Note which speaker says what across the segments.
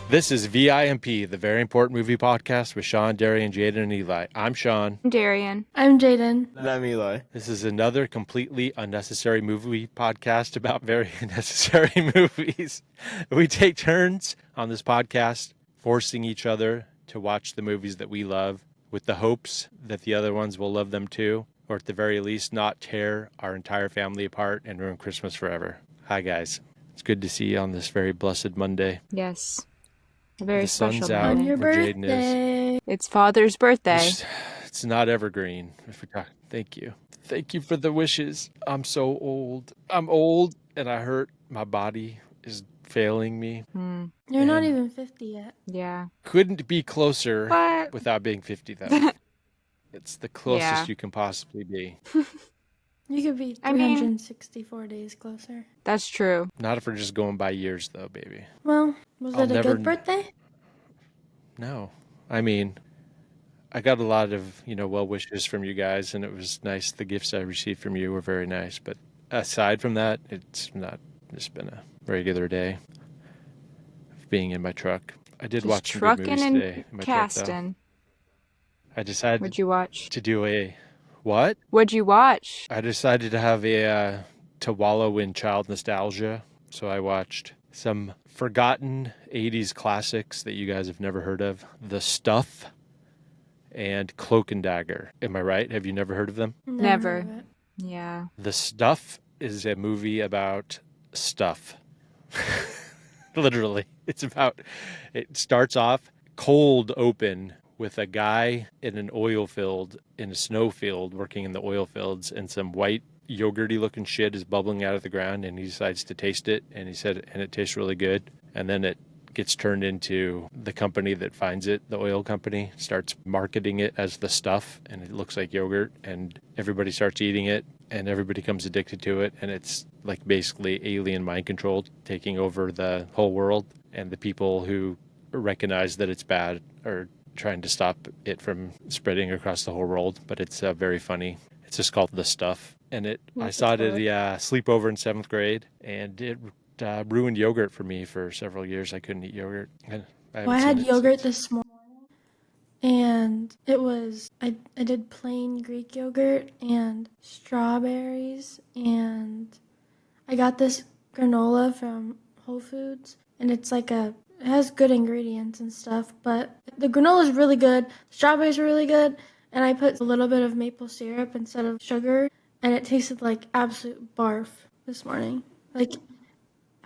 Speaker 1: This is VIMP, the Very Important Movie Podcast with Sean, Darian, Jaden, and Eli. I'm Sean.
Speaker 2: I'm Darian.
Speaker 3: I'm Jaden.
Speaker 4: And I'm Eli.
Speaker 1: This is another completely unnecessary movie podcast about very unnecessary movies. We take turns on this podcast, forcing each other to watch the movies that we love with the hopes that the other ones will love them too, or at the very least not tear our entire family apart and ruin Christmas forever. Hi, guys. It's good to see you on this very blessed Monday.
Speaker 2: Yes. A very
Speaker 1: The
Speaker 2: special
Speaker 1: sun's out.
Speaker 3: On
Speaker 2: Monday.
Speaker 3: your
Speaker 1: where Jaden
Speaker 3: birthday.
Speaker 2: It's Father's birthday.
Speaker 1: It's not evergreen. If we talk, thank you. Thank you for the wishes. I'm so old. I'm old and I hurt. My body is failing me.
Speaker 3: You're not even 50 yet.
Speaker 2: Yeah.
Speaker 1: Couldn't be closer
Speaker 2: What?
Speaker 1: without being 50, though. It's the closest
Speaker 2: Yeah.
Speaker 1: you can possibly be.
Speaker 3: You could be
Speaker 2: I mean-
Speaker 3: 364 days closer.
Speaker 2: That's true.
Speaker 1: Not if we're just going by years, though, baby.
Speaker 3: Well, was
Speaker 1: I'll
Speaker 3: it a
Speaker 1: never-
Speaker 3: good birthday?
Speaker 1: No. I mean, I got a lot of, well wishes from you guys, and it was nice. The gifts I received from you were very nice. But aside from that, it's not just been a regular day of being in my truck. I did
Speaker 2: Just
Speaker 1: watch some good
Speaker 2: trucking
Speaker 1: movies
Speaker 2: and
Speaker 1: today in my truck, though.
Speaker 2: casting.
Speaker 1: I decided
Speaker 2: What'd you watch?
Speaker 1: to do a what?
Speaker 2: What'd you watch?
Speaker 1: I decided to have a to wallow in child nostalgia. So I watched some forgotten 80s classics that you guys have never heard of. The Stuff and Cloak and Dagger. Am I right? Have you never heard of them?
Speaker 2: Never.
Speaker 3: heard of it.
Speaker 2: Yeah.
Speaker 1: The Stuff is a movie about stuff. Literally. It starts off cold open with a guy in an oil field, in a snow field, working in the oil fields, and some white yogurty looking shit is bubbling out of the ground, and he decides to taste it, and he said, and it tastes really good. And then it gets turned into the company that finds it, the oil company, starts marketing it as the stuff, and it looks like yogurt, and everybody starts eating it, and everybody becomes addicted to it, and it's like basically alien mind control taking over the whole world, and the people who recognize that it's bad are trying to stop it from spreading across the whole world. But it's very funny. It's just called The Stuff, and I saw it at a sleepover in 7th grade, and it ruined yogurt for me for several years. I couldn't eat yogurt. And
Speaker 3: Well, I had yogurt this morning, and it was, I did plain Greek yogurt and strawberries, and I got this granola from Whole Foods, and it's like it has good ingredients and stuff, but the granola is really good, the strawberries are really good, and I put a little bit of maple syrup instead of sugar, and it tasted like absolute barf this morning. Like,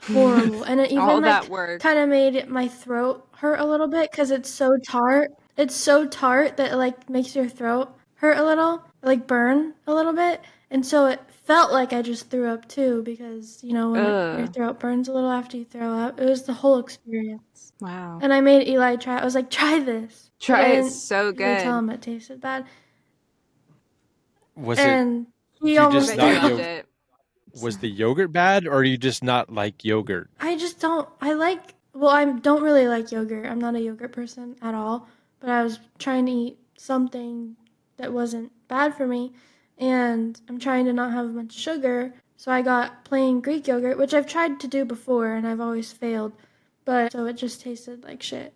Speaker 3: horrible. And it even
Speaker 2: All that work.
Speaker 3: kind of made my throat hurt a little bit because it's so tart. It's so tart that it makes your throat hurt a little, burn a little bit. And so it felt like I just threw up too because, when your throat burns a little after you throw up. It was the whole experience.
Speaker 2: Wow.
Speaker 3: And I made Eli try it. I was like, try this.
Speaker 2: Try it.
Speaker 3: And
Speaker 2: So
Speaker 3: I tell
Speaker 2: good.
Speaker 3: him it tasted bad.
Speaker 1: Was it?
Speaker 3: And he
Speaker 1: you
Speaker 3: almost
Speaker 1: just
Speaker 2: I
Speaker 3: threw
Speaker 1: not
Speaker 3: up.
Speaker 2: loved
Speaker 1: yo-
Speaker 2: it.
Speaker 1: Was the yogurt bad, or do you just not like yogurt?
Speaker 3: I don't really like yogurt. I'm not a yogurt person at all, but I was trying to eat something that wasn't bad for me, and I'm trying to not have much sugar, so I got plain Greek yogurt, which I've tried to do before, and I've always failed, but so it just tasted like shit.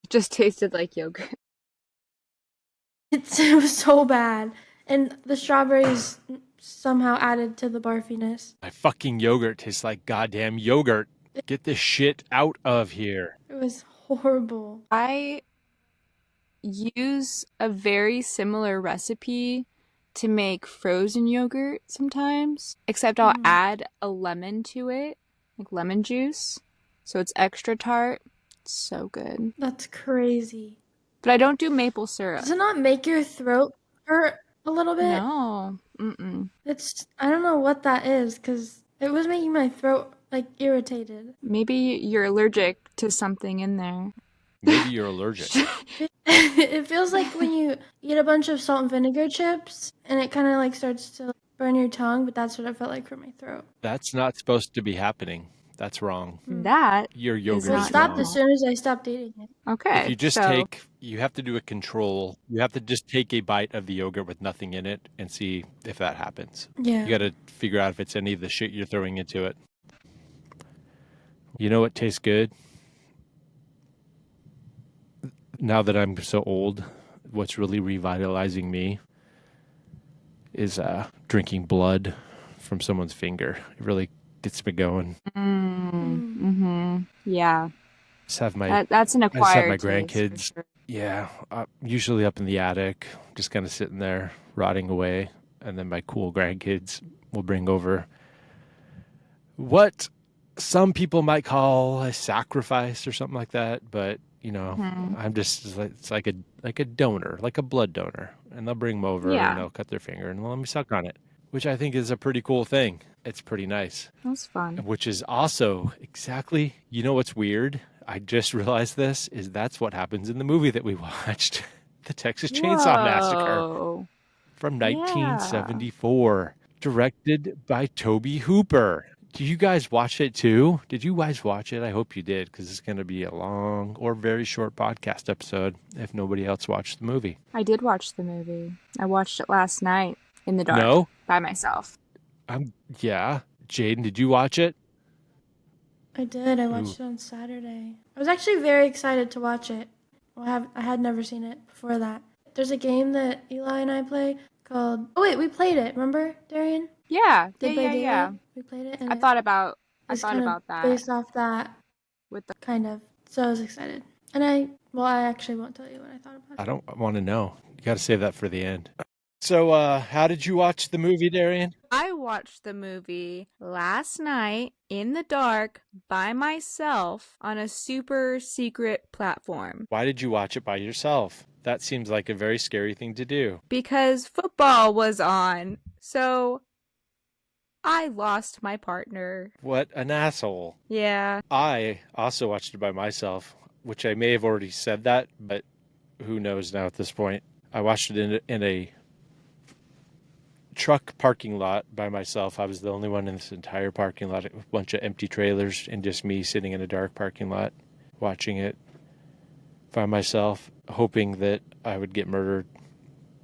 Speaker 2: It just tasted like yogurt.
Speaker 3: It was so bad, and the strawberries somehow added to the barfiness.
Speaker 1: My fucking yogurt tastes like goddamn yogurt. Get this shit out of here.
Speaker 3: It was horrible.
Speaker 2: I use a very similar recipe to make frozen yogurt sometimes, except I'll add a lemon to it, like lemon juice, so it's extra tart. It's so good.
Speaker 3: That's crazy.
Speaker 2: But I don't do maple syrup.
Speaker 3: Does it not make your throat hurt a little bit?
Speaker 2: No. Mm-mm.
Speaker 3: I don't know what that is, because it was making my throat, irritated.
Speaker 2: Maybe you're allergic to something in there.
Speaker 1: Maybe you're allergic.
Speaker 3: It feels like when you eat a bunch of salt and vinegar chips, and it kind of, starts to burn your tongue, but that's what it felt like for my throat.
Speaker 1: That's not supposed to be happening. That's wrong.
Speaker 2: That
Speaker 1: Your
Speaker 2: It's
Speaker 1: yogurt
Speaker 3: It
Speaker 1: is
Speaker 2: not
Speaker 3: stopped
Speaker 1: wrong.
Speaker 3: as soon as I stopped eating it.
Speaker 2: okay.
Speaker 1: If you just
Speaker 2: so
Speaker 1: you have to do a control. You have to just take a bite of the yogurt with nothing in it and see if that happens.
Speaker 3: Yeah.
Speaker 1: You got to figure out if it's any of the shit you're throwing into it. You know what tastes good? now that I'm so old, what's really revitalizing me is drinking blood from someone's finger. It really gets me going.
Speaker 2: Yeah.
Speaker 1: Just have my
Speaker 2: That's an
Speaker 1: I just have my
Speaker 2: acquired taste for
Speaker 1: grandkids.
Speaker 2: sure.
Speaker 1: Yeah, usually up in the attic, just kind of sitting there rotting away, and then my cool grandkids will bring over what some people might call a sacrifice or something like that, but I'm just it's like a donor, like a blood donor, and they'll bring them over and
Speaker 2: Yeah,
Speaker 1: they'll cut their finger and let me suck on it, which I think is a pretty cool thing. It's pretty nice,
Speaker 2: that's fun.
Speaker 1: which is also exactly, what's weird? I just realized this is that's what happens in the movie that we watched, the Texas Chainsaw Massacre
Speaker 2: Whoa.
Speaker 1: from
Speaker 2: Yeah.
Speaker 1: 1974, directed by Tobe Hooper. Do you guys watch it too? Did you guys watch it? I hope you did, because it's going to be a long or very short podcast episode if nobody else watched the movie.
Speaker 2: I did watch the movie. I watched it last night in the dark
Speaker 1: No?
Speaker 2: by myself.
Speaker 1: Yeah. Jaden, did you watch it?
Speaker 3: I did. I watched it on Saturday. I was actually very excited to watch it. I had never seen it before that. There's a game that Eli and I play called. Oh wait, we played it. Remember, Darian?
Speaker 2: Yeah,
Speaker 3: They play daily.
Speaker 2: yeah.
Speaker 3: We played it,
Speaker 2: I
Speaker 3: and
Speaker 2: thought about
Speaker 3: it's kind of
Speaker 2: that
Speaker 3: based off that,
Speaker 2: with the
Speaker 3: kind of. So I was excited, and I actually won't tell you what I thought about
Speaker 1: I
Speaker 3: it.
Speaker 1: don't want to know. You got to save that for the end. So, how did you watch the movie, Darian?
Speaker 2: I watched the movie last night in the dark by myself on a super secret platform
Speaker 1: Why did you watch it by yourself? That seems like a very scary thing to do.
Speaker 2: because football was on. So I lost my partner.
Speaker 1: What an asshole.
Speaker 2: Yeah.
Speaker 1: I also watched it by myself, which I may have already said that, but who knows now at this point. I watched it in a truck parking lot by myself. I was the only one in this entire parking lot, a bunch of empty trailers, and just me sitting in a dark parking lot watching it by myself, hoping that I would get murdered.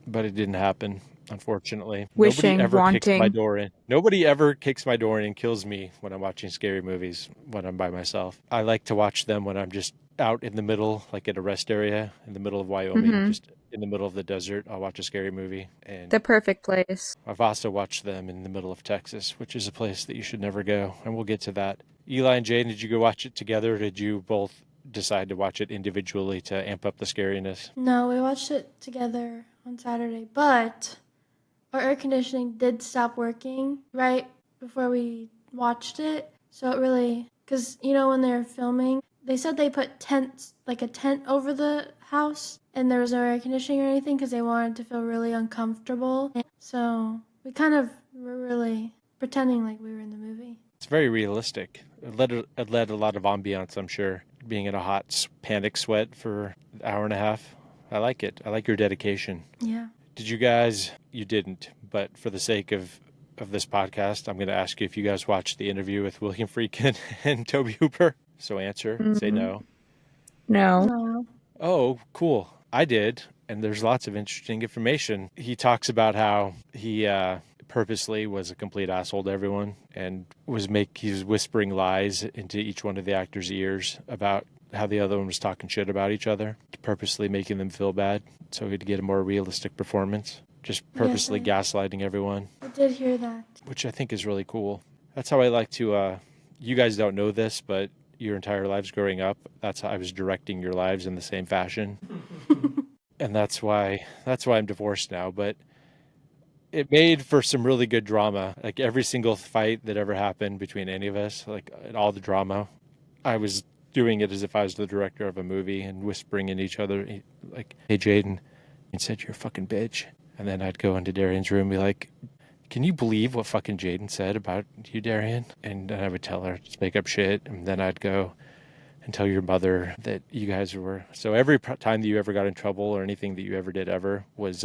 Speaker 1: But it didn't happen, unfortunately.
Speaker 2: Wishing,
Speaker 1: Nobody ever kicks my
Speaker 2: wanting.
Speaker 1: door in. Nobody ever kicks my door in and kills me when I'm watching scary movies when I'm by myself. I like to watch them when I'm just out in the middle, like at a rest area in the middle of Wyoming, just in the middle of the desert. I'll watch a scary movie. And
Speaker 2: The perfect place.
Speaker 1: I've also watched them in the middle of Texas, which is a place that you should never go. And we'll get to that. Eli and Jane, did you go watch it together, or did you both decide to watch it individually to amp up the scariness?
Speaker 3: No, we watched it together on Saturday, but our air conditioning did stop working right before we watched it. So it really, because when they're filming, they said they put tents, like a tent over the house, and there was no air conditioning or anything because they wanted to feel really uncomfortable. And so we kind of were really pretending like we were in the movie.
Speaker 1: It's very realistic. It led a lot of ambiance, I'm sure, being in a hot panic sweat for an hour and a half. I like it. I like your dedication.
Speaker 3: Yeah.
Speaker 1: Did you guys? You didn't, but for the sake of this podcast, I'm going to ask you if you guys watched the interview with William Friedkin and Tobe Hooper. So answer, say no.
Speaker 2: No.
Speaker 3: No.
Speaker 1: Oh, cool. I did, and there's lots of interesting information. He talks about how he purposely was a complete asshole to everyone and he was whispering lies into each one of the actors' ears about how the other one was talking shit about each other, purposely making them feel bad so he'd get a more realistic performance. Just purposely gaslighting everyone,
Speaker 3: I did hear that.
Speaker 1: which I think is really cool. That's how I like to. You guys don't know this, but your entire lives growing up, that's how I was directing your lives in the same fashion. And that's why I'm divorced now, but it made for some really good drama. Like every single fight that ever happened between any of us, like all the drama, I was doing it as if I was the director of a movie and whispering in each other, like, "Hey, Jaden," and said, "You're a fucking bitch." And then I'd go into Darian's room and be like, "Can you believe what fucking Jaden said about you, Darian?" And I would tell her to make up shit. And then I'd go and tell your mother that you guys were. So every time that you ever got in trouble or anything that you ever did ever was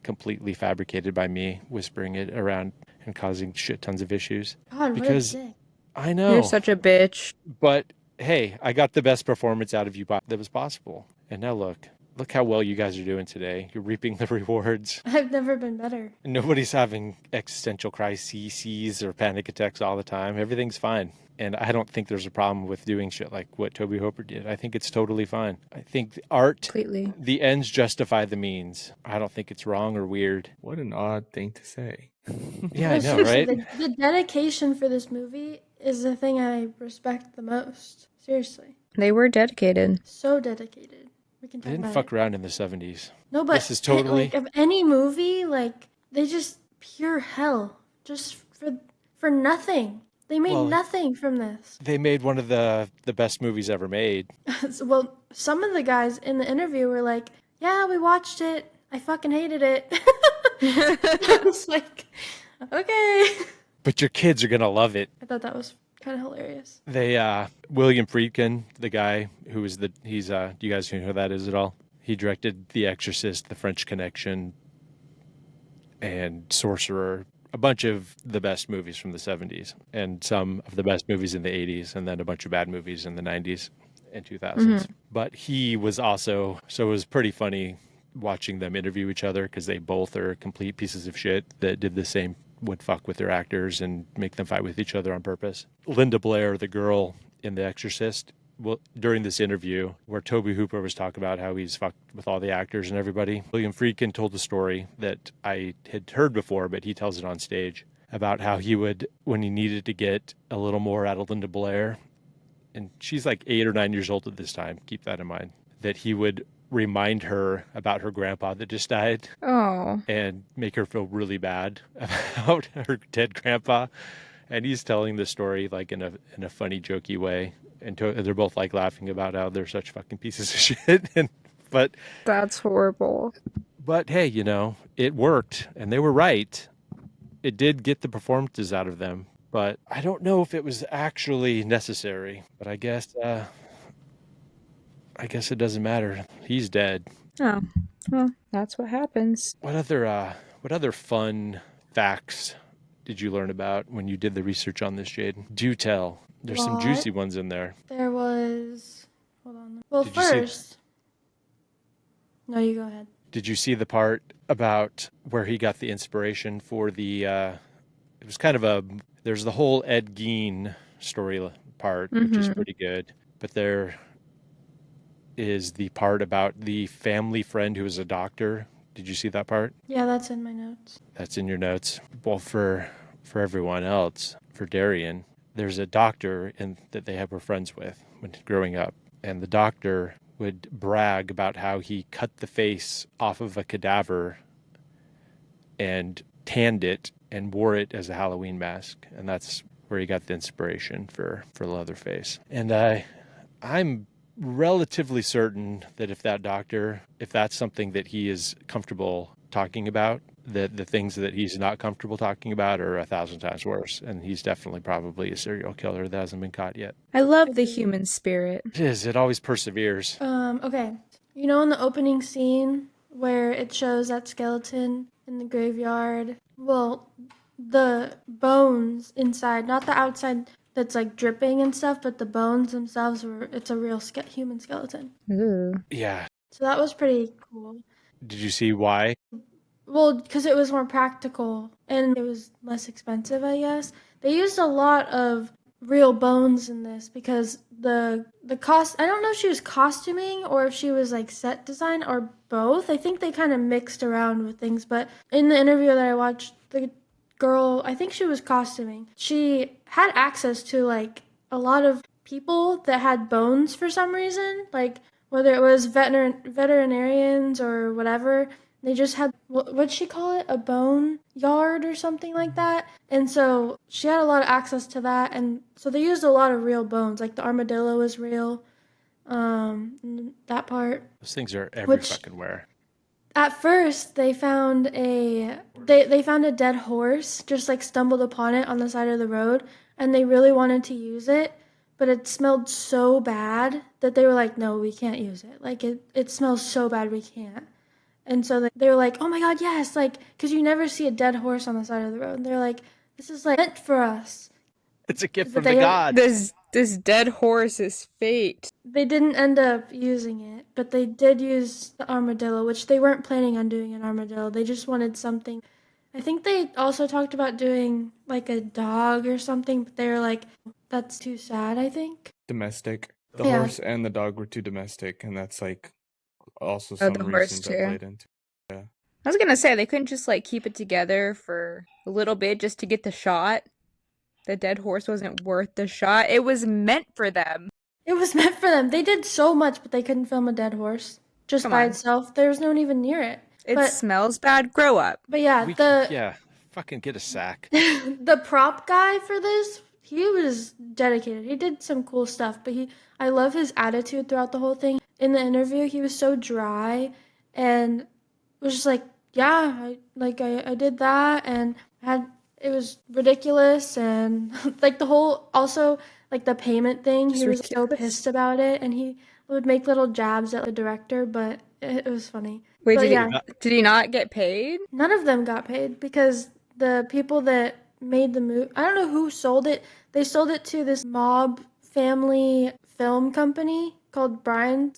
Speaker 1: completely fabricated by me, whispering it around and causing shit tons of issues.
Speaker 3: God,
Speaker 1: Because
Speaker 3: what a dick.
Speaker 1: I know.
Speaker 2: You're such a bitch.
Speaker 1: But hey, I got the best performance out of you that was possible. And now look how well you guys are doing today. You're reaping the rewards.
Speaker 3: I've never been better.
Speaker 1: Nobody's having existential crises or panic attacks all the time. Everything's fine. And I don't think there's a problem with doing shit like what Tobe Hooper did. I think it's totally fine. I think the art,
Speaker 2: Completely.
Speaker 1: the ends justify the means. I don't think it's wrong or weird.
Speaker 4: What an odd thing to say.
Speaker 1: Yeah,
Speaker 3: No,
Speaker 1: I know,
Speaker 3: seriously,
Speaker 1: right?
Speaker 3: the dedication for this movie is the thing I respect the most. Seriously.
Speaker 2: They were dedicated.
Speaker 3: So dedicated. We can
Speaker 1: They
Speaker 3: talk
Speaker 1: didn't
Speaker 3: about
Speaker 1: fuck
Speaker 3: it.
Speaker 1: around in the 70s.
Speaker 3: No, but
Speaker 1: This is totally...
Speaker 3: like of any movie, like they just pure hell. Just for nothing. They made
Speaker 1: Well,
Speaker 3: nothing from this.
Speaker 1: They made one of the best movies ever made.
Speaker 3: Well, some of the guys in the interview were like, "Yeah, we watched it. I fucking hated it." I was like, "Okay."
Speaker 1: But your kids are going to love it.
Speaker 3: I thought that was kind of hilarious.
Speaker 1: They, William Friedkin, the guy who was do you guys know who that is at all? He directed The Exorcist, The French Connection, and Sorcerer, a bunch of the best movies from the 70s, and some of the best movies in the 80s, and then a bunch of bad movies in the 90s and 2000s. But he was also, so it was pretty funny watching them interview each other because they both are complete pieces of shit that did the same, would fuck with their actors and make them fight with each other on purpose. Linda Blair, the girl in The Exorcist, well, during this interview where Tobe Hooper was talking about how he's fucked with all the actors and everybody, William Friedkin told a story that I had heard before, but he tells it on stage, about how he would, when he needed to get a little more out of Linda Blair, and she's like 8 or 9 years old at this time, keep that in mind, that he would remind her about her grandpa that just died.
Speaker 2: Oh.
Speaker 1: And make her feel really bad about her dead grandpa. And he's telling the story like in a funny, jokey way. And they're both like laughing about how they're such fucking pieces of shit. But
Speaker 2: That's horrible.
Speaker 1: But hey, it worked, and they were right. It did get the performances out of them, but I don't know if it was actually necessary. But I guess it doesn't matter. He's dead.
Speaker 2: Oh, well, that's what happens.
Speaker 1: What other fun facts did you learn about when you did the research on this, Jade? Do tell. There's some juicy ones in there.
Speaker 3: There was... Hold on. Well,
Speaker 1: Did you see-
Speaker 3: first... No, you go ahead.
Speaker 1: Did you see the part about where he got the inspiration for the... it was kind of there's the whole Ed Gein story part, which is pretty good. But there is the part about the family friend who was a doctor. Did you see that part?
Speaker 3: Yeah, that's in my notes.
Speaker 1: That's in your notes. Well, for everyone else, for Darian, there's a doctor that they were friends with when growing up. And the doctor would brag about how he cut the face off of a cadaver and tanned it and wore it as a Halloween mask. And that's where he got the inspiration for Leatherface. And I'm relatively certain that if that's something that he is comfortable talking about, that the things that he's not comfortable talking about are 1,000 times worse. And he's definitely probably a serial killer that hasn't been caught yet.
Speaker 2: I love the human spirit.
Speaker 1: It is. It always perseveres.
Speaker 3: Okay. In the opening scene where it shows that skeleton in the graveyard, well, the bones inside, not the outside that's like dripping and stuff, but the bones themselves it's a real human skeleton.
Speaker 2: Ooh.
Speaker 1: Yeah.
Speaker 3: So that was pretty cool.
Speaker 1: Did you see why?
Speaker 3: Well, because it was more practical and it was less expensive, I guess. They used a lot of real bones in this because the cost, I don't know if she was costuming or if she was like set design or both. I think they kind of mixed around with things, but in the interview that I watched, the girl, I think she was costuming. She had access to like a lot of people that had bones for some reason, like whether it was veterinarians or whatever. They just had, what'd she call it? A bone yard or something like that. And so she had a lot of access to that. And so they used a lot of real bones. Like the armadillo was real. That part.
Speaker 1: Those things are fucking where.
Speaker 3: At first, they found they found a dead horse, just like stumbled upon it on the side of the road. And they really wanted to use it. But it smelled so bad that they were like, no, we can't use it. Like it smells so bad, we can't. And so they were like, oh my God, yes, like, because you never see a dead horse on the side of the road. And they're like, this is like meant for us.
Speaker 1: It's a gift from the gods.
Speaker 2: This dead horse is fate.
Speaker 3: They didn't end up using it, but they did use the armadillo, which they weren't planning on doing an armadillo. They just wanted something. I think they also talked about doing like a dog or something, but they were like, that's too sad, I think.
Speaker 4: Domestic. The
Speaker 3: Yeah.
Speaker 4: horse and the dog were too domestic, and that's like also
Speaker 2: Oh,
Speaker 4: some
Speaker 2: the horse
Speaker 4: reasons that
Speaker 2: too.
Speaker 4: played into. Yeah.
Speaker 2: I was gonna say they couldn't just like keep it together for a little bit just to get the shot. The dead horse wasn't worth the shot. It was meant for them.
Speaker 3: It was meant for them. They did so much, but they couldn't film a dead horse just
Speaker 2: Come
Speaker 3: by
Speaker 2: on.
Speaker 3: itself. There was no one even near it.
Speaker 2: It smells bad. Grow up.
Speaker 3: But yeah,
Speaker 1: Yeah, fucking get a sack.
Speaker 3: the prop guy for this, he was dedicated. He did some cool stuff, but I love his attitude throughout the whole thing. In the interview, he was so dry and was just like, yeah, I did that and it was ridiculous and like the whole also like the payment thing, he was so pissed about it and he would make little jabs at the director, but it was funny.
Speaker 2: Wait,
Speaker 3: But yeah,
Speaker 2: did he not get paid?
Speaker 3: none of them got paid because the people that made the movie, I don't know who sold it. They sold it to this mob family film company called Bryanstown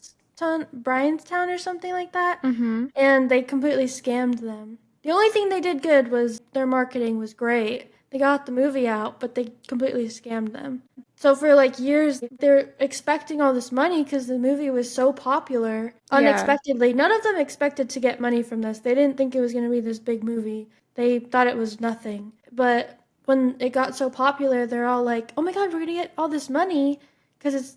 Speaker 3: or something like that.
Speaker 2: Mm-hmm.
Speaker 3: And they completely scammed them. The only thing they did good was their marketing was great. They got the movie out, but they completely scammed them. So for like years, they're expecting all this money because the movie was so popular unexpectedly. None of them expected to get money from this. They didn't think it was going to be this big movie. They thought it was nothing. But when it got so popular, they're all like, oh my God, we're going to get all this money because it's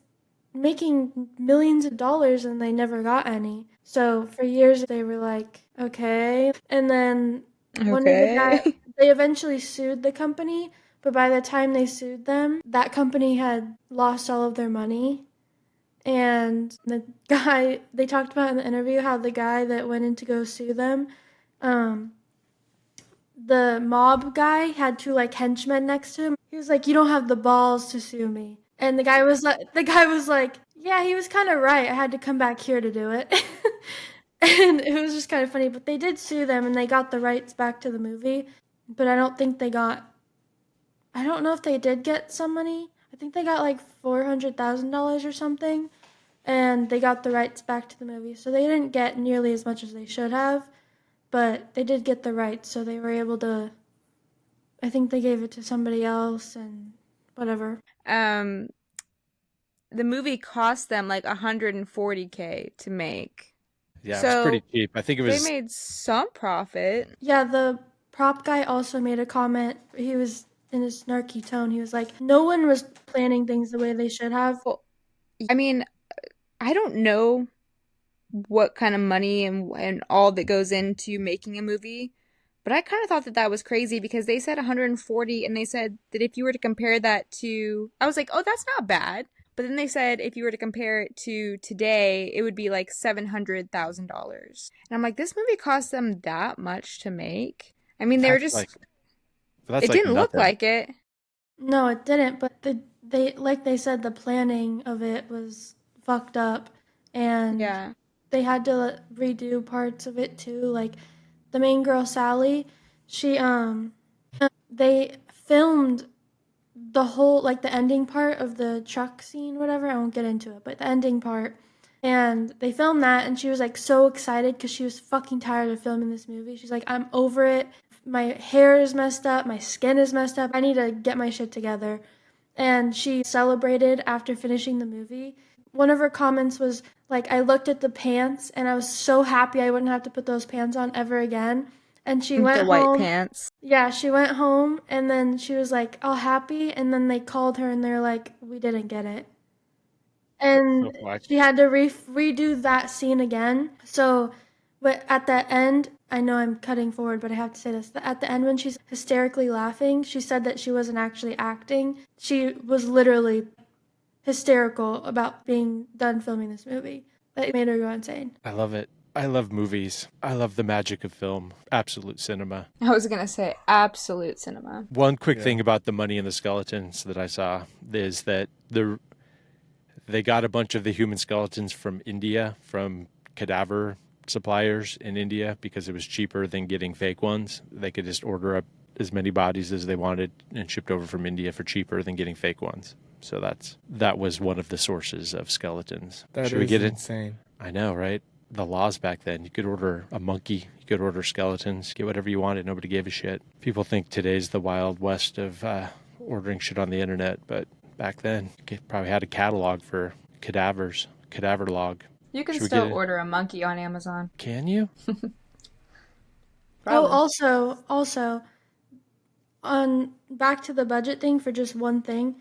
Speaker 3: making millions of dollars, and they never got any. So for years, they were like, okay. And then one of the guys, they eventually sued the company. But by the time they sued them, that company had lost all of their money. And the guy, they talked about in the interview how the guy that went in to go sue them, the mob guy had two like henchmen next to him. He was like, you don't have the balls to sue me. And the guy was like, yeah, he was kind of right. I had to come back here to do it. And it was just kind of funny. But they did sue them and they got the rights back to the movie. But I don't know if they did get some money. I think they got like $400,000 or something, and they got the rights back to the movie. So they didn't get nearly as much as they should have, but they did get the rights, so they were able to, I think they gave it to somebody else and whatever.
Speaker 2: The movie cost them like $140K to make.
Speaker 1: Yeah, so, it was pretty cheap. I think it was...
Speaker 2: They made some profit.
Speaker 3: Yeah, the prop guy also made a comment. He was in his snarky tone. He was like, no one was planning things the way they should have.
Speaker 2: Well, I mean, I don't know what kind of money and all that goes into making a movie, but I kind of thought that was crazy because they said 140 and they said that if you were to compare that to, I was like, oh, that's not bad. But then they said if you were to compare it to today, it would be like $700,000. And I'm like, this movie cost them that much to make? I mean, they were just... it didn't look like it.
Speaker 3: No, it didn't. But they said, the planning of it was fucked up, and they had to redo parts of it too. Like the main girl Sally, they filmed the whole like the ending part of the truck scene, whatever. I won't get into it, but the ending part. And they filmed that, and she was like so excited because she was fucking tired of filming this movie. She's like, I'm over it. My hair is messed up. My skin is messed up. I need to get my shit together. And she celebrated after finishing the movie. One of her comments was like, I looked at the pants and I was so happy I wouldn't have to put those pants on ever again. And she went home. The white pants. Yeah, she went home and then she was like, all happy. And then they called her and they're like, we didn't get it. And she had to redo that scene again. So, but at the end, I know I'm cutting forward, but I have to say this. At the end, when she's hysterically laughing, she said that she wasn't actually acting. She was literally hysterical about being done filming this movie. That made her go insane.
Speaker 1: I love it. I love movies. I love the magic of film. Absolute cinema.
Speaker 2: I was going to say absolute cinema.
Speaker 1: One quick thing about the money and the skeletons that I saw is that they got a bunch of the human skeletons from India, from cadaver suppliers in India, because it was cheaper than getting fake ones. They could just order up as many bodies as they wanted and shipped over from India for cheaper than getting fake ones. So that was one of the sources of skeletons.
Speaker 4: That is insane.
Speaker 1: I know, right? The laws back then, you could order a monkey, you could order skeletons, get whatever you wanted. Nobody gave a shit. People think today's the Wild West of ordering shit on the internet, but back then. Probably had a catalog for cadavers, cadaver log.
Speaker 2: You can
Speaker 1: Should we get
Speaker 2: still
Speaker 1: it?
Speaker 2: order a monkey on Amazon.
Speaker 1: Can you?
Speaker 3: Oh,
Speaker 2: Probably.
Speaker 3: also, on back to the budget thing for just one thing.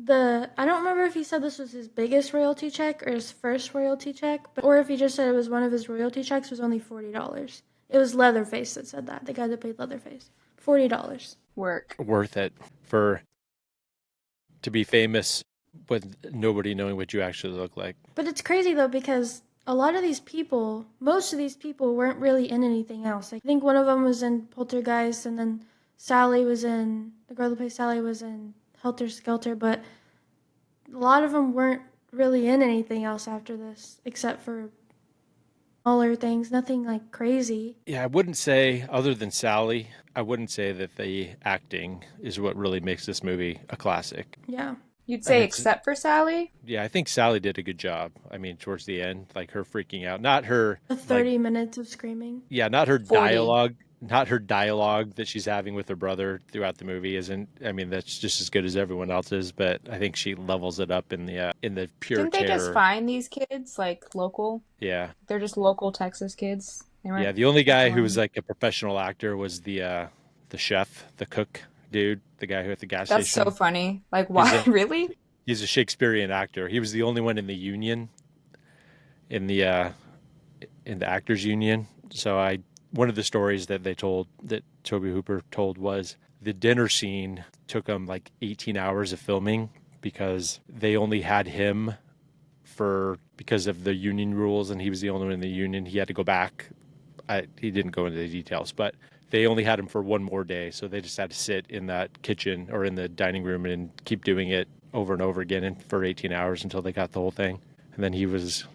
Speaker 3: I don't remember if he said this was his biggest royalty check or his first royalty check, or if he just said it was one of his royalty checks was only $40. It was Leatherface that said that. The guy that played Leatherface. $40.
Speaker 2: Work.
Speaker 1: Worth it to be famous with nobody knowing what you actually look like.
Speaker 3: But it's crazy though because a lot of these people, most of these people weren't really in anything else. Like, I think one of them was in Poltergeist, and then the girl that plays Sally was in Helter Skelter, but a lot of them weren't really in anything else after this, except for smaller things, nothing like crazy.
Speaker 1: Yeah, I wouldn't say, other than Sally, I wouldn't say that the acting is what really makes this movie a classic.
Speaker 3: Yeah.
Speaker 2: You'd say
Speaker 1: And
Speaker 2: except for Sally?
Speaker 1: Yeah, I think Sally did a good job. I mean, towards the end, like her freaking out, not her
Speaker 3: The 30 minutes of screaming.
Speaker 1: yeah, not her
Speaker 2: 40.
Speaker 1: dialogue that she's having with her brother throughout the movie isn't. I mean, that's just as good as everyone else's, but I think she levels it up in the pure
Speaker 2: Didn't they
Speaker 1: terror.
Speaker 2: just find these kids, like, local?
Speaker 1: Yeah,
Speaker 2: They're just local Texas kids. They weren't
Speaker 1: yeah. The only guy who was
Speaker 2: foreign.
Speaker 1: like a professional actor was the chef, the cook dude, the guy who at the gas
Speaker 2: That's
Speaker 1: station.
Speaker 2: so funny. Like, why? Really?
Speaker 1: He's a Shakespearean actor. He was the only one in the union, in the actors union. So one of the stories that Tobe Hooper told was the dinner scene took them like 18 hours of filming because they only had him because of the union rules, and he was the only one in the union. He had to go back. He didn't go into the details, but they only had him for one more day, so they just had to sit in that kitchen or in the dining room and keep doing it over and over again for 18 hours until they got the whole thing. And then he was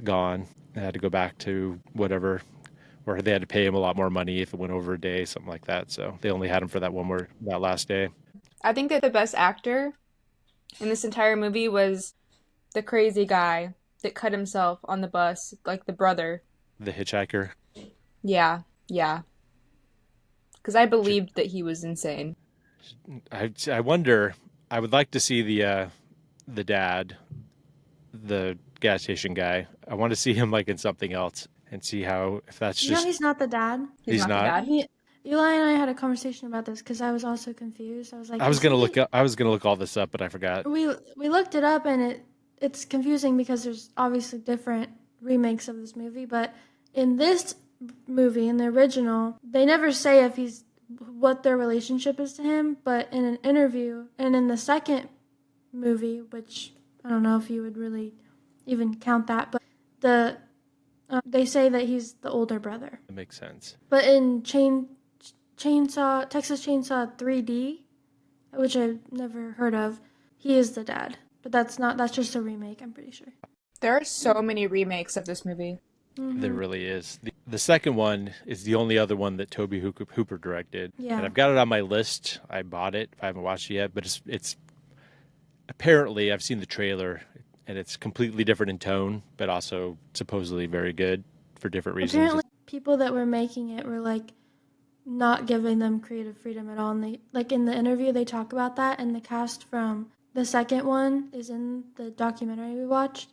Speaker 1: gone. They had to go back to whatever, or they had to pay him a lot more money if it went over a day, something like that. So they only had him for that last day.
Speaker 2: I think that the best actor in this entire movie was the crazy guy that cut himself on the bus, like the brother.
Speaker 1: The hitchhiker.
Speaker 2: Yeah, yeah. Because I believed that he was insane.
Speaker 1: I wonder. I would like to see the dad, the gas station guy. I want to see him like in something else and see if that's
Speaker 3: You know,
Speaker 1: just
Speaker 3: he's not the dad.
Speaker 2: He's not the
Speaker 1: not.
Speaker 2: dad.
Speaker 3: Eli and I had a conversation about this because I was also confused. I was like,
Speaker 1: I was
Speaker 3: is
Speaker 1: gonna
Speaker 3: he-
Speaker 1: look all this up, but I forgot.
Speaker 3: We looked it up, and it's confusing because there's obviously different remakes of this movie, but in this movie, in the original, they never say what their relationship is to him, but in an interview and in the second movie, which I don't know if you would really even count that, but they say that he's the older brother.
Speaker 1: That makes sense.
Speaker 3: But in Texas Chainsaw 3D, which I've never heard of, he is the dad. But that's just a remake, I'm pretty sure.
Speaker 2: There are so many remakes of this movie.
Speaker 1: There really is. The second one is the only other one that Tobe Hooper directed.
Speaker 3: Yeah.
Speaker 1: And I've got it on my list. I bought it. I haven't watched it yet, but it's apparently I've seen the trailer and it's completely different in tone, but also supposedly very good for different reasons.
Speaker 3: Apparently, people that were making it were like not giving them creative freedom at all. And they, like in the interview, they talk about that, and the cast from the second one is in the documentary we watched.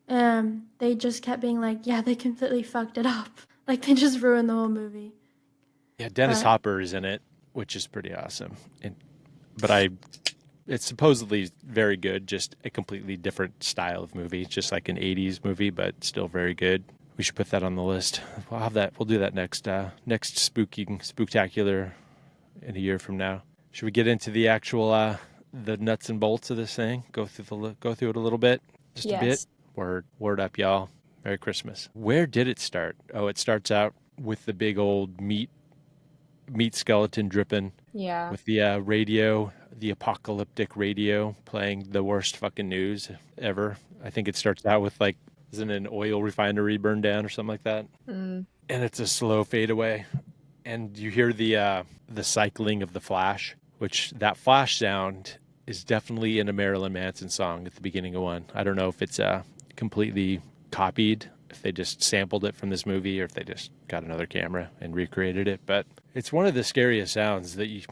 Speaker 3: They just kept being like, yeah, they completely fucked it up. Like, they just ruined the whole movie.
Speaker 1: Yeah, Dennis Hopper is in it, which is pretty awesome. It's supposedly very good, just a completely different style of movie. It's just like an 80s movie, but still very good. We should put that on the list. We'll have that. We'll do that next spooktacular in a year from now. Should we get into the actual the nuts and bolts of this thing? Go through it a little bit, just a bit. Word up, y'all. Merry Christmas. Where did it start? Oh, it starts out with the big old meat skeleton dripping.
Speaker 2: Yeah.
Speaker 1: With the radio, the apocalyptic radio playing the worst fucking news ever. I think it starts out with like, isn't an oil refinery burned down or something like that? And it's a slow fade away. And you hear the cycling of the flash, which that flash sound is definitely in a Marilyn Manson song at the beginning of one. I don't know if it's completely copied, if they just sampled it from this movie, or if they just got another camera and recreated it. But it's one of the scariest sounds that you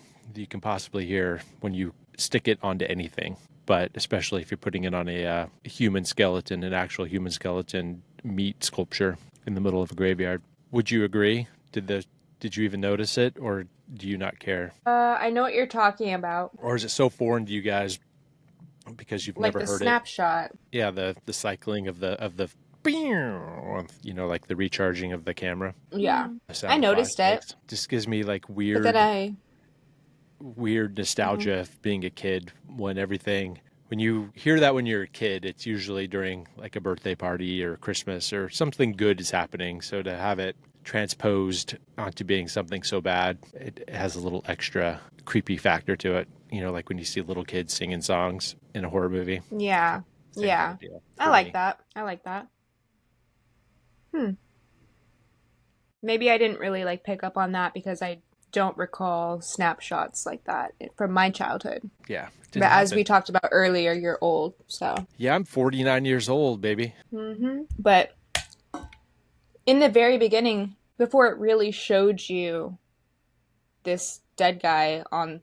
Speaker 1: can possibly hear when you stick it onto anything. but especially if you're putting it on a human skeleton, an actual human skeleton meat sculpture in the middle of a graveyard. Would you agree? Did you even notice it, or do you not care?
Speaker 2: I know what you're talking about.
Speaker 1: Or is it so foreign to you guys because you've
Speaker 2: Like
Speaker 1: never
Speaker 2: the
Speaker 1: heard
Speaker 2: snapshot.
Speaker 1: it? Yeah, the cycling of the like the recharging of the camera.
Speaker 2: Yeah.
Speaker 1: The sound
Speaker 2: I
Speaker 1: of
Speaker 2: noticed it.
Speaker 1: flashlights. Just gives me like
Speaker 2: But then
Speaker 1: weird nostalgia of being a kid when you hear that when you're a kid, it's usually during like a birthday party or Christmas or something good is happening. So to have it transposed onto being something so bad, it has a little extra creepy factor to it. Like when you see little kids singing songs in a horror movie.
Speaker 2: yeah.
Speaker 1: Same
Speaker 2: Yeah.
Speaker 1: kind of deal
Speaker 2: I
Speaker 1: for
Speaker 2: like
Speaker 1: me.
Speaker 2: that. I like that. Maybe I didn't really like pick up on that because I don't recall snapshots like that from my childhood.
Speaker 1: Yeah.
Speaker 2: But as we talked about earlier, you're old, so.
Speaker 1: Yeah, I'm 49 years old, baby.
Speaker 2: But in the very beginning, before it really showed you this dead guy on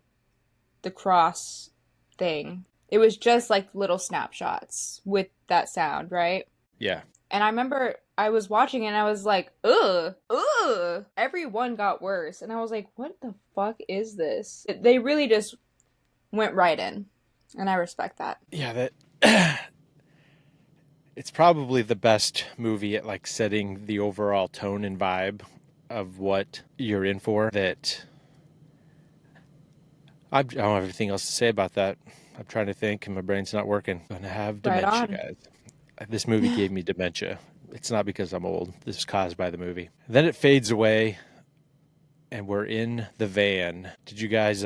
Speaker 2: the cross thing, it was just like little snapshots with that sound, right?
Speaker 1: Yeah.
Speaker 2: And I remember I was watching it and I was like, ugh, ugh. Everyone got worse. And I was like, what the fuck is this? They really just went right in. And I respect that.
Speaker 1: Yeah, that it's probably the best movie at like setting the overall tone and vibe of what you're in for. That I don't have anything else to say about that. I'm trying to think and my brain's not working. I'm gonna have
Speaker 2: Right
Speaker 1: dementia,
Speaker 2: on.
Speaker 1: guys. This movie gave me dementia. It's not because I'm old. This is caused by the movie. Then it fades away and we're in the van. Did you guys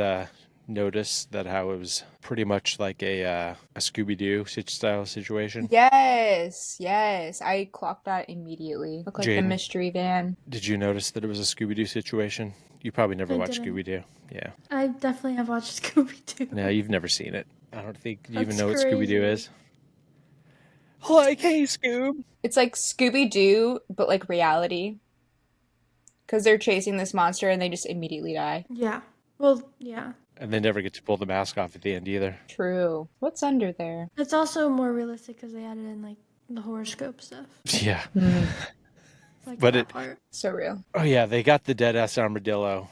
Speaker 1: notice that how it was pretty much like a Scooby-Doo style situation?
Speaker 2: Yes, yes. I clocked that immediately. Looked like the
Speaker 1: Jaden,
Speaker 2: mystery van.
Speaker 1: did you notice that it was a Scooby-Doo situation? You probably never
Speaker 3: I
Speaker 1: watched
Speaker 3: didn't.
Speaker 1: Scooby-Doo. Yeah.
Speaker 3: I definitely have watched Scooby-Doo.
Speaker 1: No, you've never seen it. I don't think you even
Speaker 3: That's
Speaker 1: know what Scooby-Doo
Speaker 3: crazy.
Speaker 1: is. Like, hey, Scoob.
Speaker 2: It's like Scooby-Doo, but like reality. Because they're chasing this monster and they just immediately die.
Speaker 3: Yeah. Well, yeah.
Speaker 1: And they never get to pull the mask off at the end either.
Speaker 2: True. What's under there?
Speaker 3: It's also more realistic because they added in like the horoscope stuff.
Speaker 1: Yeah.
Speaker 3: Like
Speaker 1: But
Speaker 3: that part.
Speaker 2: So real.
Speaker 1: Oh, yeah, they got the dead-ass armadillo.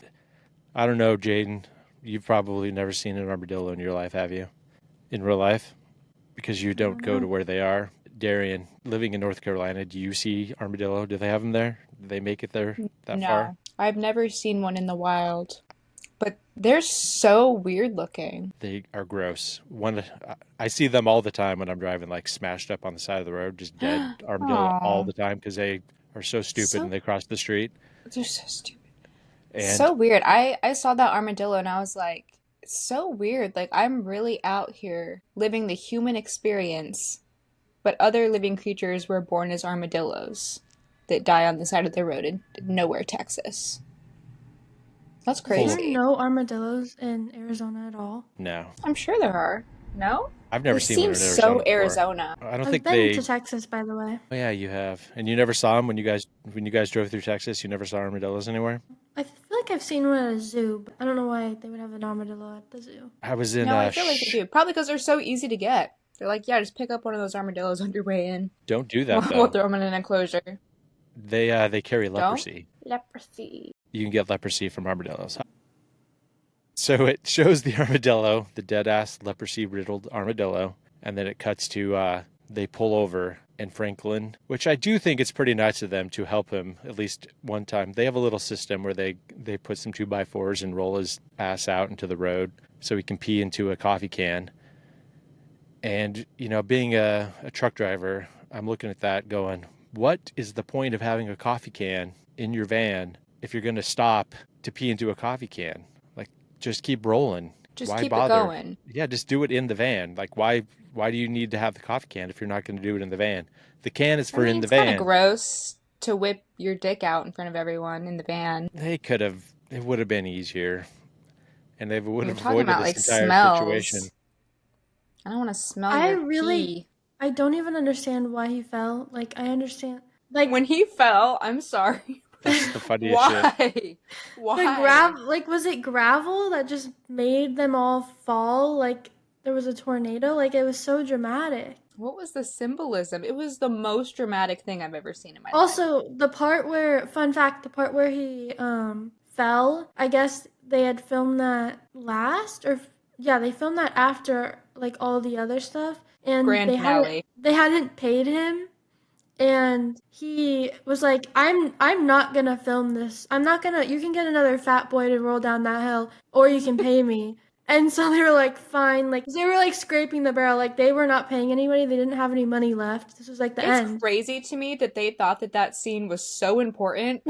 Speaker 1: I don't know, Jaden. You've probably never seen an armadillo in your life, have you? In real life? Because you don't go to where they are. Darian, living in North Carolina, do you see armadillo? Do they have them there? Do they make it there that far?
Speaker 2: No, I've never seen one in the wild. But they're so weird looking.
Speaker 1: They are gross. I see them all the time when I'm driving, like smashed up on the side of the road, just dead armadillo
Speaker 2: Aw.
Speaker 1: all the time because they are so stupid and they cross the street.
Speaker 2: They're so stupid.
Speaker 1: And
Speaker 2: So weird. I saw that armadillo and I was like, it's so weird. Like, I'm really out here living the human experience, but other living creatures were born as armadillos that die on the side of the road in nowhere, Texas. That's
Speaker 3: Are there
Speaker 2: crazy.
Speaker 3: no armadillos in Arizona at all?
Speaker 1: no,
Speaker 2: I'm sure there are. No?
Speaker 1: I've never
Speaker 2: They
Speaker 1: seen one in
Speaker 2: seem
Speaker 1: Arizona.
Speaker 2: so
Speaker 1: before.
Speaker 2: Arizona.
Speaker 1: I don't
Speaker 3: I've
Speaker 1: think
Speaker 3: been
Speaker 1: they.
Speaker 3: to Texas, by the way.
Speaker 1: Oh, yeah, you have, and you never saw them when you guys drove through Texas. You never saw armadillos anywhere.
Speaker 3: I feel like I've seen one at a zoo, but I don't know why they would have an armadillo at the zoo.
Speaker 1: I was in.
Speaker 2: No, I feel like they do. Probably because they're so easy to get. They're like, yeah, just pick up one of those armadillos on your way in.
Speaker 1: Don't do that
Speaker 2: We'll
Speaker 1: though.
Speaker 2: throw them in an enclosure.
Speaker 1: They carry leprosy.
Speaker 2: Leprosy.
Speaker 1: You can get leprosy from armadillos. So it shows the armadillo, the dead-ass leprosy-riddled armadillo, and then it cuts to they pull over, and Franklin, which I do think it's pretty nice of them to help him at least one time. They have a little system where they put some 2x4s and roll his ass out into the road so he can pee into a coffee can. And, being a truck driver, I'm looking at that going, what is the point of having a coffee can in your van if you're going to stop to pee into a coffee can? Like, just keep rolling.
Speaker 2: Just
Speaker 1: Why
Speaker 2: keep
Speaker 1: bother?
Speaker 2: it going.
Speaker 1: Yeah, just do it in the van. Like, why do you need to have the coffee can if you're not going to do it in the van? The can is for in the
Speaker 2: it's kind
Speaker 1: van.
Speaker 2: of gross to whip your dick out in front of everyone in the van.
Speaker 1: They could have. It would have been easier, and they would
Speaker 2: We're
Speaker 1: have
Speaker 2: talking
Speaker 1: avoided
Speaker 2: about like
Speaker 1: this entire
Speaker 2: smells.
Speaker 1: situation.
Speaker 2: I don't want to smell
Speaker 3: I
Speaker 2: your
Speaker 3: really-
Speaker 2: pee.
Speaker 3: I don't even understand why he fell. Like, I understand. Like,
Speaker 2: When he fell, I'm sorry.
Speaker 1: That's the funniest shit.
Speaker 2: Why?
Speaker 3: was it gravel that just made them all fall? Like, there was a tornado. Like, it was so dramatic.
Speaker 2: What was the symbolism? It was the most dramatic thing I've ever seen in my life.
Speaker 3: Also, the part where, fun fact, the part where he fell, I guess they had filmed that last, or yeah, they filmed that after like all the other stuff, and
Speaker 2: Grand finale.
Speaker 3: they hadn't paid him, and he was like, I'm not gonna film this. I'm not gonna. You can get another fat boy to roll down that hill, or you can pay me. And so they were like, fine. Like, they were like scraping the barrel. Like, they were not paying anybody. They didn't have any money left. This was like the end.
Speaker 2: It's crazy to me that they thought that that scene was so important.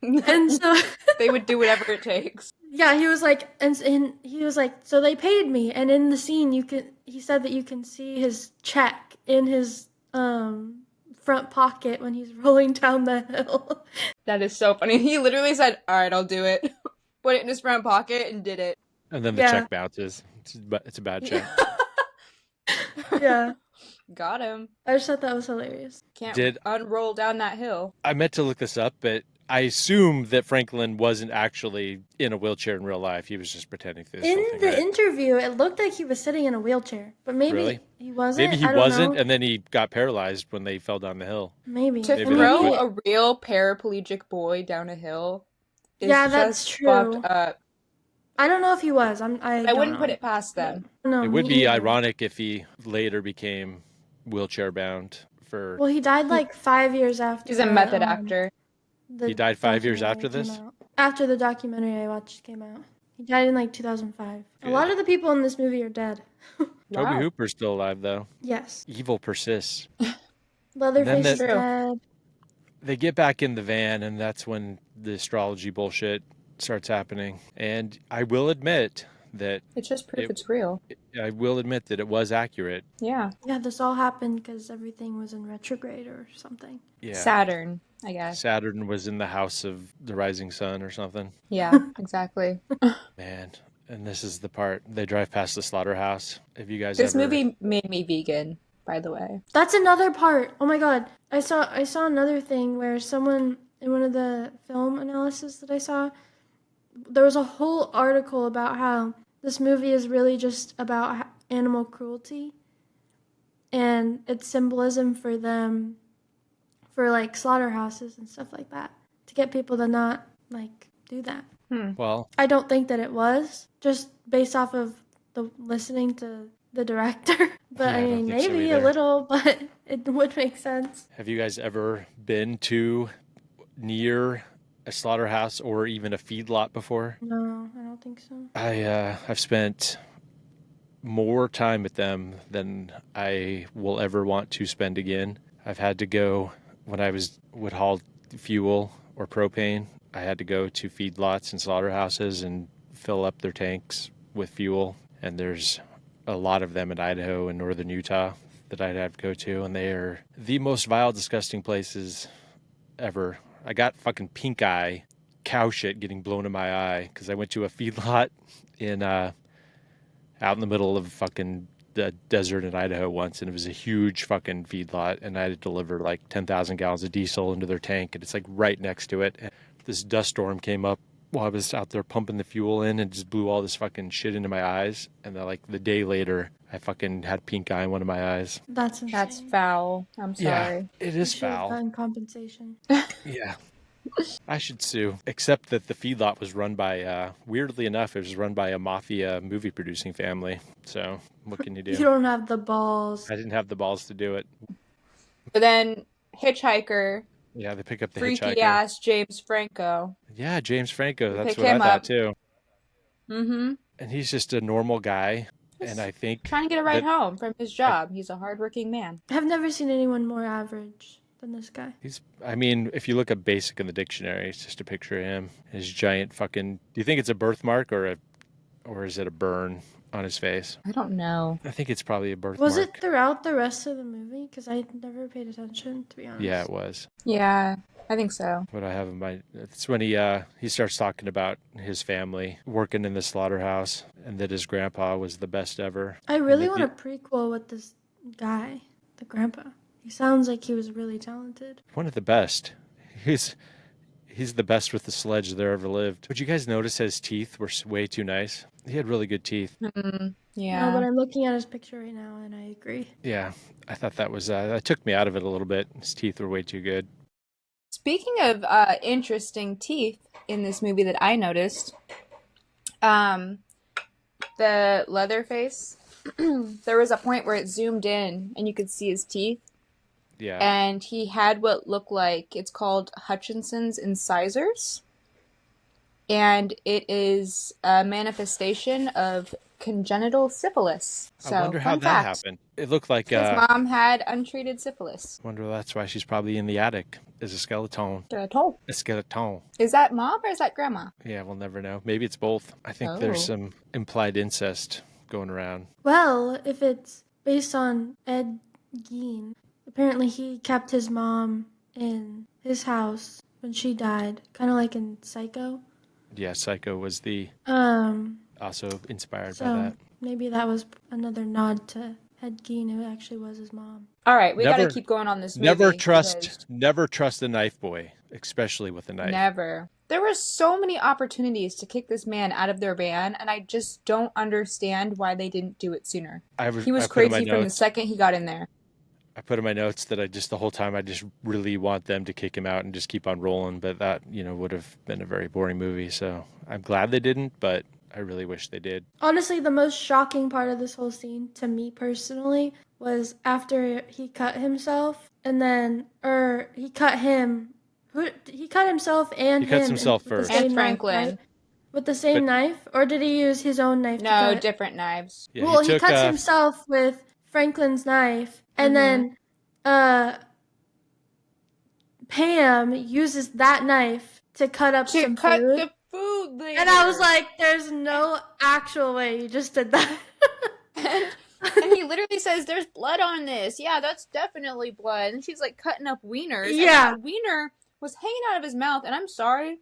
Speaker 3: And so
Speaker 2: they would do whatever it takes.
Speaker 3: Yeah, he was like, and he was like, so they paid me. And in the scene, he said that you can see his check in his front pocket when he's rolling down the hill.
Speaker 2: That is so funny. He literally said, all right, I'll do it. Put it in his front pocket and did it.
Speaker 1: And then the check bounces. It's a bad check.
Speaker 3: Yeah.
Speaker 2: Got him.
Speaker 3: I just thought that was hilarious.
Speaker 2: Can't unroll down that hill.
Speaker 1: I meant to look this up, but I assume that Franklin wasn't actually in a wheelchair in real life. He was just pretending through this
Speaker 3: In
Speaker 1: whole thing,
Speaker 3: the
Speaker 1: right?
Speaker 3: interview, it looked like he was sitting in a wheelchair, but maybe he wasn't.
Speaker 1: Maybe he wasn't, and then he got paralyzed when they fell down the hill.
Speaker 3: Maybe.
Speaker 2: To throw a real paraplegic boy down a hill is
Speaker 3: that's
Speaker 2: just
Speaker 3: true.
Speaker 2: fucked up.
Speaker 3: I don't know if he was. I
Speaker 2: wouldn't put it past them.
Speaker 3: No,
Speaker 1: it would be ironic if he later became wheelchair bound for...
Speaker 3: Well, he died like 5 years after.
Speaker 2: He's a method actor.
Speaker 1: He died 5 years after this?
Speaker 3: After the documentary I watched came out. He died in like 2005. Good. A lot of the people in this movie are dead.
Speaker 1: Tobe Hooper's still alive, though.
Speaker 3: Yes.
Speaker 1: Evil persists.
Speaker 3: Leatherface is dead.
Speaker 1: They get back in the van, and that's when the astrology bullshit starts happening. And I will admit that...
Speaker 2: It's just proof it's real.
Speaker 1: I will admit that it was accurate.
Speaker 2: Yeah.
Speaker 3: Yeah, this all happened because everything was in retrograde or something.
Speaker 1: Yeah.
Speaker 2: Saturn, I guess.
Speaker 1: Saturn was in the house of the rising sun or something.
Speaker 2: Yeah, exactly.
Speaker 1: Man, and this is the part. They drive past the slaughterhouse. Have you guys
Speaker 2: This movie made me vegan, by the way.
Speaker 3: That's another part. Oh my god. I saw another thing where someone in one of the film analysis that I saw, there was a whole article about how this movie is really just about animal cruelty and its symbolism for them, for like slaughterhouses and stuff like that, to get people to not like do that.
Speaker 1: Well,
Speaker 3: I don't think that it was, just based off of the listening to the director, but I mean maybe a little, but it would make sense.
Speaker 1: Have you guys ever been to near a slaughterhouse or even a feedlot before?
Speaker 3: No, I don't think so.
Speaker 1: I've spent more time with them than I will ever want to spend again. I've had to go when I would haul fuel or propane. I had to go to feedlots and slaughterhouses and fill up their tanks with fuel. And there's a lot of them in Idaho and northern Utah that I'd have to go to, and they are the most vile, disgusting places ever. I got fucking pink eye cow shit getting blown in my eye because I went to a feedlot in out in the middle of fucking the desert in Idaho once, and it was a huge fucking feedlot, and I had to deliver like 10,000 gallons of diesel into their tank, and it's like right next to it. And this dust storm came up while I was out there pumping the fuel in and just blew all this fucking shit into my eyes. And then like the day later, I fucking had pink eye in one of my eyes.
Speaker 3: That's insane.
Speaker 2: That's foul. I'm sorry.
Speaker 1: Yeah, it is foul.
Speaker 3: Gotten compensation.
Speaker 1: Yeah. I should sue. Except that the feedlot was run by, weirdly enough, it was run by a mafia movie producing family. So what can you do?
Speaker 3: You don't have the balls.
Speaker 1: I didn't have the balls to do it.
Speaker 2: But then Hitchhiker.
Speaker 1: Yeah, they pick up the
Speaker 2: freaky
Speaker 1: hitchhiker.
Speaker 2: ass James Franco.
Speaker 1: Yeah, James Franco. That's
Speaker 2: pick
Speaker 1: what I
Speaker 2: him
Speaker 1: thought
Speaker 2: up.
Speaker 1: too.
Speaker 2: Mm-hmm.
Speaker 1: And he's just a normal guy. And I think
Speaker 2: Trying to get a ride home from his job. He's a hardworking man.
Speaker 3: I've never seen anyone more average than this guy.
Speaker 1: I mean, if you look up basic in the dictionary, it's just a picture of him. His giant fucking... Do you think it's a birthmark or is it a burn on his face?
Speaker 2: I don't know.
Speaker 1: I think it's probably a birthmark.
Speaker 3: Was it throughout the rest of the movie? Because I never paid attention, to be honest.
Speaker 1: Yeah, it was.
Speaker 2: Yeah, I think so.
Speaker 1: What I have in mind, it's when he starts talking about his family working in the slaughterhouse and that his grandpa was the best ever.
Speaker 3: I really want a prequel with this guy, the grandpa. He sounds like he was really talented.
Speaker 1: One of the best. He's He's the best with the sledge there ever lived. Would you guys notice his teeth were way too nice? He had really good teeth.
Speaker 2: Mm,
Speaker 3: No, but
Speaker 2: yeah.
Speaker 3: I'm looking at his picture right now, and I agree.
Speaker 1: Yeah, I thought that was that took me out of it a little bit. His teeth were way too good.
Speaker 2: Speaking of interesting teeth in this movie that I noticed, um, the Leatherface, there was a point where it zoomed in and you could see his teeth,
Speaker 1: Yeah,
Speaker 2: and he had what looked like, it's called Hutchinson's incisors, and it is a manifestation of congenital syphilis.
Speaker 1: I
Speaker 2: So,
Speaker 1: wonder how
Speaker 2: fun
Speaker 1: that
Speaker 2: fact.
Speaker 1: happened. It looked like
Speaker 2: His mom had untreated syphilis.
Speaker 1: wonder that's why she's probably in the attic as a skeleton.
Speaker 2: Told.
Speaker 1: A skeleton.
Speaker 2: Is that mom or is that grandma?
Speaker 1: Yeah, we'll never know. Maybe it's both. I think there's
Speaker 2: Oh.
Speaker 1: some implied incest going around.
Speaker 3: Well, if it's based on Ed Gein, apparently he kept his mom in his house when she died, kind of like in Psycho.
Speaker 1: Yeah, Psycho was the also inspired by
Speaker 3: So
Speaker 1: that.
Speaker 3: maybe that was another nod to Ed Gein, who actually was his mom.
Speaker 2: All right, we got to
Speaker 1: Never-
Speaker 2: keep going on this movie.
Speaker 1: Never
Speaker 2: because-
Speaker 1: trust a knife boy, especially with a knife.
Speaker 2: Never. There were so many opportunities to kick this man out of their van, and I just don't understand why they didn't do it sooner. He was
Speaker 1: I put in my
Speaker 2: crazy from the
Speaker 1: notes-
Speaker 2: second he got in there.
Speaker 1: I put in my notes that the whole time I just really want them to kick him out and just keep on rolling, but that, would have been a very boring movie. So I'm glad they didn't, but I really wish they did.
Speaker 3: Honestly, the most shocking part of this whole scene, to me personally, was after he cut himself, and then, he cut him. He cut himself and
Speaker 1: He cuts
Speaker 3: him
Speaker 1: himself
Speaker 3: with the
Speaker 1: first.
Speaker 3: same
Speaker 2: And
Speaker 3: knife,
Speaker 2: Franklin.
Speaker 3: right? With the same
Speaker 1: But-
Speaker 3: knife, or did he use his own knife to
Speaker 2: No,
Speaker 3: cut?
Speaker 2: different knives.
Speaker 1: Yeah,
Speaker 3: Well, he
Speaker 1: took,
Speaker 3: cuts himself with Franklin's knife, and
Speaker 2: Mhm.
Speaker 3: then Pam uses that knife to cut up
Speaker 2: To
Speaker 3: some
Speaker 2: cut
Speaker 3: food.
Speaker 2: the food later.
Speaker 3: And I was like, there's no actual way you just did that.
Speaker 2: and he literally says, "There's blood on this." Yeah, that's definitely blood. And she's like cutting up wieners. And
Speaker 3: Yeah.
Speaker 2: that wiener was hanging out of his mouth, and I'm sorry,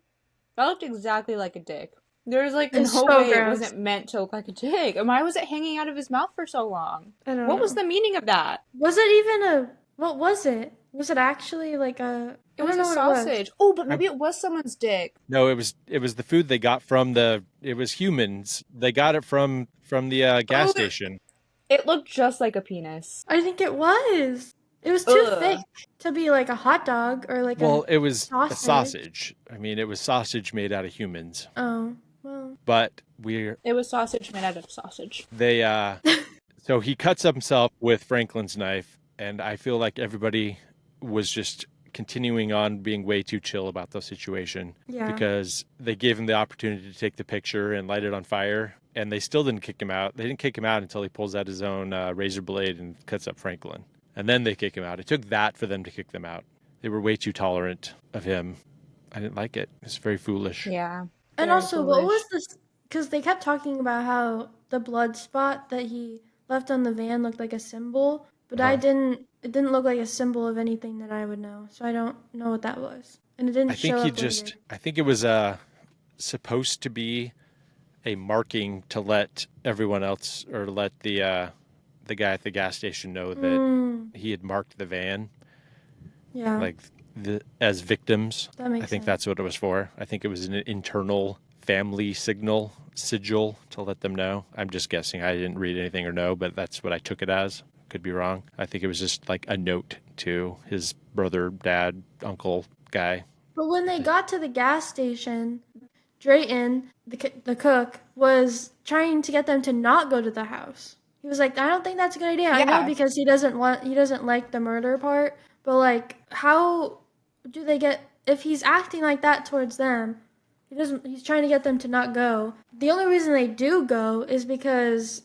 Speaker 2: that looked exactly like a dick. There's like
Speaker 3: It's
Speaker 2: no
Speaker 3: so
Speaker 2: way it
Speaker 3: gross.
Speaker 2: wasn't meant to look like a dick. And why was it hanging out of his mouth for so long?
Speaker 3: I don't
Speaker 2: What
Speaker 3: know.
Speaker 2: was the meaning of that?
Speaker 3: Was it even what was it? Was it actually like a...
Speaker 2: It
Speaker 3: I
Speaker 2: was
Speaker 3: don't
Speaker 2: a
Speaker 3: know what it was.
Speaker 2: sausage. Oh, but maybe it was someone's dick.
Speaker 1: No, it was the food they got from it was humans. They got it from the gas
Speaker 2: Oh,
Speaker 1: station.
Speaker 2: It looked just like a penis.
Speaker 3: I think it was. It was too
Speaker 2: Ugh.
Speaker 3: thick to be like a hot dog or like
Speaker 1: Well,
Speaker 3: a...
Speaker 1: it was a
Speaker 3: sausage.
Speaker 1: sausage. I mean, it was sausage made out of humans.
Speaker 3: Oh, well.
Speaker 1: But
Speaker 2: It was sausage made out of sausage.
Speaker 1: so he cuts himself with Franklin's knife, and I feel like everybody was just continuing on being way too chill about the situation.
Speaker 3: Yeah.
Speaker 1: Because they gave him the opportunity to take the picture and light it on fire, and they still didn't kick him out. They didn't kick him out until he pulls out his own razor blade and cuts up Franklin. And then they kick him out. It took that for them to kick them out. They were way too tolerant of him. I didn't like it. It's very foolish.
Speaker 2: Yeah.
Speaker 3: And
Speaker 2: Very
Speaker 3: also, what
Speaker 2: foolish.
Speaker 3: was this? Because they kept talking about how the blood spot that he left on the van looked like a symbol, but
Speaker 1: Uh-huh.
Speaker 3: it didn't look like a symbol of anything that I would know. So I don't know what that was. And it didn't
Speaker 1: I think
Speaker 3: show
Speaker 1: he
Speaker 3: up
Speaker 1: just,
Speaker 3: later.
Speaker 1: I think it was supposed to be a marking to let everyone else, or let the guy at the gas station know that he had marked the van
Speaker 3: Yeah,
Speaker 1: like as victims.
Speaker 3: that makes
Speaker 1: I think
Speaker 3: sense.
Speaker 1: that's what it was for. I think it was an internal family sigil to let them know. I'm just guessing. I didn't read anything or know, but that's what I took it as. Could be wrong. I think it was just like a note to his brother, dad, uncle guy.
Speaker 3: But when they got to the gas station, Drayton, the cook, was trying to get them to not go to the house. He was like, I don't think that's a good idea. I know
Speaker 2: Yeah.
Speaker 3: because he doesn't like the murder part, but like, how do they get, if he's acting like that towards them, he's trying to get them to not go. The only reason they do go is because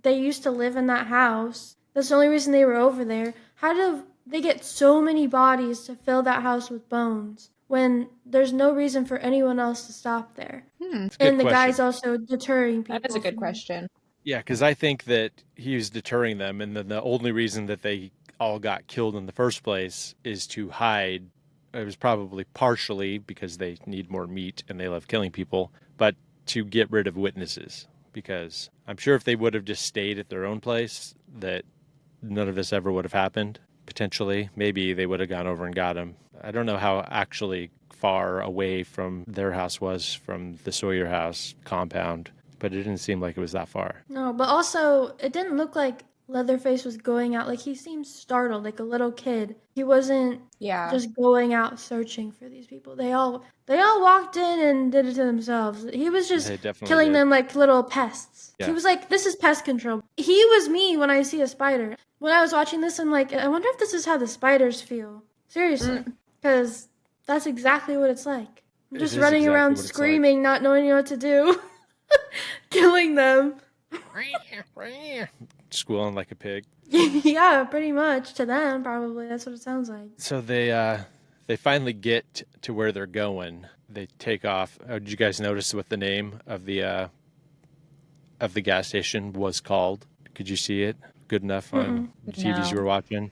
Speaker 3: they used to live in that house. That's the only reason they were over there. How do they get so many bodies to fill that house with bones when there's no reason for anyone else to stop there?
Speaker 1: It's a good
Speaker 3: And the
Speaker 1: question.
Speaker 3: guy's also deterring people.
Speaker 2: That is a good
Speaker 3: from-
Speaker 2: question.
Speaker 1: Yeah, because I think that he was deterring them, and then the only reason that they all got killed in the first place is to hide. It was probably partially because they need more meat and they love killing people, but to get rid of witnesses. Because I'm sure if they would have just stayed at their own place, that none of this ever would have happened. potentially. Maybe they would have gone over and got him. I don't know how actually far away from their house was from the Sawyer house compound, but it didn't seem like it was that far.
Speaker 3: No, but also it didn't look like Leatherface was going out. Like he seemed startled, like a little kid. He wasn't
Speaker 2: Yeah.
Speaker 3: just going out searching for these people. They all walked in and did it to themselves. He was just
Speaker 1: They definitely
Speaker 3: killing
Speaker 1: did.
Speaker 3: them like little pests.
Speaker 1: Yeah.
Speaker 3: He was like, this is pest control. He was me when I see a spider. When I was watching this, I'm like, I wonder if this is how the spiders feel. Seriously. Because that's exactly what it's like. I'm
Speaker 1: It
Speaker 3: just
Speaker 1: is
Speaker 3: running
Speaker 1: exactly
Speaker 3: around
Speaker 1: what it's
Speaker 3: screaming, not knowing what to do. Killing them.
Speaker 1: Squealing like a pig.
Speaker 3: Yeah, pretty much. To them, probably. That's what it sounds like.
Speaker 1: So they finally get to where they're going. They take off. Oh, did you guys notice what the name of the gas station was called? Could you see it good enough on the TVs you were watching?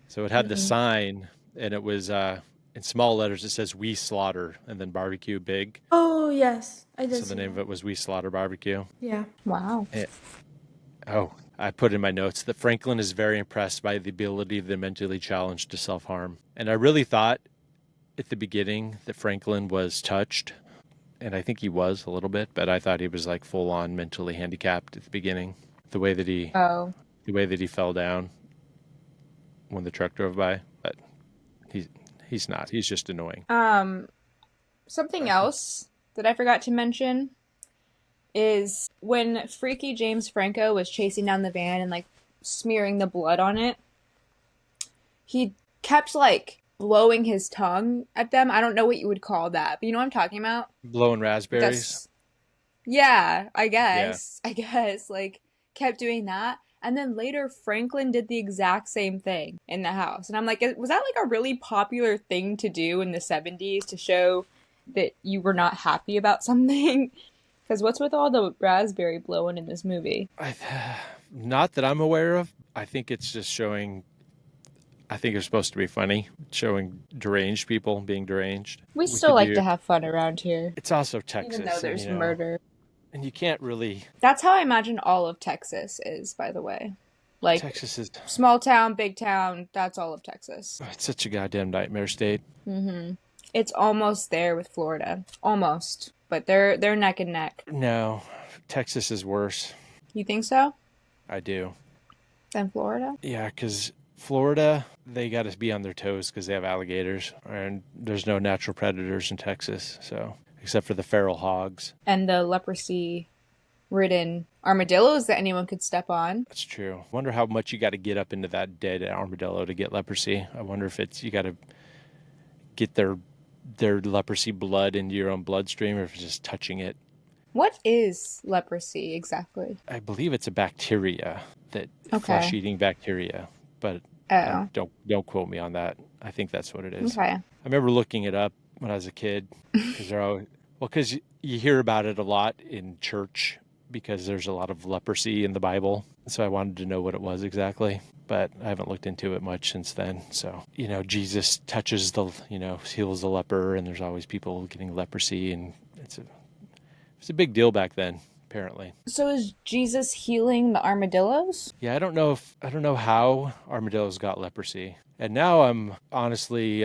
Speaker 1: So it had the sign, and it was in small letters. It says "We Slaughter" and then "Barbecue" big.
Speaker 3: Oh, yes. I did
Speaker 1: So
Speaker 3: see
Speaker 1: the name of
Speaker 3: that.
Speaker 1: it was "We Slaughter Barbecue."
Speaker 3: Yeah.
Speaker 2: Wow.
Speaker 1: I put in my notes that Franklin is very impressed by the ability of the mentally challenged to self-harm. And I really thought at the beginning that Franklin was touched, and I think he was a little bit, but I thought he was like full on mentally handicapped at the beginning. The way that he fell down when the truck drove by, but he's not. He's just annoying.
Speaker 2: Something else that I forgot to mention is when Freaky James Franco was chasing down the van and like smearing the blood on it, he kept like blowing his tongue at them. I don't know what you would call that, but you know what I'm talking about?
Speaker 1: Blowing raspberries.
Speaker 2: Yeah, I guess. Like kept doing that. And then later Franklin did the exact same thing in the house. And I'm like, was that like a really popular thing to do in the 70s to show that you were not happy about something? Because what's with all the raspberry blowing in this movie?
Speaker 1: Not that I'm aware of. I think it's just showing. I think it's supposed to be funny, showing deranged people being deranged.
Speaker 2: We still like to have fun around here.
Speaker 1: It's also Texas.
Speaker 2: Even though there's murder.
Speaker 1: And you can't really.
Speaker 2: That's how I imagine all of Texas is, by the way. Like,
Speaker 1: Texas is
Speaker 2: small town, big town, that's all of Texas.
Speaker 1: It's such a goddamn nightmare state.
Speaker 2: Mm-hmm. It's almost there with Florida. Almost. But they're neck and neck.
Speaker 1: No, Texas is worse.
Speaker 2: You think so?
Speaker 1: I do.
Speaker 2: Than Florida?
Speaker 1: Yeah, because Florida, they got to be on their toes because they have alligators, and there's no natural predators in Texas, so except for the feral hogs.
Speaker 2: And the leprosy-ridden armadillos that anyone could step on.
Speaker 1: That's true. I wonder how much you got to get up into that dead armadillo to get leprosy. I wonder if it's you got to get their leprosy blood into your own bloodstream, or if it's just touching it.
Speaker 2: What is leprosy exactly?
Speaker 1: I believe it's a bacteria flesh-eating bacteria, but don't quote me on that. I think that's what it is.
Speaker 2: Okay.
Speaker 1: I remember looking it up when I was a kid because you hear about it a lot in church because there's a lot of leprosy in the Bible. So I wanted to know what it was exactly, but I haven't looked into it much since then. So, Jesus touches heals the leper, and there's always people getting leprosy, and it's a big deal back then, apparently.
Speaker 2: So is Jesus healing the armadillos?
Speaker 1: Yeah, I don't know how armadillos got leprosy. And now I'm honestly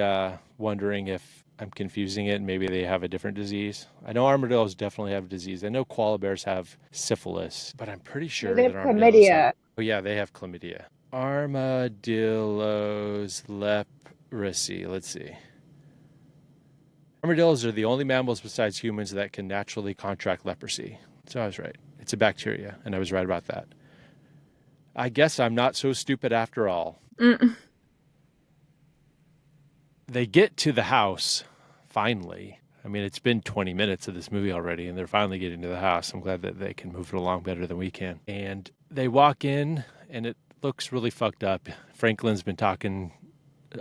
Speaker 1: wondering if I'm confusing it and maybe they have a different disease. I know armadillos definitely have disease. I know koala bears have syphilis, but I'm pretty sure
Speaker 2: They have
Speaker 1: that armadillos
Speaker 2: chlamydia.
Speaker 1: oh yeah, they have chlamydia. Armadillos leprosy. Let's see. Armadillos are the only mammals besides humans that can naturally contract leprosy. So I was right. It's a bacteria, and I was right about that. I guess I'm not so stupid after all. They get to the house, finally. I mean, it's been 20 minutes of this movie already, and they're finally getting to the house. I'm glad that they can move it along better than we can. And they walk in, and it looks really fucked up. Franklin's been talking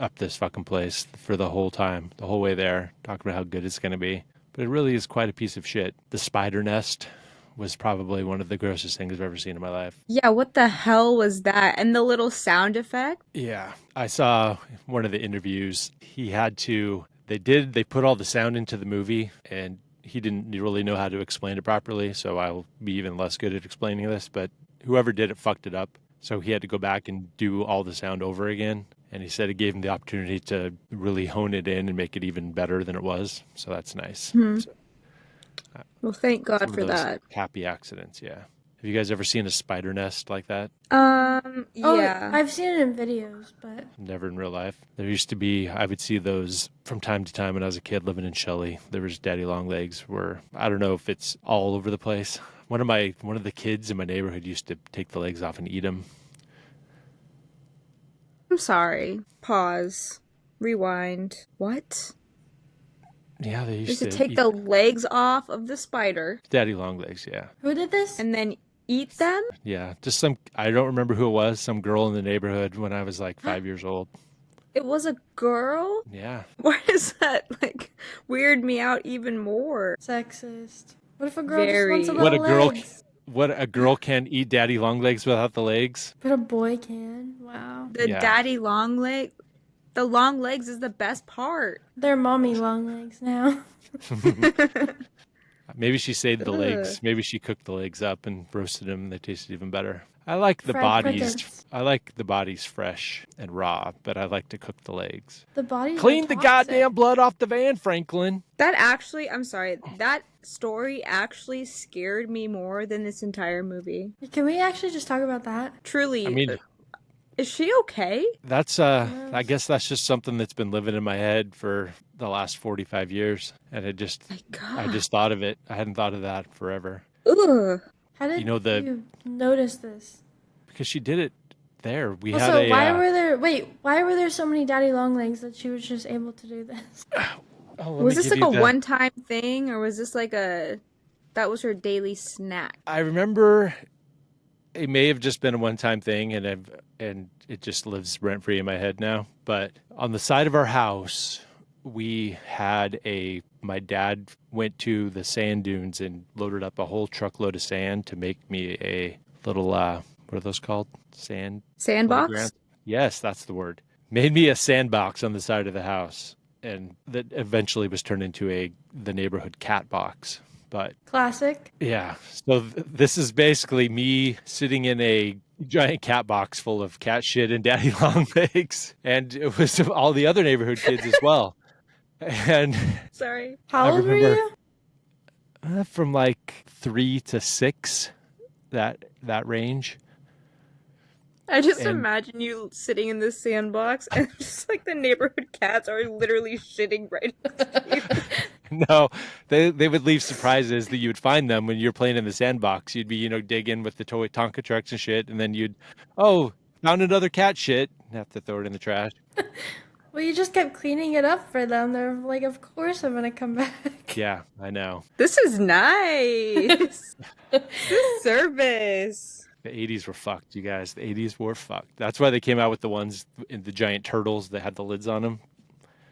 Speaker 1: up this fucking place for the whole time, the whole way there, talking about how good it's going to be. But it really is quite a piece of shit. The spider nest was probably one of the grossest things I've ever seen in my life.
Speaker 2: Yeah, what the hell was that? And the little sound effect?
Speaker 1: Yeah, I saw one of the interviews. They put all the sound into the movie, and he didn't really know how to explain it properly, so I'll be even less good at explaining this, but whoever did it fucked it up. So he had to go back and do all the sound over again. And he said it gave him the opportunity to really hone it in and make it even better than it was. So that's nice. So,
Speaker 2: Well, thank God
Speaker 1: some of
Speaker 2: for
Speaker 1: those
Speaker 2: that.
Speaker 1: happy accidents, yeah. Have you guys ever seen a spider nest like that?
Speaker 3: Oh,
Speaker 2: Yeah.
Speaker 3: I've seen it in videos, but
Speaker 1: Never in real life. There used to be, I would see those from time to time when I was a kid living in Shelley. There was daddy long legs where, I don't know if it's all over the place. One of the kids in my neighborhood used to take the legs off and eat them.
Speaker 2: I'm sorry. Pause. Rewind. What?
Speaker 1: Yeah, they
Speaker 2: They
Speaker 1: used
Speaker 2: used to
Speaker 1: to
Speaker 2: take
Speaker 1: eat
Speaker 2: the legs off of the spider
Speaker 1: daddy long legs, yeah.
Speaker 3: who did this?
Speaker 2: and then eat them?
Speaker 1: Yeah, just some, I don't remember who it was, some girl in the neighborhood when I was like 5 years old.
Speaker 2: It was a girl?
Speaker 1: Yeah.
Speaker 2: Why does that, weird me out even more?
Speaker 3: Sexist. What if a girl just
Speaker 2: Very.
Speaker 3: wants a
Speaker 1: What
Speaker 3: little
Speaker 1: a girl,
Speaker 3: legs?
Speaker 1: what a girl can eat daddy long legs without the legs?
Speaker 3: But a boy can. Wow.
Speaker 2: The
Speaker 1: Yeah.
Speaker 2: daddy long leg? The long legs is the best part.
Speaker 3: They're mommy long legs now.
Speaker 1: Maybe she saved the
Speaker 2: Ugh.
Speaker 1: legs. Maybe she cooked the legs up and roasted them and they tasted even better. I like the
Speaker 3: Fried
Speaker 1: bodies.
Speaker 3: crickets.
Speaker 1: I like the bodies fresh and raw, but I like to cook the legs.
Speaker 3: The bodies
Speaker 1: Clean
Speaker 3: are
Speaker 1: the
Speaker 3: toxic.
Speaker 1: goddamn blood off the van, Franklin.
Speaker 2: That actually, I'm sorry, that story actually scared me more than this entire movie.
Speaker 3: Can we actually just talk about that?
Speaker 2: Truly.
Speaker 1: I mean,
Speaker 2: is she okay?
Speaker 1: that's I guess that's just something that's been living in my head for the last 45 years, and I just thought of it. I hadn't thought of that forever.
Speaker 2: Ugh.
Speaker 3: How did
Speaker 1: You know,
Speaker 3: you notice this?
Speaker 1: Because she did it there. We
Speaker 3: Also,
Speaker 1: had a
Speaker 3: why were there so many daddy long legs that she was just able to do this?
Speaker 2: Was this like a one-time thing, or was this like that was her daily snack?
Speaker 1: I remember it may have just been a one-time thing, and it just lives rent-free in my head now. But on the side of our house, we had my dad went to the sand dunes and loaded up a whole truckload of sand to make me a little, what are those called?
Speaker 2: Sandbox?
Speaker 1: playground? Yes, that's the word. Made me a sandbox on the side of the house. And that eventually was turned into the neighborhood cat box. But
Speaker 3: Classic.
Speaker 1: yeah, so this is basically me sitting in a giant cat box full of cat shit and daddy long legs. And it was all the other neighborhood kids as well. And
Speaker 2: Sorry.
Speaker 3: How old were you?
Speaker 1: from like 3 to 6, that range.
Speaker 2: I just
Speaker 1: And-
Speaker 2: imagine you sitting in this sandbox and just like the neighborhood cats are literally shitting right next to you.
Speaker 1: No, they would leave surprises that you would find them when you're playing in the sandbox. You'd be, digging with the toy Tonka trucks and shit, and then found another cat shit, and have to throw it in the trash.
Speaker 3: Well, you just kept cleaning it up for them. They're like, of course I'm gonna come back.
Speaker 1: Yeah, I know.
Speaker 2: This is nice. This is service.
Speaker 1: The 80s were fucked, you guys. The 80s were fucked. That's why they came out with the ones in the giant turtles that had the lids on them.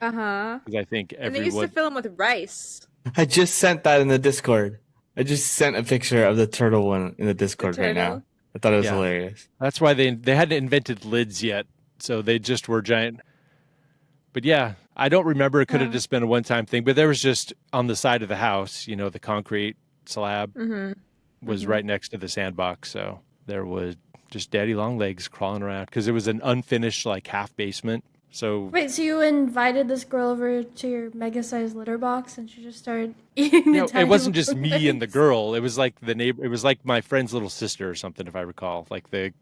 Speaker 2: Uh-huh.
Speaker 1: Because I think
Speaker 2: And they used to fill them with rice.
Speaker 5: I just sent that in the Discord. I just sent a picture of the turtle one in the Discord right now.
Speaker 2: turtle?
Speaker 5: I thought it was
Speaker 1: Yeah.
Speaker 5: hilarious.
Speaker 1: That's why they hadn't invented lids yet, so they just were giant. But yeah, I don't remember. It could have just been a one-time thing. But there was just on the side of the house, the concrete slab was right next to the sandbox. So there was just daddy long legs crawling around because it was an unfinished half basement. So
Speaker 3: Wait, so you invited this girl over to your mega-sized litter box, and she just started eating the
Speaker 1: it wasn't just
Speaker 3: long
Speaker 1: me and the
Speaker 3: legs?
Speaker 1: girl. It was like the neighbor. It was like my friend's little sister or something, if I recall. Like the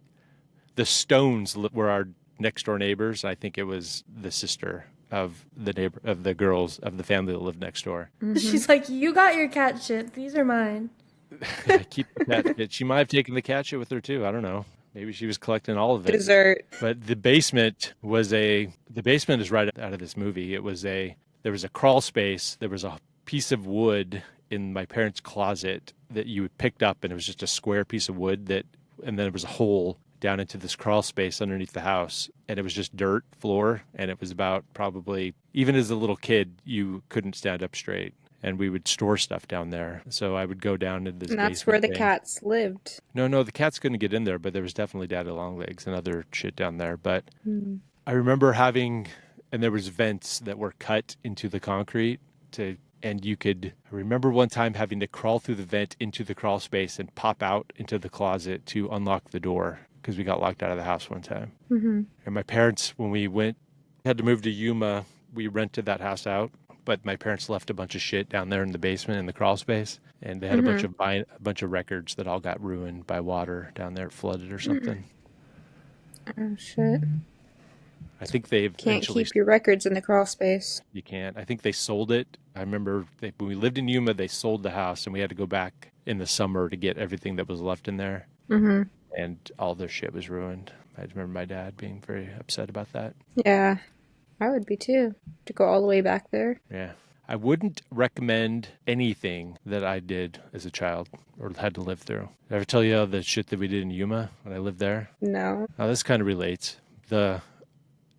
Speaker 1: Stones were our next door neighbors. I think it was the sister of the girls of the family that lived next door.
Speaker 3: She's like, you got your cat shit. These are mine.
Speaker 1: I keep the cat shit. She might have taken the cat shit with her too. I don't know. Maybe she was collecting all of it.
Speaker 2: Dessert.
Speaker 1: But the basement is right out of this movie. There was a crawl space. There was a piece of wood in my parents' closet that you picked up, and it was just a square piece of wood and then there was a hole down into this crawl space underneath the house, and it was just dirt floor, and it was about probably, even as a little kid, you couldn't stand up straight. And we would store stuff down there. So I would go down into this
Speaker 2: And that's where
Speaker 1: basement
Speaker 2: the
Speaker 1: thing.
Speaker 2: cats lived.
Speaker 1: No, the cats couldn't get in there, but there was definitely daddy long legs and other shit down there. But I remember and there was vents that were cut into the concrete I remember one time having to crawl through the vent into the crawl space and pop out into the closet to unlock the door. because we got locked out of the house one time.
Speaker 2: Mm-hmm.
Speaker 1: And my parents, when we had to move to Yuma, we rented that house out. But my parents left a bunch of shit down there in the basement in the crawl space, and they had a bunch of records that all got ruined by water down there, flooded or something.
Speaker 2: Oh shit!
Speaker 1: I think they
Speaker 2: Can't
Speaker 1: eventually.
Speaker 2: keep your records in the crawl space.
Speaker 1: You can't. I think they sold it. I remember when we lived in Yuma, they sold the house, and we had to go back in the summer to get everything that was left in there, and all their shit was ruined. I remember my dad being very upset about that.
Speaker 2: Yeah, I would be too. To go all the way back there.
Speaker 1: Yeah. I wouldn't recommend anything that I did as a child or had to live through. Did I ever tell you the shit that we did in Yuma when I lived there?
Speaker 2: No.
Speaker 1: Now, this kind of relates. I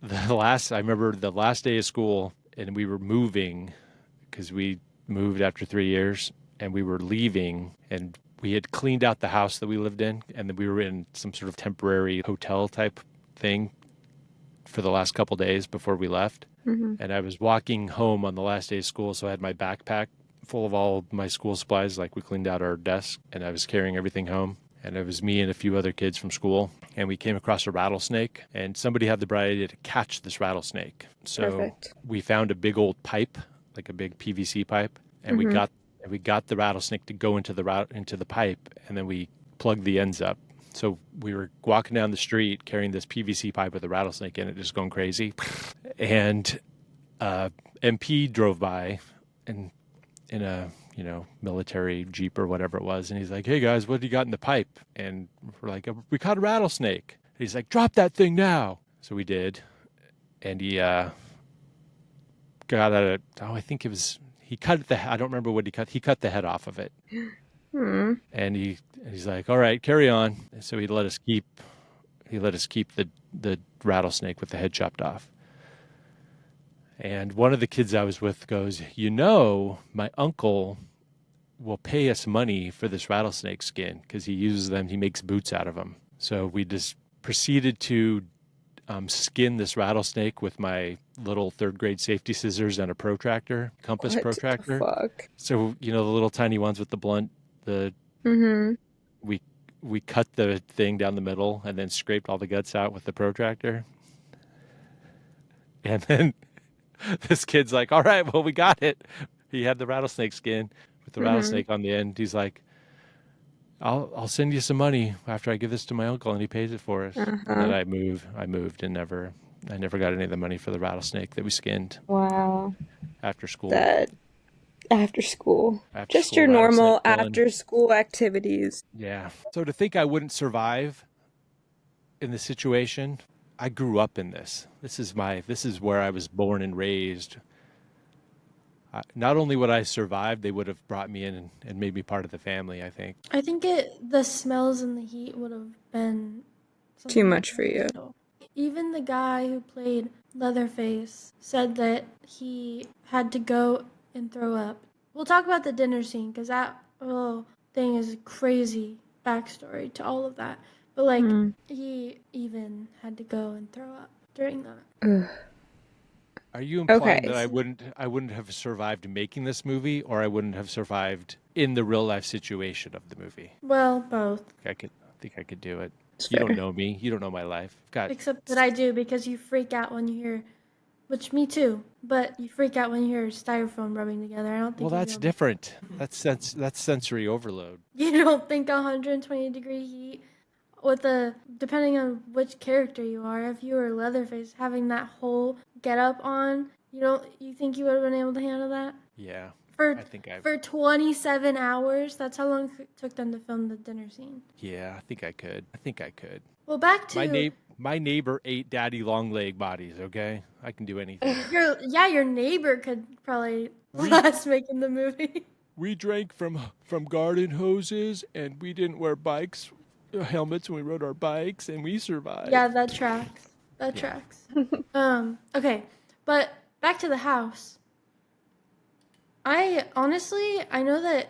Speaker 1: remember the last day of school, and we were moving because we moved after 3 years, and we were leaving, and we had cleaned out the house that we lived in, and then we were in some sort of temporary hotel type thing for the last couple days before we left. And I was walking home on the last day of school, so I had my backpack full of all my school supplies. Like, we cleaned out our desk, and I was carrying everything home. And it was me and a few other kids from school, and we came across a rattlesnake, and somebody had the bright idea to catch this rattlesnake. So we found a big old pipe, like a big PVC pipe, and we got the rattlesnake to go into the pipe, and then we plugged the ends up. So we were walking down the street carrying this PVC pipe with a rattlesnake in it, just going crazy. And MP drove by and in a military Jeep or whatever it was, and he's like, "Hey guys, what do you got in the pipe?" And we're like, "We caught a rattlesnake." And he's like, "Drop that thing now." So we did, and he got I think it was, he cut I don't remember what he cut. He cut the head off of it. And he's like, "All right, carry on." And so he let us keep the rattlesnake with the head chopped off. And one of the kids I was with goes, "My uncle will pay us money for this rattlesnake skin because he uses them. He makes boots out of them." So we just proceeded to skin this rattlesnake with my little 3rd grade safety scissors and a protractor, compass protractor.
Speaker 2: Fuck?
Speaker 1: So, the little tiny ones with the blunt, we cut the thing down the middle and then scraped all the guts out with the protractor. And then this kid's like, "All right, well, we got it." He had the rattlesnake skin with the rattlesnake on the end. He's like, I'll send you some money after I give this to my uncle and he pays it for us." And then I moved and I never got any of the money for the rattlesnake that we skinned.
Speaker 2: Wow.
Speaker 1: After school.
Speaker 2: After school. Just
Speaker 1: school
Speaker 2: your normal
Speaker 1: rattlesnake fun.
Speaker 2: after school activities.
Speaker 1: Yeah. So to think I wouldn't survive in this situation, I grew up in this. This is where I was born and raised. Not only would I survive, they would have brought me in and made me part of the family, I think.
Speaker 3: I think the smells and the heat would have been
Speaker 2: Too much for you.
Speaker 3: Even the guy who played Leatherface said that he had to go and throw up. We'll talk about the dinner scene because that whole thing is a crazy backstory to all of that. But he even had to go and throw up during that.
Speaker 1: Are you implying that I wouldn't have survived making this movie, or I wouldn't have survived in the real life situation of the movie?
Speaker 3: Well, both.
Speaker 1: I think I could do it.
Speaker 2: It's
Speaker 1: You
Speaker 2: fair.
Speaker 1: don't know me. You don't know my life.
Speaker 3: Except that I do, because you freak out when you hear, which me too, but you freak out when you hear styrofoam rubbing together. I don't think.
Speaker 1: Well, that's different. That's sensory overload.
Speaker 3: You don't think 120 degree heat depending on which character you are, if you were Leatherface having that whole get up on, you think you would have been able to handle that?
Speaker 1: Yeah.
Speaker 3: For 27 hours, that's how long it took them to film the dinner scene.
Speaker 1: Yeah, I think I could.
Speaker 3: Well, back to
Speaker 1: my neighbor ate daddy long leg bodies, okay? I can do anything.
Speaker 3: your neighbor could probably last making the movie.
Speaker 1: We drank from garden hoses, and we didn't wear helmets when we rode our bikes, and we survived.
Speaker 3: Yeah, that tracks. Okay, but back to the house. I know that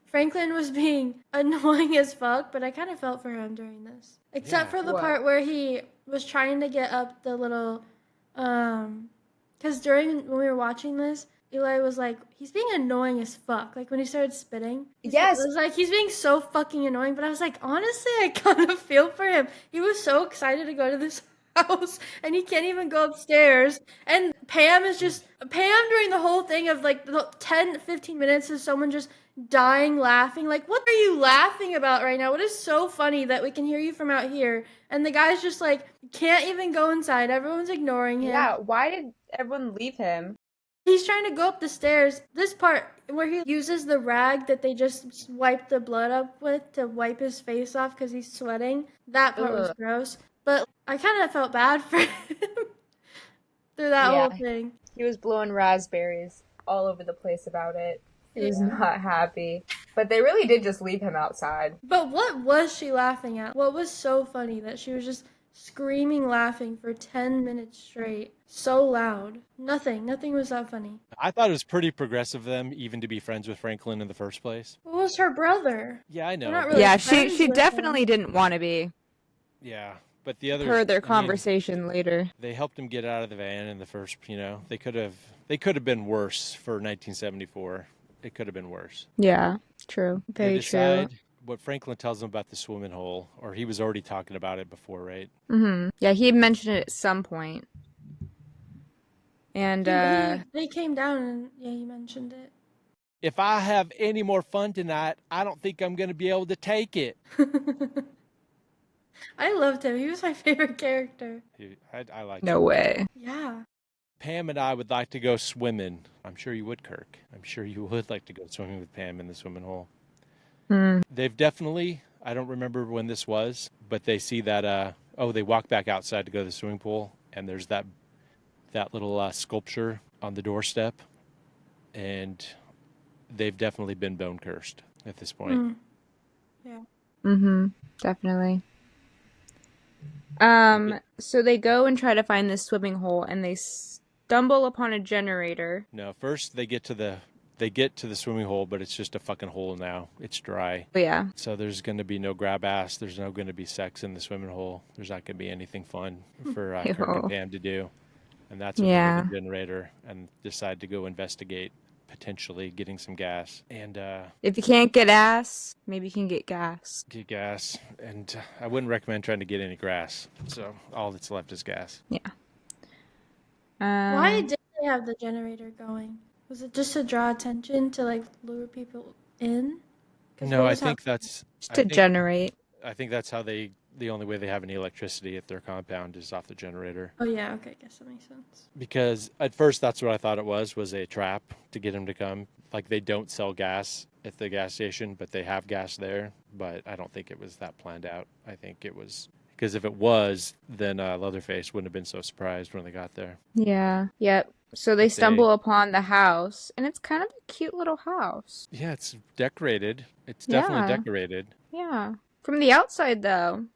Speaker 3: Franklin was being annoying as fuck, but I kind of felt for him during this. Except for the part where he was trying to get up the little, because when we were watching this, Eli was like, he's being annoying as fuck. Like when he started spitting.
Speaker 2: Yes.
Speaker 3: It was like, he's being so fucking annoying. But I was like, honestly, I kind of feel for him. He was so excited to go to this house and he can't even go upstairs. And Pam during the whole thing of like the 10, 15 minutes is someone just dying laughing. Like, what are you laughing about right now? What is so funny that we can hear you from out here? And the guy's just like, can't even go inside. Everyone's ignoring him.
Speaker 2: Yeah, why did everyone leave him?
Speaker 3: He's trying to go up the stairs. This part where he uses the rag that they just wiped the blood up with to wipe his face off because he's sweating. That part was
Speaker 2: Ugh.
Speaker 3: gross. But I kind of felt bad for him through that whole thing.
Speaker 2: He was blowing raspberries all over the place about it. He was not happy. But they really did just leave him outside.
Speaker 3: But what was she laughing at? What was so funny that she was just screaming laughing for 10 minutes straight? So loud. Nothing was that funny.
Speaker 1: I thought it was pretty progressive of them even to be friends with Franklin in the first place.
Speaker 3: What was her brother?
Speaker 1: Yeah, I know.
Speaker 3: They're not really
Speaker 2: Yeah,
Speaker 3: friends
Speaker 2: she
Speaker 3: with
Speaker 2: definitely
Speaker 3: him.
Speaker 2: didn't want to be,
Speaker 1: Yeah, but the others,
Speaker 2: per their
Speaker 1: I mean,
Speaker 2: conversation later.
Speaker 1: they helped him get out of the van in the first, they could have been worse for 1974. It could have been worse.
Speaker 2: Yeah, true.
Speaker 1: They
Speaker 2: Very true.
Speaker 1: decide what Franklin tells him about the swimming hole, or he was already talking about it before, right?
Speaker 2: Mm-hmm. Yeah, he mentioned it at some point. And
Speaker 3: They came down and he mentioned it.
Speaker 1: If I have any more fun tonight, I don't think I'm going to be able to take it.
Speaker 3: I loved him. He was my favorite character.
Speaker 1: I like
Speaker 2: no
Speaker 1: him.
Speaker 2: way.
Speaker 3: Yeah.
Speaker 1: Pam and I would like to go swimming. I'm sure you would, Kirk. I'm sure you would like to go swimming with Pam in the swimming hole. They've definitely, I don't remember when this was, but they see that, they walk back outside to go to the swimming pool, and there's that little sculpture on the doorstep, and they've definitely been bone cursed at this point.
Speaker 3: Yeah.
Speaker 2: Mm-hmm. Definitely. So they go and try to find this swimming hole, and they stumble upon a generator.
Speaker 1: No, first they get to the swimming hole, but it's just a fucking hole now. It's dry.
Speaker 2: But yeah.
Speaker 1: So there's going to be no grab ass. There's no going to be sex in the swimming hole. There's not going to be anything fun for Kirk and Pam to do. And that's when they get the generator and decide to go investigate, potentially getting some gas. And
Speaker 2: if you can't get ass, maybe you can get gas.
Speaker 1: get gas. And I wouldn't recommend trying to get any grass. So all that's left is gas.
Speaker 2: Yeah.
Speaker 3: Why did they have the generator going? Was it just to draw attention to like lure people in?
Speaker 1: No, I think that's
Speaker 2: just to generate.
Speaker 1: I think that's how the only way they have any electricity at their compound is off the generator.
Speaker 3: Oh yeah, okay, I guess that makes sense.
Speaker 1: Because at first that's what I thought it was a trap to get him to come. Like they don't sell gas at the gas station, but they have gas there. But I don't think it was that planned out. I think it was because if it was, then Leatherface wouldn't have been so surprised when they got there.
Speaker 2: Yeah. Yep. So they stumble upon the house, and it's kind of a cute little house.
Speaker 1: Yeah, it's decorated. It's definitely decorated.
Speaker 2: Yeah. From the outside, though,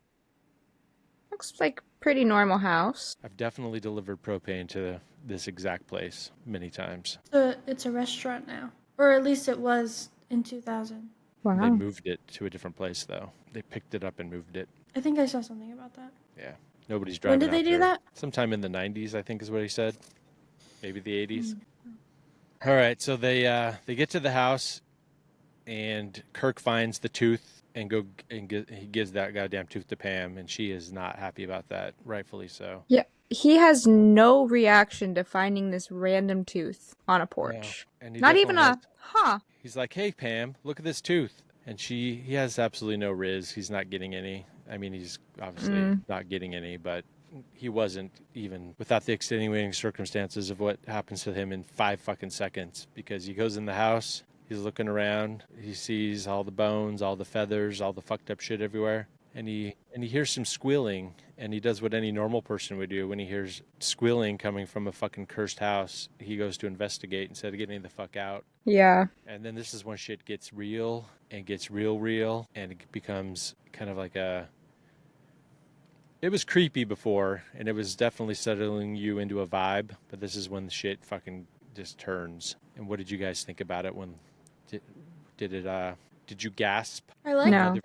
Speaker 2: looks like a pretty normal house.
Speaker 1: I've definitely delivered propane to this exact place many times.
Speaker 3: So it's a restaurant now. Or at least it was in 2000.
Speaker 2: Wow.
Speaker 1: They moved it to a different place, though. They picked it up and moved it.
Speaker 3: I think I saw something about that.
Speaker 1: Yeah. Nobody's driving
Speaker 3: When did they
Speaker 1: out
Speaker 3: do
Speaker 1: there.
Speaker 3: that?
Speaker 1: Sometime in the 90s, I think is what he said. Maybe the 80s. All right, so they get to the house, and Kirk finds the tooth he gives that goddamn tooth to Pam, and she is not happy about that, rightfully so.
Speaker 2: Yeah. He has no reaction to finding this random tooth on a porch.
Speaker 1: No. And he
Speaker 2: not even
Speaker 1: definitely
Speaker 2: huh.
Speaker 1: He's like, "Hey, Pam, look at this tooth." And he has absolutely no riz. He's not getting any. I mean, he's obviously not getting any, but he wasn't even without the extenuating circumstances of what happens to him in 5 fucking seconds, because he goes in the house, he's looking around, he sees all the bones, all the feathers, all the fucked up shit everywhere, and he hears some squealing, and he does what any normal person would do when he hears squealing coming from a fucking cursed house. He goes to investigate instead of getting the fuck out.
Speaker 2: Yeah.
Speaker 1: And then this is when shit gets real and gets real, and it becomes kind of like it was creepy before, and it was definitely settling you into a vibe, but this is when the shit fucking just turns. And what did you guys think about it when did you gasp?
Speaker 3: I like
Speaker 2: No.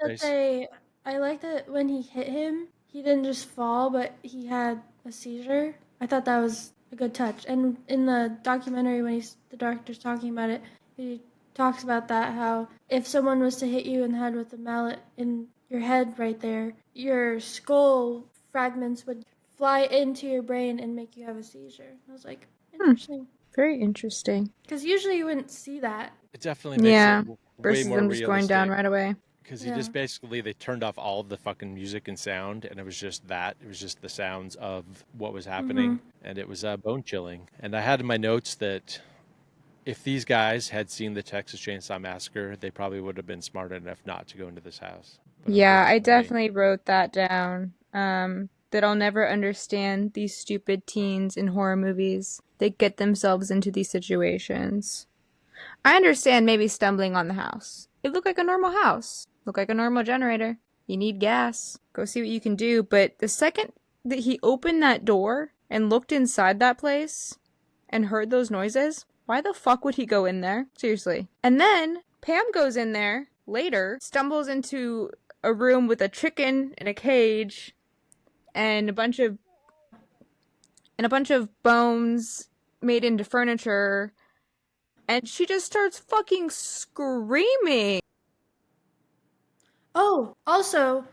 Speaker 3: I like that when he hit him, he didn't just fall, but he had a seizure. I thought that was a good touch. And in the documentary, when the director's talking about it, he talks about that, how if someone was to hit you in the head with a mallet in your head right there, your skull fragments would fly into your brain and make you have a seizure. I was like, interesting.
Speaker 2: Very interesting.
Speaker 3: Because usually you wouldn't see that.
Speaker 1: It definitely makes
Speaker 2: Yeah.
Speaker 1: it way
Speaker 2: Versus
Speaker 1: more
Speaker 2: them just going down
Speaker 1: realistic.
Speaker 2: right away.
Speaker 1: Because
Speaker 3: Yeah.
Speaker 1: he just basically, they turned off all of the fucking music and sound, and it was just that. It was just the sounds of what was happening, and it was bone chilling. And I had in my notes that if these guys had seen the Texas Chain Saw Massacre, they probably would have been smart enough not to go into this house. But
Speaker 2: Yeah, I
Speaker 1: unfortunately,
Speaker 2: definitely wrote that down. That I'll never understand these stupid teens in horror movies. They get themselves into these situations. I understand maybe stumbling on the house. It looked like a normal house. Looked like a normal generator. You need gas. Go see what you can do. But the second that he opened that door and looked inside that place and heard those noises, why the fuck would he go in there? Seriously. And then Pam goes in there later, stumbles into a room with a chicken in a cage and a bunch of bones made into furniture, and she just starts fucking screaming.
Speaker 3: Oh, also,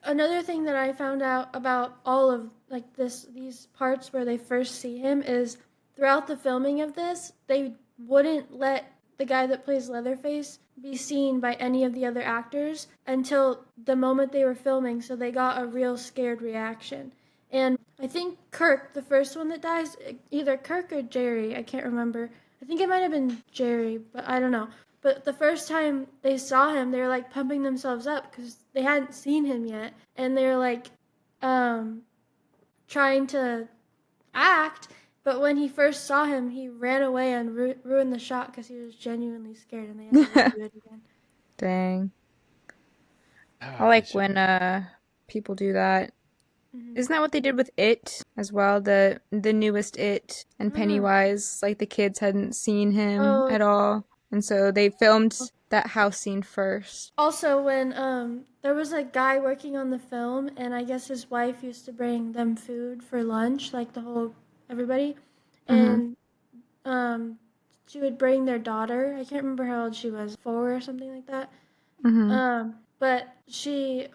Speaker 3: another thing that I found out about all of like these parts where they first see him is throughout the filming of this, they wouldn't let the guy that plays Leatherface be seen by any of the other actors until the moment they were filming, so they got a real scared reaction. And I think Kirk, the first one that dies, either Kirk or Jerry, I can't remember. I think it might have been Jerry, but I don't know. But the first time they saw him, they were like pumping themselves up because they hadn't seen him yet. And they were like trying to act. But when he first saw him, he ran away and ruined the shot because he was genuinely scared, and they had to redo it again.
Speaker 2: Dang.
Speaker 1: ah,
Speaker 2: I like
Speaker 1: they should-
Speaker 2: when people do that. Isn't that what they did with It as well? The newest It and Pennywise, like the kids hadn't seen him at all. And so they filmed that house scene first.
Speaker 3: Also, when there was a guy working on the film, and I guess his wife used to bring them food for lunch, like the whole everybody, and she would bring their daughter. I can't remember how old she was, 4 or something like that. But she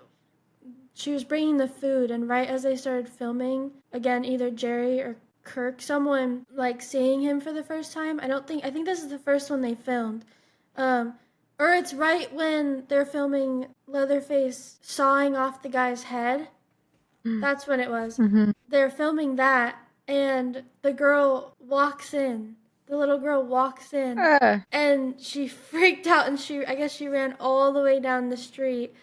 Speaker 3: was bringing the food, and right as they started filming, again, either Jerry or Kirk, someone like seeing him for the first time. I think this is the first one they filmed. Or it's right when they're filming Leatherface sawing off the guy's head. That's when it was. They're filming that, and the girl walks in. The little girl walks in, and she freaked out, and I guess she ran all the way down the street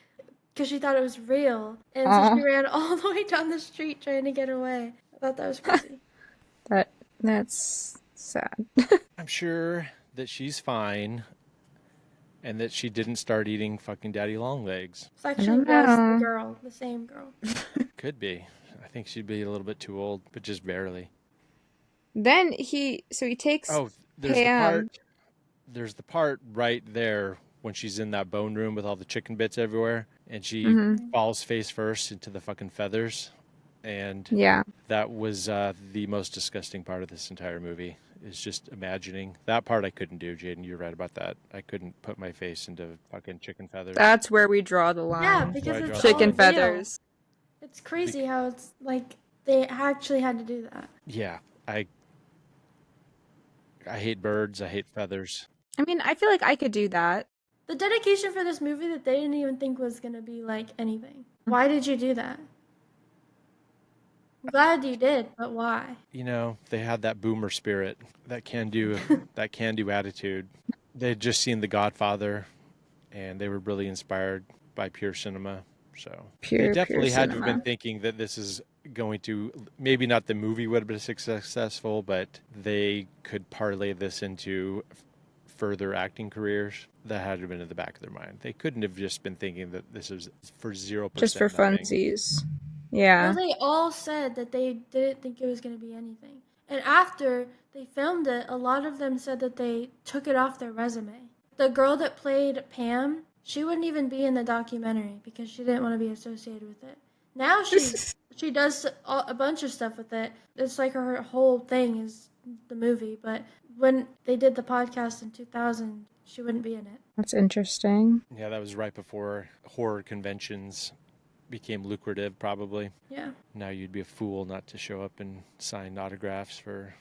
Speaker 3: because she thought it was real. And so she ran all the way down the street trying to get away. I thought that was crazy.
Speaker 2: That's sad.
Speaker 1: I'm sure that she's fine and that she didn't start eating fucking daddy long legs.
Speaker 3: It actually was the girl, the same girl.
Speaker 1: Could be. I think she'd be a little bit too old, but just barely.
Speaker 2: Then he takes
Speaker 1: there's
Speaker 2: Pam.
Speaker 1: There's the part right there when she's in that bone room with all the chicken bits everywhere, and she falls face first into the fucking feathers. And that was the most disgusting part of this entire movie, is just imagining. That part I couldn't do, Jaden. You're right about that. I couldn't put my face into fucking chicken feathers.
Speaker 2: That's where we draw the line.
Speaker 3: Yeah, because it's
Speaker 2: chicken
Speaker 3: all
Speaker 2: feathers.
Speaker 3: Real. It's crazy how it's like they actually had to do that.
Speaker 1: Yeah, I hate birds. I hate feathers.
Speaker 2: I mean, I feel like I could do that.
Speaker 3: The dedication for this movie that they didn't even think was going to be like anything. Why did you do that? I'm glad you did, but why?
Speaker 1: You know, they had that boomer spirit, that can-do attitude. They'd just seen The Godfather, and they were really inspired by pure cinema. So they definitely had to have been thinking that this is going to, maybe not the movie would have been successful, but they could parlay this into further acting careers. That had to have been in the back of their mind. They couldn't have just been thinking that this was for 0%.
Speaker 2: Just for funsies. Yeah.
Speaker 3: Well, they all said that they didn't think it was going to be anything. And after they filmed it, a lot of them said that they took it off their resume. The girl that played Pam, she wouldn't even be in the documentary because she didn't want to be associated with it. Now she does a bunch of stuff with it. It's like her whole thing is the movie. But when they did the podcast in 2000, she wouldn't be in it.
Speaker 2: That's interesting.
Speaker 1: Yeah, that was right before horror conventions became lucrative, probably.
Speaker 3: Yeah.
Speaker 1: Now you'd be a fool not to show up and sign autographs for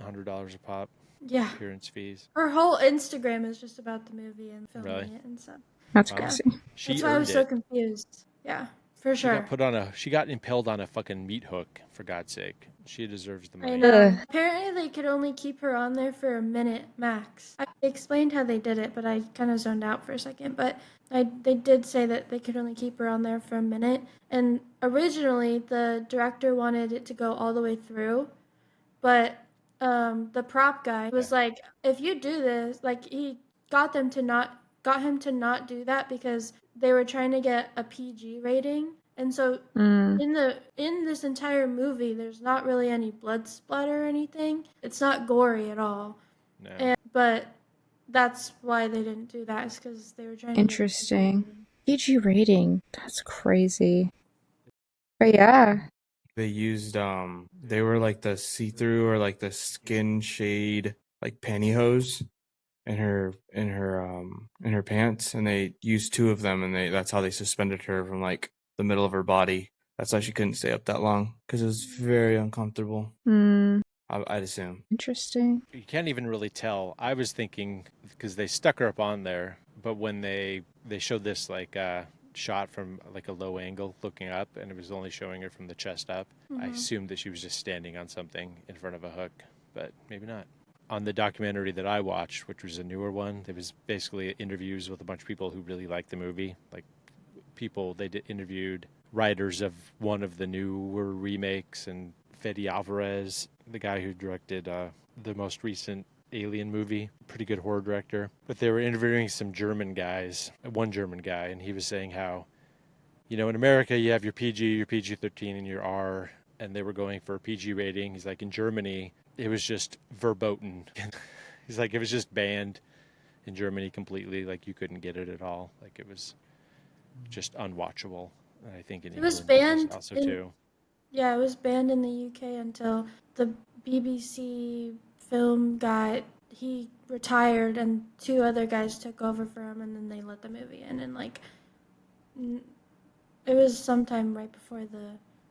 Speaker 1: $100 a pop.
Speaker 3: Yeah.
Speaker 1: Appearance fees.
Speaker 3: Her whole Instagram is just about the movie and filming
Speaker 1: Really?
Speaker 3: it and stuff.
Speaker 2: That's
Speaker 1: Wow.
Speaker 2: crazy.
Speaker 1: She
Speaker 3: That's why I was
Speaker 1: earned
Speaker 3: so
Speaker 1: it.
Speaker 3: confused. Yeah, for
Speaker 1: She
Speaker 3: sure.
Speaker 1: she got impaled on a fucking meat hook, for God's sake. She deserves the money.
Speaker 3: I know.
Speaker 2: Ugh.
Speaker 3: Apparently, they could only keep her on there for a minute max. I explained how they did it, but I kind of zoned out for a second. But they did say that they could only keep her on there for a minute. And originally, the director wanted it to go all the way through, but the prop guy was like, "If you do this, like he got him to not do that because they were trying to get a PG rating." And so in this entire movie, there's not really any blood splatter or anything. It's not gory at all.
Speaker 1: No.
Speaker 3: But that's why they didn't do that, is because they were trying
Speaker 2: Interesting.
Speaker 3: to get
Speaker 2: PG rating. That's crazy. But yeah.
Speaker 4: They used they were like the see-through or like the skin shade like pantyhose in her pants, and they used two of them, and that's how they suspended her from like the middle of her body. That's why she couldn't stay up that long, because it was very uncomfortable. I'd assume.
Speaker 2: Interesting.
Speaker 1: You can't even really tell. I was thinking, because they stuck her up on there, but when they showed this like shot from like a low angle looking up, and it was only showing her from the chest up, I assumed that she was just standing on something in front of a hook, but maybe not. On the documentary that I watched, which was a newer one, it was basically interviews with a bunch of people who really liked the movie. Like interviewed writers of one of the newer remakes, and Fede Alvarez, the guy who directed the most recent Alien movie, pretty good horror director. But they were interviewing some German guys, one German guy, and he was saying how, in America you have your PG, your PG-13, and your R, and they were going for a PG rating. He's like, in Germany, it was just verboten. He's like, it was just banned in Germany completely. Like, you couldn't get it at all. Like, it was just unwatchable. And I think in
Speaker 3: It was
Speaker 1: England
Speaker 3: banned
Speaker 1: also too.
Speaker 3: Yeah, it was banned in the UK until the BBC film guy, he retired and two other guys took over for him, and then they let the movie in. And like, it was sometime right before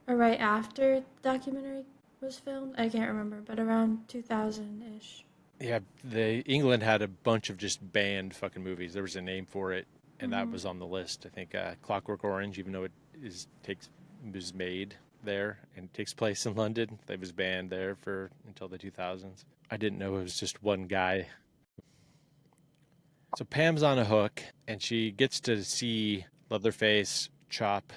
Speaker 3: or right after the documentary was filmed. I can't remember, but around 2000-ish.
Speaker 1: Yeah, England had a bunch of just banned fucking movies. There was a name for it, and that was on the list. I think Clockwork Orange, even though it was made there and takes place in London, it was banned there until the 2000s. I didn't know it was just one guy. So Pam's on a hook, and she gets to see Leatherface chop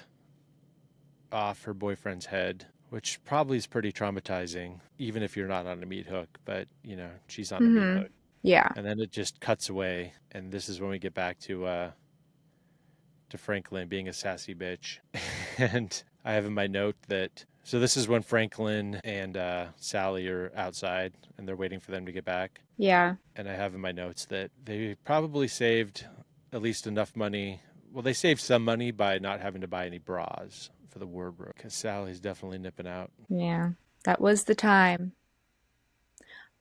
Speaker 1: off her boyfriend's head, which probably is pretty traumatizing, even if you're not on a meat hook. But, she's on a meat hook.
Speaker 2: Yeah.
Speaker 1: And then it just cuts away, and this is when we get back to Franklin being a sassy bitch. And I have in my note that, so this is when Franklin and Sally are outside, and they're waiting for them to get back.
Speaker 2: Yeah.
Speaker 1: And I have in my notes that they probably saved at least enough money. Well, they saved some money by not having to buy any bras for the wardrobe, because Sally's definitely nipping out.
Speaker 2: Yeah. That was the time.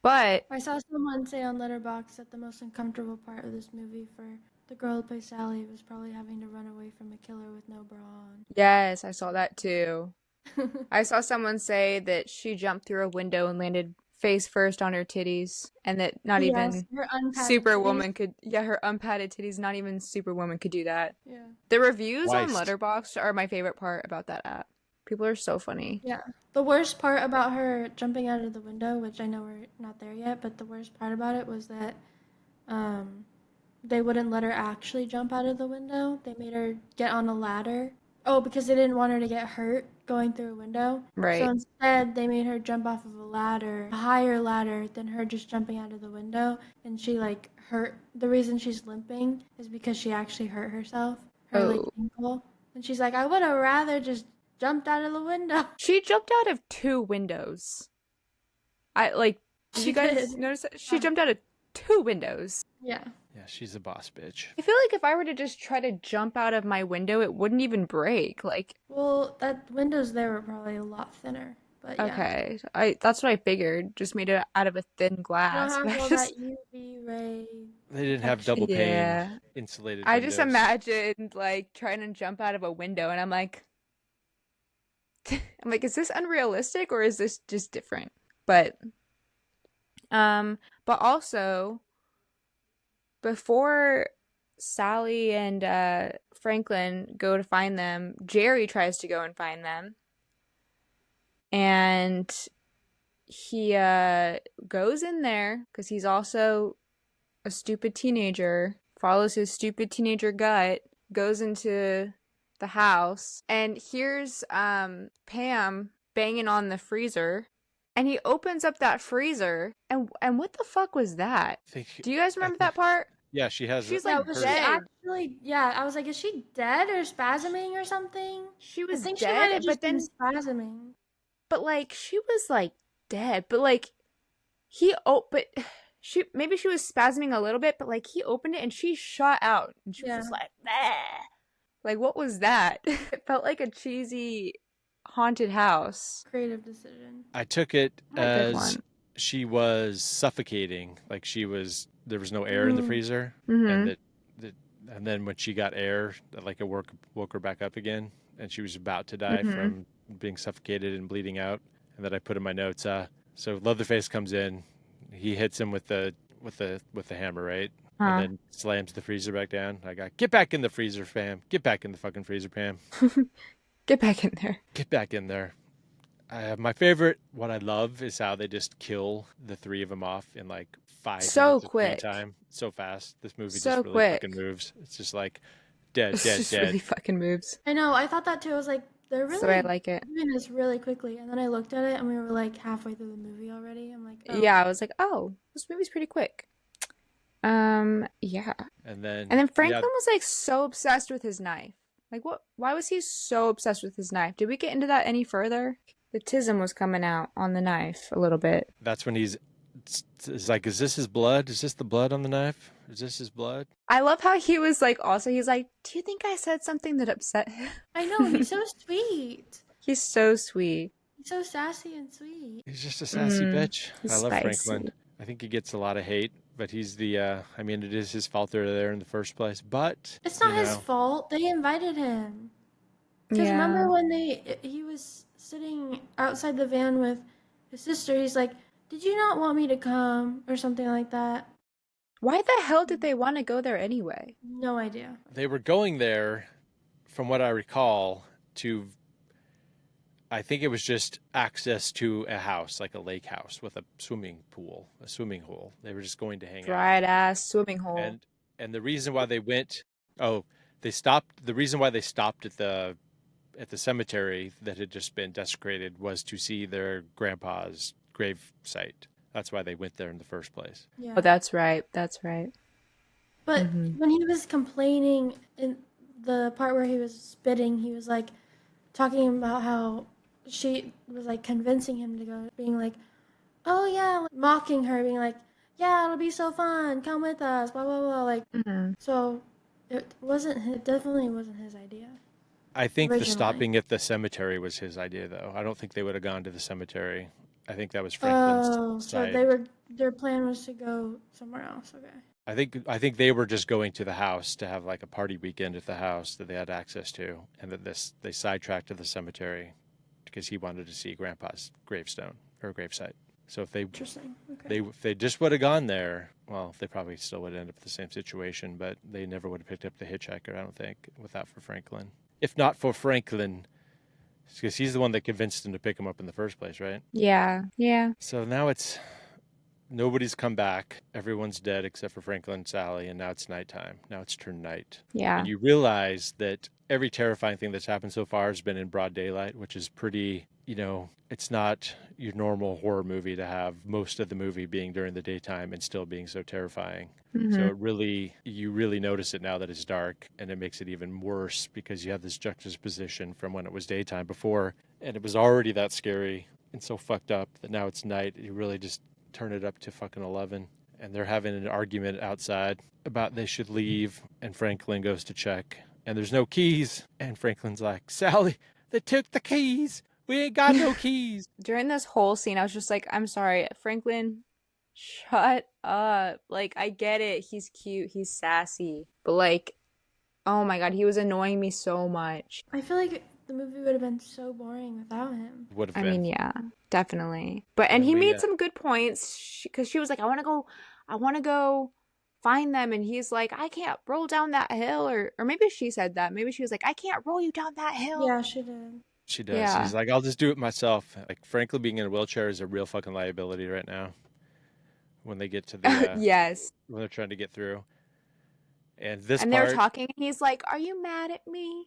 Speaker 2: But
Speaker 3: I saw someone say on Letterboxd that the most uncomfortable part of this movie for the girl who plays Sally was probably having to run away from a killer with no bra on.
Speaker 2: yes, I saw that too. I saw someone say that she jumped through a window and landed face first on her titties, and that not even
Speaker 3: her unpadded
Speaker 2: Superwoman could, her unpadded titties, not even Superwoman could do that.
Speaker 3: Yeah.
Speaker 2: The reviews on
Speaker 1: Twice.
Speaker 2: Letterboxd are my favorite part about that app. People are so funny.
Speaker 3: Yeah. The worst part about her jumping out of the window, which I know we're not there yet, but the worst part about it was that they wouldn't let her actually jump out of the window. They made her get on a ladder. Oh, because they didn't want her to get hurt going through a window.
Speaker 2: Right.
Speaker 3: So instead, they made her jump off of a ladder, a higher ladder than her just jumping out of the window. And she, hurt. The reason she's limping is because she actually hurt herself, her ankle. And she's like, I would have rather just jumped out of the window.
Speaker 2: She jumped out of 2 windows. Did you guys notice that? She jumped out of 2 windows.
Speaker 3: Yeah.
Speaker 1: Yeah, she's a boss bitch.
Speaker 2: I feel like if I were to just try to jump out of my window, it wouldn't even break. Like,
Speaker 3: Well, that windows there were probably a lot thinner, but yeah.
Speaker 2: okay, that's what I figured. Just made it out of a thin
Speaker 3: You don't
Speaker 2: glass.
Speaker 3: have
Speaker 2: But I
Speaker 3: all
Speaker 2: just,
Speaker 3: that UV ray
Speaker 1: They didn't have
Speaker 3: protection.
Speaker 1: double pane
Speaker 2: yeah,
Speaker 1: insulated
Speaker 2: I just
Speaker 1: windows.
Speaker 2: imagined like trying to jump out of a window, and I'm like, is this unrealistic or is this just different? But, but also before Sally and Franklin go to find them, Jerry tries to go and find them, and he goes in there because he's also a stupid teenager, follows his stupid teenager gut, goes into the house, and hears Pam banging on the freezer, and he opens up that freezer, and what the fuck was that? Do you guys remember that part?
Speaker 1: Yeah, she has.
Speaker 2: She's
Speaker 3: Yeah,
Speaker 2: like
Speaker 3: was she
Speaker 2: dead.
Speaker 3: actually? Yeah, I was like, is she dead or spasming or something?
Speaker 2: She
Speaker 3: I
Speaker 2: was
Speaker 3: think she might
Speaker 2: dead,
Speaker 3: have
Speaker 2: but
Speaker 3: just been
Speaker 2: then,
Speaker 3: spasming.
Speaker 2: but like she was like dead, but like but maybe she was spasming a little bit, but like he opened it and she shot out, and she was
Speaker 3: Yeah.
Speaker 2: just like, bah. Like, what was that? It felt like a cheesy haunted house.
Speaker 3: Creative decision.
Speaker 1: I took it
Speaker 2: Not a good
Speaker 1: as
Speaker 2: one.
Speaker 1: she was suffocating, like there was no air in the freezer, and and then when she got air, like it woke her back up again, and she was about to die from being suffocated and bleeding out. And then I put in my notes, so Leatherface comes in, he hits him with the hammer, right? And then slams the freezer back down. I got, get back in the freezer, Pam. Get back in the fucking freezer, Pam.
Speaker 2: Get back in there.
Speaker 1: Get back in there. My favorite, what I love, is how they just kill the three of them off in like 5 minutes of
Speaker 2: quick.
Speaker 1: time, so fast. This movie
Speaker 2: So
Speaker 1: just really
Speaker 2: quick.
Speaker 1: fucking moves. It's just like dead,
Speaker 2: It's
Speaker 1: dead,
Speaker 2: just
Speaker 1: dead.
Speaker 2: really fucking moves.
Speaker 3: I know. I thought that too. I was like, they're
Speaker 2: That's the way I
Speaker 3: really
Speaker 2: like it.
Speaker 3: doing this really quickly. And then I looked at it, and we were like halfway through the movie already. I'm like, oh.
Speaker 2: Yeah, I was like, oh, this movie's pretty quick. Yeah.
Speaker 1: And then
Speaker 2: Franklin was like so obsessed with his knife. Like, what? Why was he so obsessed with his knife? Did we get into that any further? The tism was coming out on the knife a little bit.
Speaker 1: that's when he's like, is this his blood? Is this the blood on the knife? Is this his blood?
Speaker 2: I love how he was like, also, he's like, do you think I said something that upset him?
Speaker 3: I know. He's so sweet.
Speaker 2: He's so sweet.
Speaker 3: He's so sassy and sweet.
Speaker 1: He's just a sassy bitch.
Speaker 2: he's
Speaker 1: I love
Speaker 2: spicy.
Speaker 1: Franklin. I think he gets a lot of hate, but he's the, I mean, it is his fault they're there in the first place, but
Speaker 3: It's not
Speaker 1: you
Speaker 3: his
Speaker 1: know,
Speaker 3: fault. They invited him. Because remember when he was sitting outside the van with his sister, he's like, did you not want me to come? Or something like that.
Speaker 2: Why the hell did they want to go there anyway?
Speaker 3: No idea.
Speaker 1: they were going there, from what I recall, to, I think it was just access to a house, like a lake house with a swimming hole. They were just going to hang out.
Speaker 2: Dried ass swimming hole.
Speaker 1: And the reason why they went, the reason why they stopped at the cemetery that had just been desecrated was to see their grandpa's grave site. That's why they went there in the first place.
Speaker 3: Yeah.
Speaker 2: Oh, that's right. That's right.
Speaker 3: But when he was complaining in the part where he was spitting, he was like talking about how she was like convincing him to go, being like, oh yeah, like, mocking her, being like, yeah, it'll be so fun, come with us, blah blah blah. Like, so it definitely wasn't his idea.
Speaker 1: I think the
Speaker 3: Originally.
Speaker 1: stopping at the cemetery was his idea, though. I don't think they would have gone to the cemetery. I think that was Franklin's side.
Speaker 3: So their plan was to go somewhere else. Okay.
Speaker 1: I think they were just going to the house to have like a party weekend at the house that they had access to, and that they sidetracked to the cemetery because he wanted to see Grandpa's gravestone or gravesite. So if
Speaker 3: Interesting. Okay.
Speaker 1: if they just would have gone there, well, they probably still would end up in the same situation, but they never would have picked up the hitchhiker, I don't think, without for Franklin. If not for Franklin, because he's the one that convinced him to pick him up in the first place, right?
Speaker 2: Yeah. Yeah.
Speaker 1: So now nobody's come back. Everyone's dead except for Franklin and Sally, and now it's nighttime. Now it's turned night.
Speaker 2: Yeah.
Speaker 1: And you realize that every terrifying thing that's happened so far has been in broad daylight, which is pretty, it's not your normal horror movie to have most of the movie being during the daytime and still being so terrifying. So you really notice it now that it's dark, and it makes it even worse because you have this juxtaposition from when it was daytime before, and it was already that scary and so fucked up that now it's night. You really just turn it up to fucking 11. and they're having an argument outside about they should leave, and Franklin goes to check, and there's no keys, and Franklin's like, Sally, they took the keys. We ain't got no keys.
Speaker 2: During this whole scene, I was just like, I'm sorry, Franklin, shut up. Like, I get it. He's cute. He's sassy. But, like, oh my God, he was annoying me so much.
Speaker 3: I feel like the movie would have been so boring without him.
Speaker 1: Would have
Speaker 2: I
Speaker 1: been.
Speaker 2: mean, yeah, definitely. But, and
Speaker 1: And
Speaker 2: he
Speaker 1: we,
Speaker 2: made some good points because she was like, I want to go find them. And he's like, I can't roll down that hill. Or maybe she said that. Maybe she was like, I can't roll you down that hill.
Speaker 3: Yeah, she did.
Speaker 1: She does.
Speaker 2: Yeah.
Speaker 1: He's like, I'll just do it myself. Like, Franklin being in a wheelchair is a real fucking liability right now when they get to the,
Speaker 2: Yes.
Speaker 1: when they're trying to get through. And this
Speaker 2: And
Speaker 1: part,
Speaker 2: they're talking, and he's like, are you mad at me?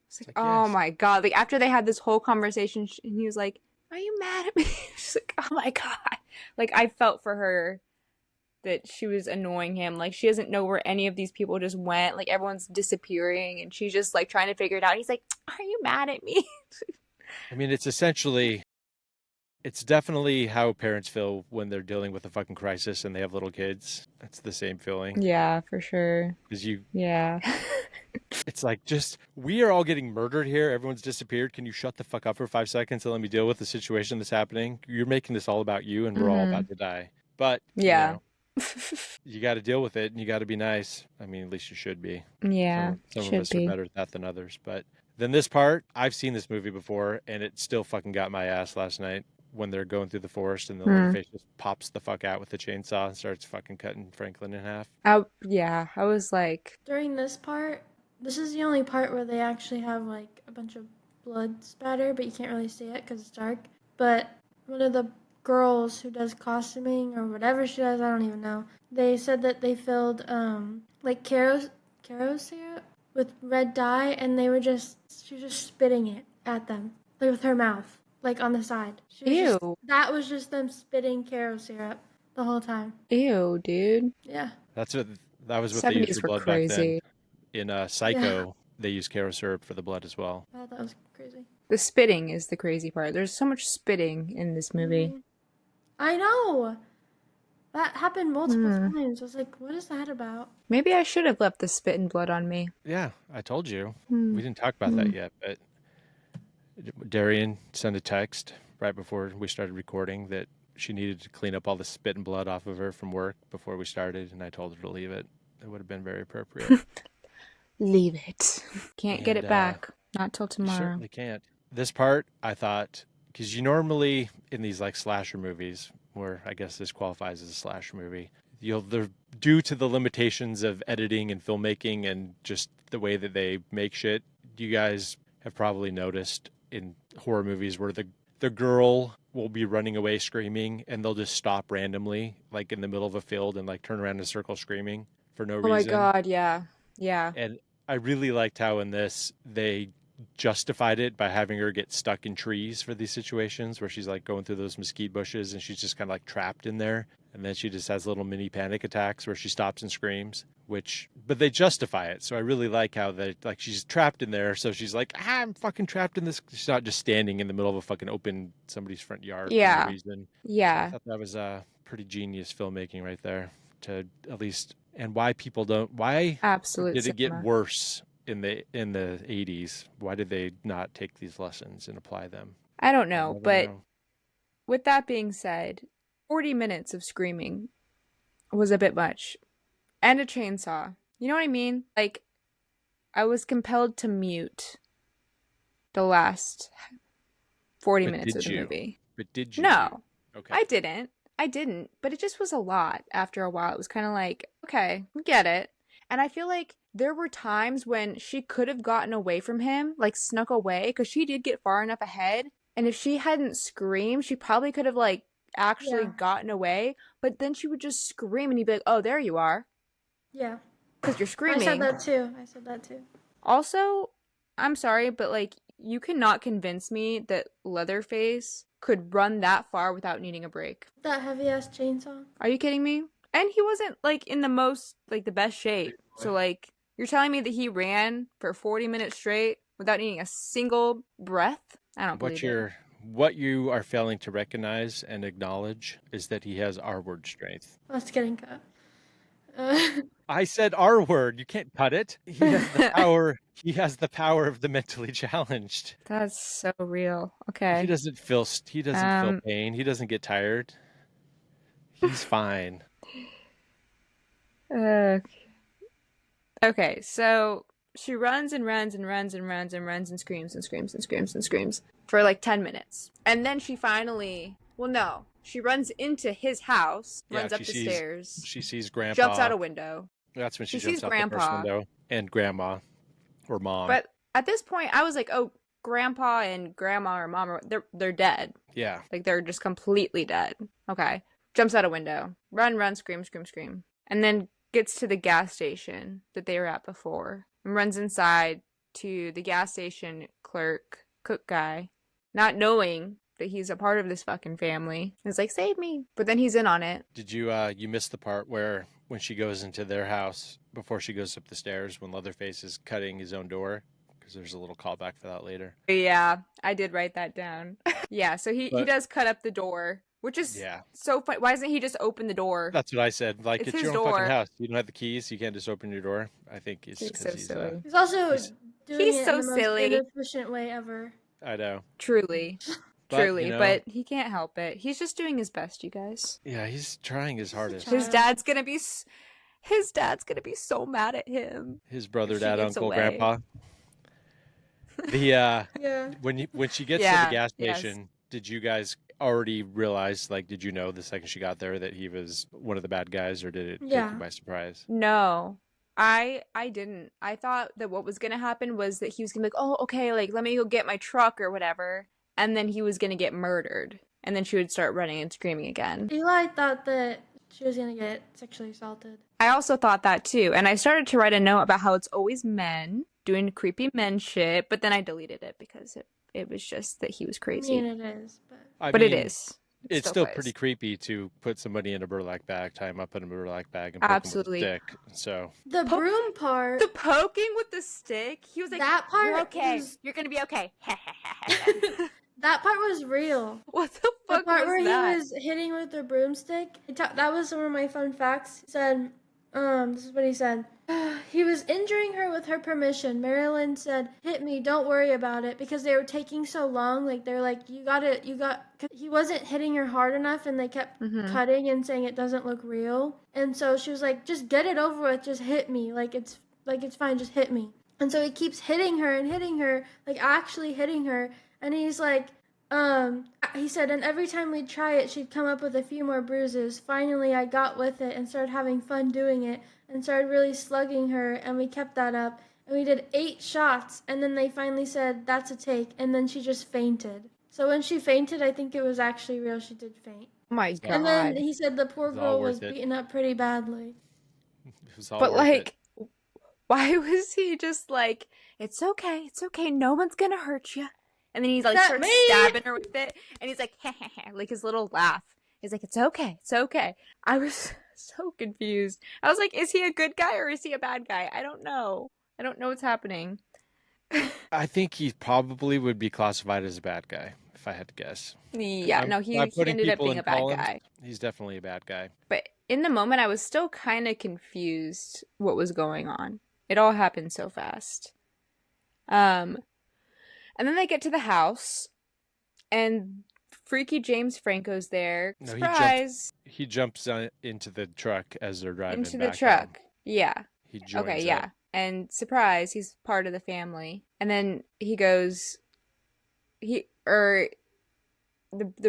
Speaker 2: It's like,
Speaker 1: like,
Speaker 2: oh
Speaker 1: yes.
Speaker 2: my God. Like, after they had this whole conversation, and he was like, are you mad at me? She's like, oh my God. Like, I felt for her that she was annoying him. Like, she doesn't know where any of these people just went. Like, everyone's disappearing, and she's just, like, trying to figure it out. He's like, are you mad at me?
Speaker 1: I mean, it's definitely how parents feel when they're dealing with a fucking crisis and they have little kids. It's the same feeling.
Speaker 2: Yeah, for sure.
Speaker 1: Because
Speaker 2: Yeah.
Speaker 1: it's like, just, we are all getting murdered here. Everyone's disappeared. Can you shut the fuck up for 5 seconds and let me deal with the situation that's happening? You're making this all about you, and we're all about to die. But,
Speaker 2: Yeah.
Speaker 1: you got to deal with it, and you got to be nice. I mean, at least you should be.
Speaker 2: Yeah,
Speaker 1: Some of
Speaker 2: should
Speaker 1: us
Speaker 2: be.
Speaker 1: are better at that than others. But then this part, I've seen this movie before, and it still fucking got my ass last night when they're going through the forest and the Leatherface just pops the fuck out with the chainsaw and starts fucking cutting Franklin in half.
Speaker 2: I was like,
Speaker 3: During this part, this is the only part where they actually have like a bunch of blood spatter, but you can't really see it because it's dark. But one of the girls who does costuming or whatever she does, I don't even know. They said that they filled like caro syrup with red dye, and she was just spitting it at them, like with her mouth, like on the side.
Speaker 2: ew.
Speaker 3: That was just them spitting caro syrup the whole time.
Speaker 2: Ew, dude.
Speaker 3: Yeah.
Speaker 1: That was what they used
Speaker 2: 70s
Speaker 1: for
Speaker 2: were
Speaker 1: blood back then.
Speaker 2: crazy.
Speaker 1: In Psycho, they used caro syrup for the blood as well.
Speaker 3: I thought that was crazy.
Speaker 2: The spitting is the crazy part. There's so much spitting in this movie.
Speaker 3: I know. That happened multiple times. I was like, what is that about?
Speaker 2: Maybe I should have left the spit and blood on me.
Speaker 1: Yeah, I told you. We didn't talk about that yet, but Darian sent a text right before we started recording that she needed to clean up all the spit and blood off of her from work before we started, and I told her to leave it. It would have been very appropriate.
Speaker 2: Leave it. Can't get
Speaker 1: And,
Speaker 2: it back. Not till
Speaker 1: You
Speaker 2: tomorrow.
Speaker 1: certainly can't. This part, I thought, because you normally, in these like slasher movies, where I guess this qualifies as a slasher movie, they're due to the limitations of editing and filmmaking and just the way that they make shit. You guys have probably noticed in horror movies where the girl will be running away screaming, and they'll just stop randomly, like in the middle of a field, and like turn around in a circle screaming for no reason.
Speaker 2: Oh my God, yeah. Yeah.
Speaker 1: And I really liked how in this they justified it by having her get stuck in trees for these situations where she's like going through those mesquite bushes and she's just kind of like trapped in there. And then she just has little mini panic attacks where she stops and screams, but they justify it. So I really like how like she's trapped in there. So she's like, I'm fucking trapped in this. She's not just standing in the middle of a fucking open somebody's front yard
Speaker 2: Yeah.
Speaker 1: for no reason.
Speaker 2: Yeah.
Speaker 1: So I thought that was pretty genius filmmaking right there to at least, and why
Speaker 2: Absolute
Speaker 1: did it get
Speaker 2: cinema.
Speaker 1: worse in the 80s? Why did they not take these lessons and apply them?
Speaker 2: I don't know,
Speaker 1: never
Speaker 2: but
Speaker 1: know.
Speaker 2: with that being said, 40 minutes of screaming was a bit much. And a chainsaw. You know what I mean? Like, I was compelled to mute the last 40
Speaker 1: But
Speaker 2: minutes
Speaker 1: did
Speaker 2: of the
Speaker 1: you?
Speaker 2: movie.
Speaker 1: But did you?
Speaker 2: No,
Speaker 1: Okay.
Speaker 2: I didn't, but it just was a lot after a while. It was kind of like, okay, get it. And I feel like there were times when she could have gotten away from him, like snuck away, because she did get far enough ahead. And if she hadn't screamed, she probably could have like actually gotten away. But then she would just scream and he'd be like, oh, there you are.
Speaker 3: Yeah.
Speaker 2: Because you're screaming.
Speaker 3: I said that too.
Speaker 2: Also, I'm sorry, but like, you cannot convince me that Leatherface could run that far without needing a break.
Speaker 3: That heavy ass chainsaw.
Speaker 2: Are you kidding me? And he wasn't like in the best shape. So like, you're telling me that he ran for 40 minutes straight without needing a single breath? I don't believe it.
Speaker 1: What you are failing to recognize and acknowledge is that he has R-word strength.
Speaker 3: That's getting cut.
Speaker 1: I said R-word. You can't cut it. He has the power. He has the power of the mentally challenged.
Speaker 2: That's so real.
Speaker 1: He
Speaker 2: Okay.
Speaker 1: doesn't feel. He doesn't feel pain. He doesn't get tired. He's fine.
Speaker 2: Okay, so she runs and runs and runs and runs and runs and screams and screams and screams and screams for like 10 minutes. And then she finally, well, no, she runs into his house, runs up the stairs.
Speaker 1: She sees Grandpa.
Speaker 2: Jumps out a window.
Speaker 1: That's when she
Speaker 2: sees
Speaker 1: jumps out
Speaker 2: Grandpa.
Speaker 1: the first window. And Grandma or Mom.
Speaker 2: But at this point, I was like, oh, Grandpa and Grandma or Mom, they're dead.
Speaker 1: Yeah.
Speaker 2: Like, they're just completely dead. Okay. Jumps out a window. Run, scream, scream, scream. And then gets to the gas station that they were at before. And runs inside to the gas station cook guy, not knowing that he's a part of this fucking family. He's like, save me. But then he's in on it.
Speaker 1: Did you missed the part where when she goes into their house, before she goes up the stairs, when Leatherface is cutting his own door? Because there's a little callback for that later.
Speaker 2: Yeah, I did write that down. Yeah, so he does cut up the door, which is so funny. Why doesn't he just open the door?
Speaker 1: That's what I said. Like, it's your own
Speaker 2: door.
Speaker 1: fucking house. You don't have the keys. You can't just open your door. I think it's
Speaker 2: He's so silly.
Speaker 3: He's also doing it
Speaker 2: so
Speaker 3: in the
Speaker 2: silly.
Speaker 3: most inefficient way ever.
Speaker 1: I know.
Speaker 2: Truly.
Speaker 1: But,
Speaker 2: Truly,
Speaker 1: you know,
Speaker 2: but he can't help it. He's just doing his best, you guys.
Speaker 1: Yeah, he's trying his hardest.
Speaker 2: His dad's gonna be so mad at him.
Speaker 1: His brother,
Speaker 2: She
Speaker 1: dad,
Speaker 2: gets
Speaker 1: uncle,
Speaker 2: away.
Speaker 1: grandpa. When she gets to the gas station, did you guys already realize, like, did you know the second she got there that he was one of the bad guys, or did it take you by surprise?
Speaker 2: No. I didn't. I thought that what was gonna happen was that he was gonna be like, oh, okay, like, let me go get my truck or whatever. And then he was going to get murdered. And then she would start running and screaming again.
Speaker 3: Eli thought that she was going to get sexually assaulted.
Speaker 2: I also thought that too. And I started to write a note about how it's always men doing creepy men shit. But then I deleted it because it was just that he was crazy.
Speaker 3: I mean, it is.
Speaker 2: But it is.
Speaker 1: It's still pretty creepy to put somebody in a burlap bag, tie him up in a burlap bag, and poke
Speaker 2: Absolutely.
Speaker 1: him with a stick. So
Speaker 3: the broom part,
Speaker 2: the poking with the stick, he was like,
Speaker 3: that part,
Speaker 2: you're okay. You're gonna be okay.
Speaker 3: That part was real.
Speaker 2: What the fuck?
Speaker 3: The part
Speaker 2: was
Speaker 3: where
Speaker 2: that?
Speaker 3: he was hitting with the broomstick. That was one of my fun facts. He said, this is what he said. He was injuring her with her permission. Marilyn said, hit me, don't worry about it. Because they were taking so long. Like, they're like, he wasn't hitting her hard enough, and they kept cutting and saying it doesn't look real. And so she was like, just get it over with, just hit me. Like, it's fine, just hit me. And so he keeps hitting her, like, actually hitting her. And he's like, he said, and every time we'd try it, she'd come up with a few more bruises. Finally, I got with it and started having fun doing it and started really slugging her, and we kept that up. And we did 8 shots, and then they finally said, that's a take, and then she just fainted. So when she fainted, I think it was actually real. She did faint.
Speaker 2: Oh my God.
Speaker 3: And then he said the poor girl was beaten up pretty badly.
Speaker 1: It was all
Speaker 2: but
Speaker 1: worth
Speaker 2: like,
Speaker 1: it.
Speaker 2: why was he just like, it's okay, no one's gonna hurt you? And then he's like, starts stabbing her with it, and he's like, like his little laugh. He's like, it's okay. I was so confused. I was like, is he a good guy or is he a bad guy? I don't know what's happening.
Speaker 1: I think he probably would be classified as a bad guy, if I had to guess.
Speaker 2: Yeah, he ended up being a bad guy.
Speaker 1: He's definitely a bad guy.
Speaker 2: But in the moment, I was still kind of confused what was going on. It all happened so fast. And then they get to the house, and freaky James Franco's there.
Speaker 1: No,
Speaker 2: Surprise!
Speaker 1: He jumps into the truck as they're driving
Speaker 2: Into
Speaker 1: back
Speaker 2: the truck.
Speaker 1: home.
Speaker 2: Yeah.
Speaker 1: He joins
Speaker 2: Okay,
Speaker 1: up.
Speaker 2: yeah. And surprise, he's part of the family. And then he goes, the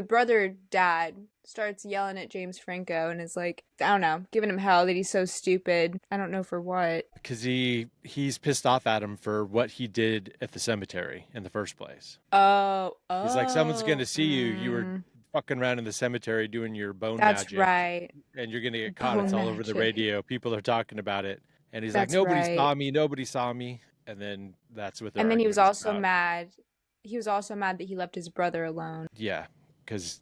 Speaker 2: brother dad starts yelling at James Franco and is like, I don't know, giving him hell that he's so stupid. I don't know for what.
Speaker 1: Because he's pissed off at him for what he did at the cemetery in the first place.
Speaker 2: Oh.
Speaker 1: He's like, someone's going to see you. You were fucking around in the cemetery doing your bone
Speaker 2: That's
Speaker 1: magic.
Speaker 2: right.
Speaker 1: And you're going to get caught.
Speaker 2: Bone
Speaker 1: It's all over the
Speaker 2: magic.
Speaker 1: radio. People are talking about it. And he's
Speaker 2: That's
Speaker 1: like, nobody
Speaker 2: right.
Speaker 1: saw me. And then that's what they're
Speaker 2: And then he was
Speaker 1: arguing
Speaker 2: also
Speaker 1: about.
Speaker 2: mad. He was also mad that he left his brother alone.
Speaker 1: Yeah, because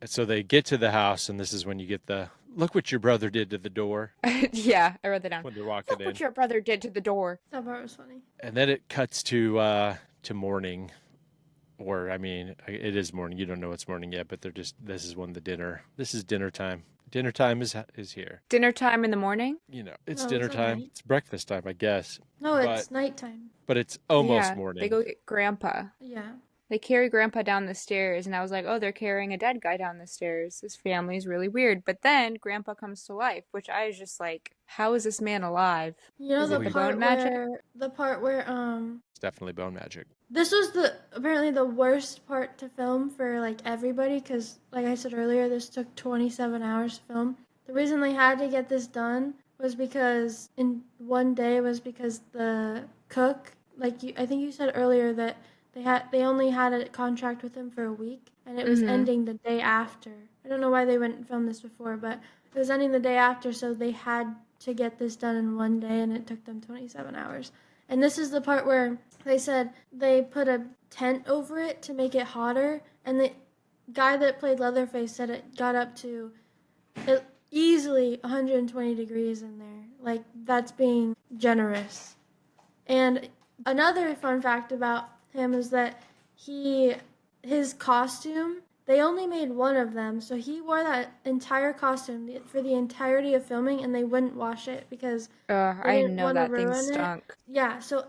Speaker 1: so they get to the house, and this is when you get the look what your brother did to the door
Speaker 2: Yeah, I wrote that down.
Speaker 1: when they're walking
Speaker 2: Look
Speaker 1: in.
Speaker 2: what your brother did to the door.
Speaker 3: That part was funny.
Speaker 1: And then it cuts to morning, Or, I mean, it is morning. You don't know it's morning yet, but this is when this is dinner time. Dinner time is here.
Speaker 2: Dinner time in the morning?
Speaker 1: You know, it's
Speaker 3: No,
Speaker 1: dinner
Speaker 3: it's at
Speaker 1: time.
Speaker 3: night.
Speaker 1: It's breakfast time, I guess.
Speaker 3: No,
Speaker 1: But
Speaker 3: it's nighttime.
Speaker 1: it's almost
Speaker 2: Yeah, they
Speaker 1: morning.
Speaker 2: go get Grandpa.
Speaker 3: Yeah.
Speaker 2: They carry Grandpa down the stairs, and I was like, oh, they're carrying a dead guy down the stairs. This family's really weird. But then Grandpa comes to life, which I was just like, how is this man alive?
Speaker 3: You know
Speaker 2: Is it
Speaker 3: the
Speaker 2: the bone magic?
Speaker 3: part where
Speaker 1: It's definitely bone magic.
Speaker 3: this was apparently the worst part to film for like everybody because like I said earlier, this took 27 hours to film. The reason they had to get this done was because in one day was because the cook, I think you said earlier that they only had a contract with him for a week and it was ending the day after. I don't know why they wouldn't film this before, but it was ending the day after, so they had to get this done in one day and it took them 27 hours. And this is the part where they said they put a tent over it to make it hotter, and the guy that played Leatherface said it got up to easily 120 degrees in there. Like, that's being generous. And another fun fact about him is that his costume, they only made one of them, so he wore that entire costume for the entirety of filming, and they wouldn't wash it because
Speaker 2: I know that thing stunk.
Speaker 3: Yeah, so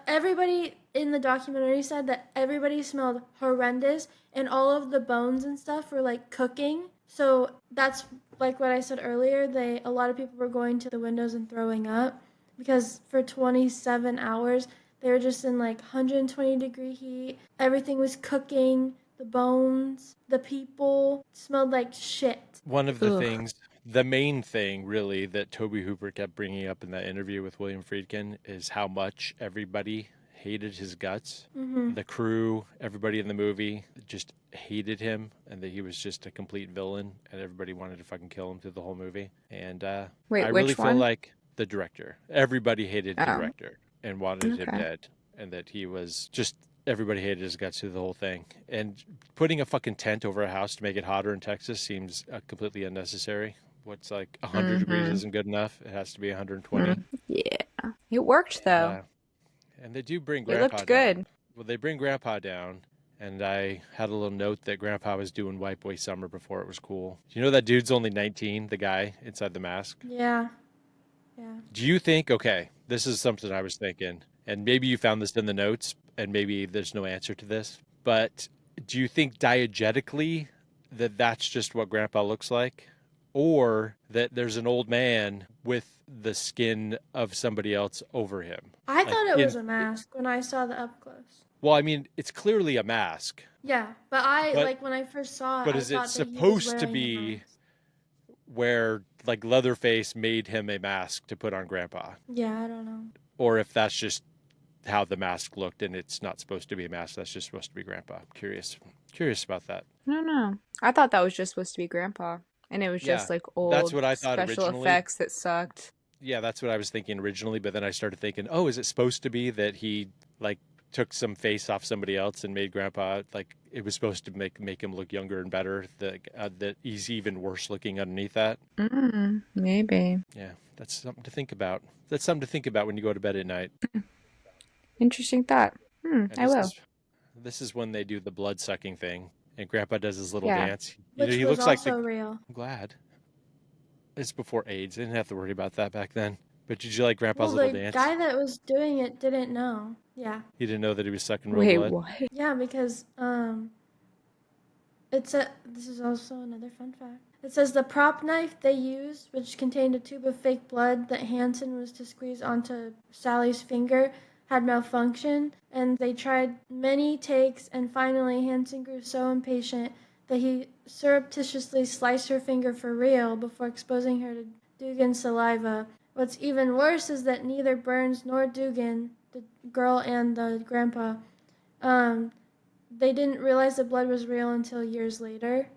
Speaker 3: everybody in the documentary said that everybody smelled horrendous, and all of the bones and stuff were like cooking. So that's like what I said earlier. A lot of people were going to the windows and throwing up because for 27 hours they were just in like 120 degree heat. Everything was cooking. The bones, the people smelled like shit.
Speaker 1: One of the things, the main thing really that Tobe Hooper kept bringing up in that interview with William Friedkin is how much everybody hated his guts.
Speaker 3: Mm-hmm.
Speaker 1: The crew, everybody in the movie just hated him and that he was just a complete villain and everybody wanted to fucking kill him through the whole movie. And
Speaker 2: Wait,
Speaker 1: I really
Speaker 2: which
Speaker 1: feel
Speaker 2: one?
Speaker 1: like the director. Everybody hated the
Speaker 2: Oh.
Speaker 1: director and wanted him
Speaker 2: Okay.
Speaker 1: dead and that he was just everybody hated his guts through the whole thing. And putting a fucking tent over a house to make it hotter in Texas seems completely unnecessary. What's like 100 degrees isn't good enough. It has to be 120.
Speaker 2: Yeah. It worked, though.
Speaker 1: And they do bring
Speaker 2: It
Speaker 1: Grandpa
Speaker 2: looked
Speaker 1: down.
Speaker 2: good.
Speaker 1: Well, they bring Grandpa down. And I had a little note that Grandpa was doing White Boy Summer before it was cool. Do you know that dude's only 19, the guy inside the mask?
Speaker 3: Yeah.
Speaker 1: Do you think, okay, this is something I was thinking, and maybe you found this in the notes, and maybe there's no answer to this, but do you think diegetically that that's just what Grandpa looks like? Or that there's an old man with the skin of somebody else over him?
Speaker 3: I
Speaker 1: Like,
Speaker 3: thought it was a mask when I saw the up close.
Speaker 1: Well, I mean, it's clearly a mask.
Speaker 3: Yeah, but when I first saw it,
Speaker 1: But
Speaker 3: I
Speaker 1: is it
Speaker 3: thought that he was
Speaker 1: supposed to
Speaker 3: wearing a
Speaker 1: be
Speaker 3: mask.
Speaker 1: where like Leatherface made him a mask to put on Grandpa?
Speaker 3: Yeah, I don't know.
Speaker 1: Or if that's just how the mask looked and it's not supposed to be a mask, that's just supposed to be Grandpa. Curious about that.
Speaker 2: I don't know. I thought that was just supposed to be Grandpa. And it was just like old
Speaker 1: that's what I thought
Speaker 2: special
Speaker 1: originally.
Speaker 2: effects that sucked.
Speaker 1: Yeah, that's what I was thinking originally, but then I started thinking, oh, is it supposed to be that he like took some face off somebody else and made Grandpa like it was supposed to make him look younger and better, that he's even worse looking underneath that?
Speaker 2: Maybe.
Speaker 1: Yeah, that's something to think about. That's something to think about when you go to bed at night.
Speaker 2: Interesting thought.
Speaker 1: And
Speaker 2: I will.
Speaker 1: This is when they do the blood sucking thing, and Grandpa does his little
Speaker 2: Yeah.
Speaker 1: dance.
Speaker 3: Which
Speaker 1: He
Speaker 3: was
Speaker 1: looks like
Speaker 3: also real.
Speaker 1: I'm glad. It's before AIDS. They didn't have to worry about that back then. But did you like Grandpa's
Speaker 3: Well,
Speaker 1: little
Speaker 3: the
Speaker 1: dance?
Speaker 3: guy that was doing it didn't know. Yeah.
Speaker 1: He didn't know that he was sucking real
Speaker 2: Wait,
Speaker 1: blood.
Speaker 2: what?
Speaker 3: Yeah, because this is also another fun fact. It says the prop knife they used, which contained a tube of fake blood that Hansen was to squeeze onto Sally's finger, had malfunctioned, and they tried many takes, and finally Hansen grew so impatient that he surreptitiously sliced her finger for real before exposing her to Dugan's saliva. What's even worse is that neither Burns nor Dugan, the girl and the grandpa, they didn't realize the blood was real until years later.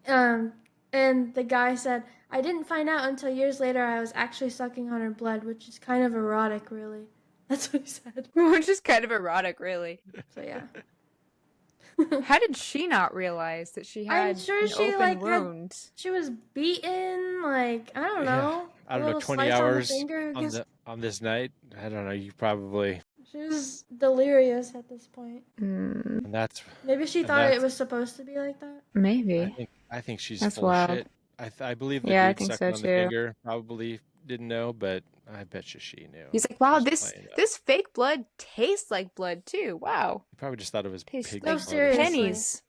Speaker 3: And the guy said, I didn't find out until years later I was actually sucking on her blood, which is kind of erotic, really. That's what he said.
Speaker 2: Which is kind of erotic, really.
Speaker 3: So, yeah.
Speaker 2: How did she not realize that she had
Speaker 3: I'm sure
Speaker 2: an
Speaker 3: she,
Speaker 2: open wound?
Speaker 3: she was beaten, I don't know.
Speaker 1: I don't know,
Speaker 3: a little
Speaker 1: 20
Speaker 3: slice
Speaker 1: hours
Speaker 3: on the finger.
Speaker 1: on this night. I don't know. You probably
Speaker 3: She was delirious at this point.
Speaker 2: Mm,
Speaker 1: And that's
Speaker 3: Maybe she
Speaker 1: and
Speaker 3: thought it
Speaker 1: that's
Speaker 3: was supposed to be like that.
Speaker 2: maybe.
Speaker 1: I think she's
Speaker 2: That's
Speaker 1: full of
Speaker 2: wild.
Speaker 1: shit. I believe the
Speaker 2: Yeah, I
Speaker 1: dude
Speaker 2: think so
Speaker 1: sucking on the
Speaker 2: too.
Speaker 1: finger probably didn't know, but I bet you she knew.
Speaker 2: He's like, wow,
Speaker 1: She's
Speaker 2: this
Speaker 1: playing it up.
Speaker 2: this fake blood tastes like blood too. Wow.
Speaker 1: He probably just thought it was
Speaker 2: Tastes
Speaker 1: pig
Speaker 3: No,
Speaker 2: like
Speaker 1: blood or something.
Speaker 3: seriously.
Speaker 2: pennies.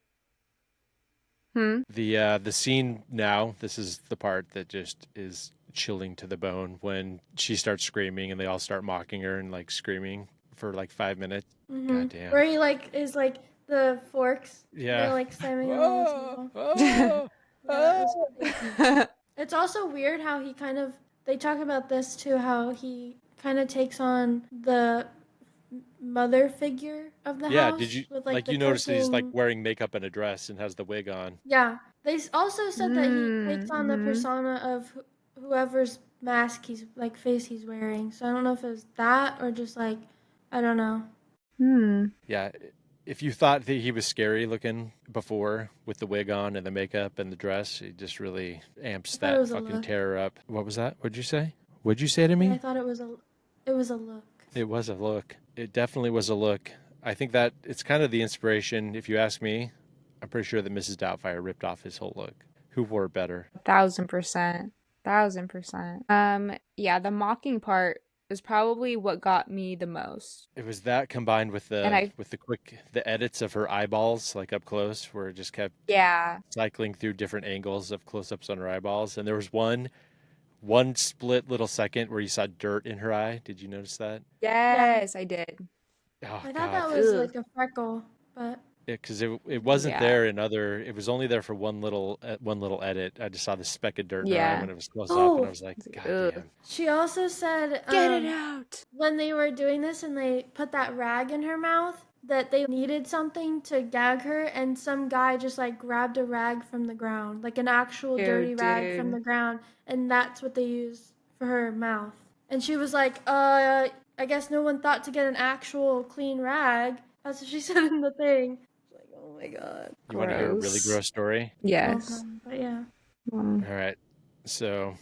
Speaker 2: Hmm.
Speaker 1: The scene now, this is the part that just is chilling to the bone when she starts screaming and they all start mocking her and like screaming for like 5 minutes. God damn.
Speaker 3: Where he like is like the forks.
Speaker 1: Yeah.
Speaker 3: They're like slamming them on the
Speaker 1: Oh,
Speaker 3: table.
Speaker 1: oh,
Speaker 3: Yeah, it's
Speaker 1: oh.
Speaker 3: funny. It's also weird how he kind of. They talk about this too. How he kind of takes on the mother figure of the
Speaker 1: Yeah,
Speaker 3: house
Speaker 1: did you
Speaker 3: with
Speaker 1: like
Speaker 3: the
Speaker 1: you notice that he's like
Speaker 3: cooking.
Speaker 1: wearing makeup and a dress and has the wig on?
Speaker 3: Yeah, they also said that he takes on the
Speaker 2: Mm-hmm.
Speaker 3: persona of whoever's mask he's like face he's wearing. So I don't know if it was that or just like I don't know.
Speaker 2: Hmm.
Speaker 1: Yeah, if you thought that he was scary looking before with the wig on and the makeup and the dress, he just really amps
Speaker 3: I thought it
Speaker 1: that
Speaker 3: was a
Speaker 1: fucking
Speaker 3: look.
Speaker 1: terror up. What was that? What'd you say? What'd you say to
Speaker 3: I
Speaker 1: me?
Speaker 3: thought it was a look.
Speaker 1: It was a look. It definitely was a look. I think that it's kind of the inspiration. If you ask me, I'm pretty sure that Mrs. Doubtfire ripped off his whole look. Who wore it better?
Speaker 2: 1000%. 1000%. Yeah, the mocking part is probably what got me the most.
Speaker 1: It was that combined with
Speaker 2: And
Speaker 1: the edits of her eyeballs, like up close, where it just kept
Speaker 2: yeah.
Speaker 1: cycling through different angles of close-ups on her eyeballs. And there was one split little second where you saw dirt in her eye. Did you notice that?
Speaker 3: Yeah,
Speaker 2: Yes, I did.
Speaker 1: Oh
Speaker 3: I thought
Speaker 1: God.
Speaker 3: that was
Speaker 2: Ugh.
Speaker 3: like a freckle, but
Speaker 1: Because it wasn't
Speaker 2: Yeah.
Speaker 1: there in other. It was only there for one little edit. I just saw the speck of dirt in her eye
Speaker 2: Yeah.
Speaker 1: when it was close up, and I
Speaker 3: oh,
Speaker 1: was like,
Speaker 2: It's like,
Speaker 1: God
Speaker 2: ugh.
Speaker 1: damn.
Speaker 3: she also said
Speaker 2: Get it out.
Speaker 3: when they were doing this and they put that rag in her mouth that they needed something to gag her and some guy just like grabbed a rag from the ground, like an actual dirty rag from
Speaker 2: Dude.
Speaker 3: the ground, and that's what they used for her mouth. And she was like, I guess no one thought to get an actual clean rag. That's what she said in the thing. It's like, oh my god.
Speaker 1: You want to hear a really
Speaker 2: Gross.
Speaker 1: gross story?
Speaker 2: Yes.
Speaker 3: But yeah.
Speaker 2: Mm.
Speaker 1: All right. So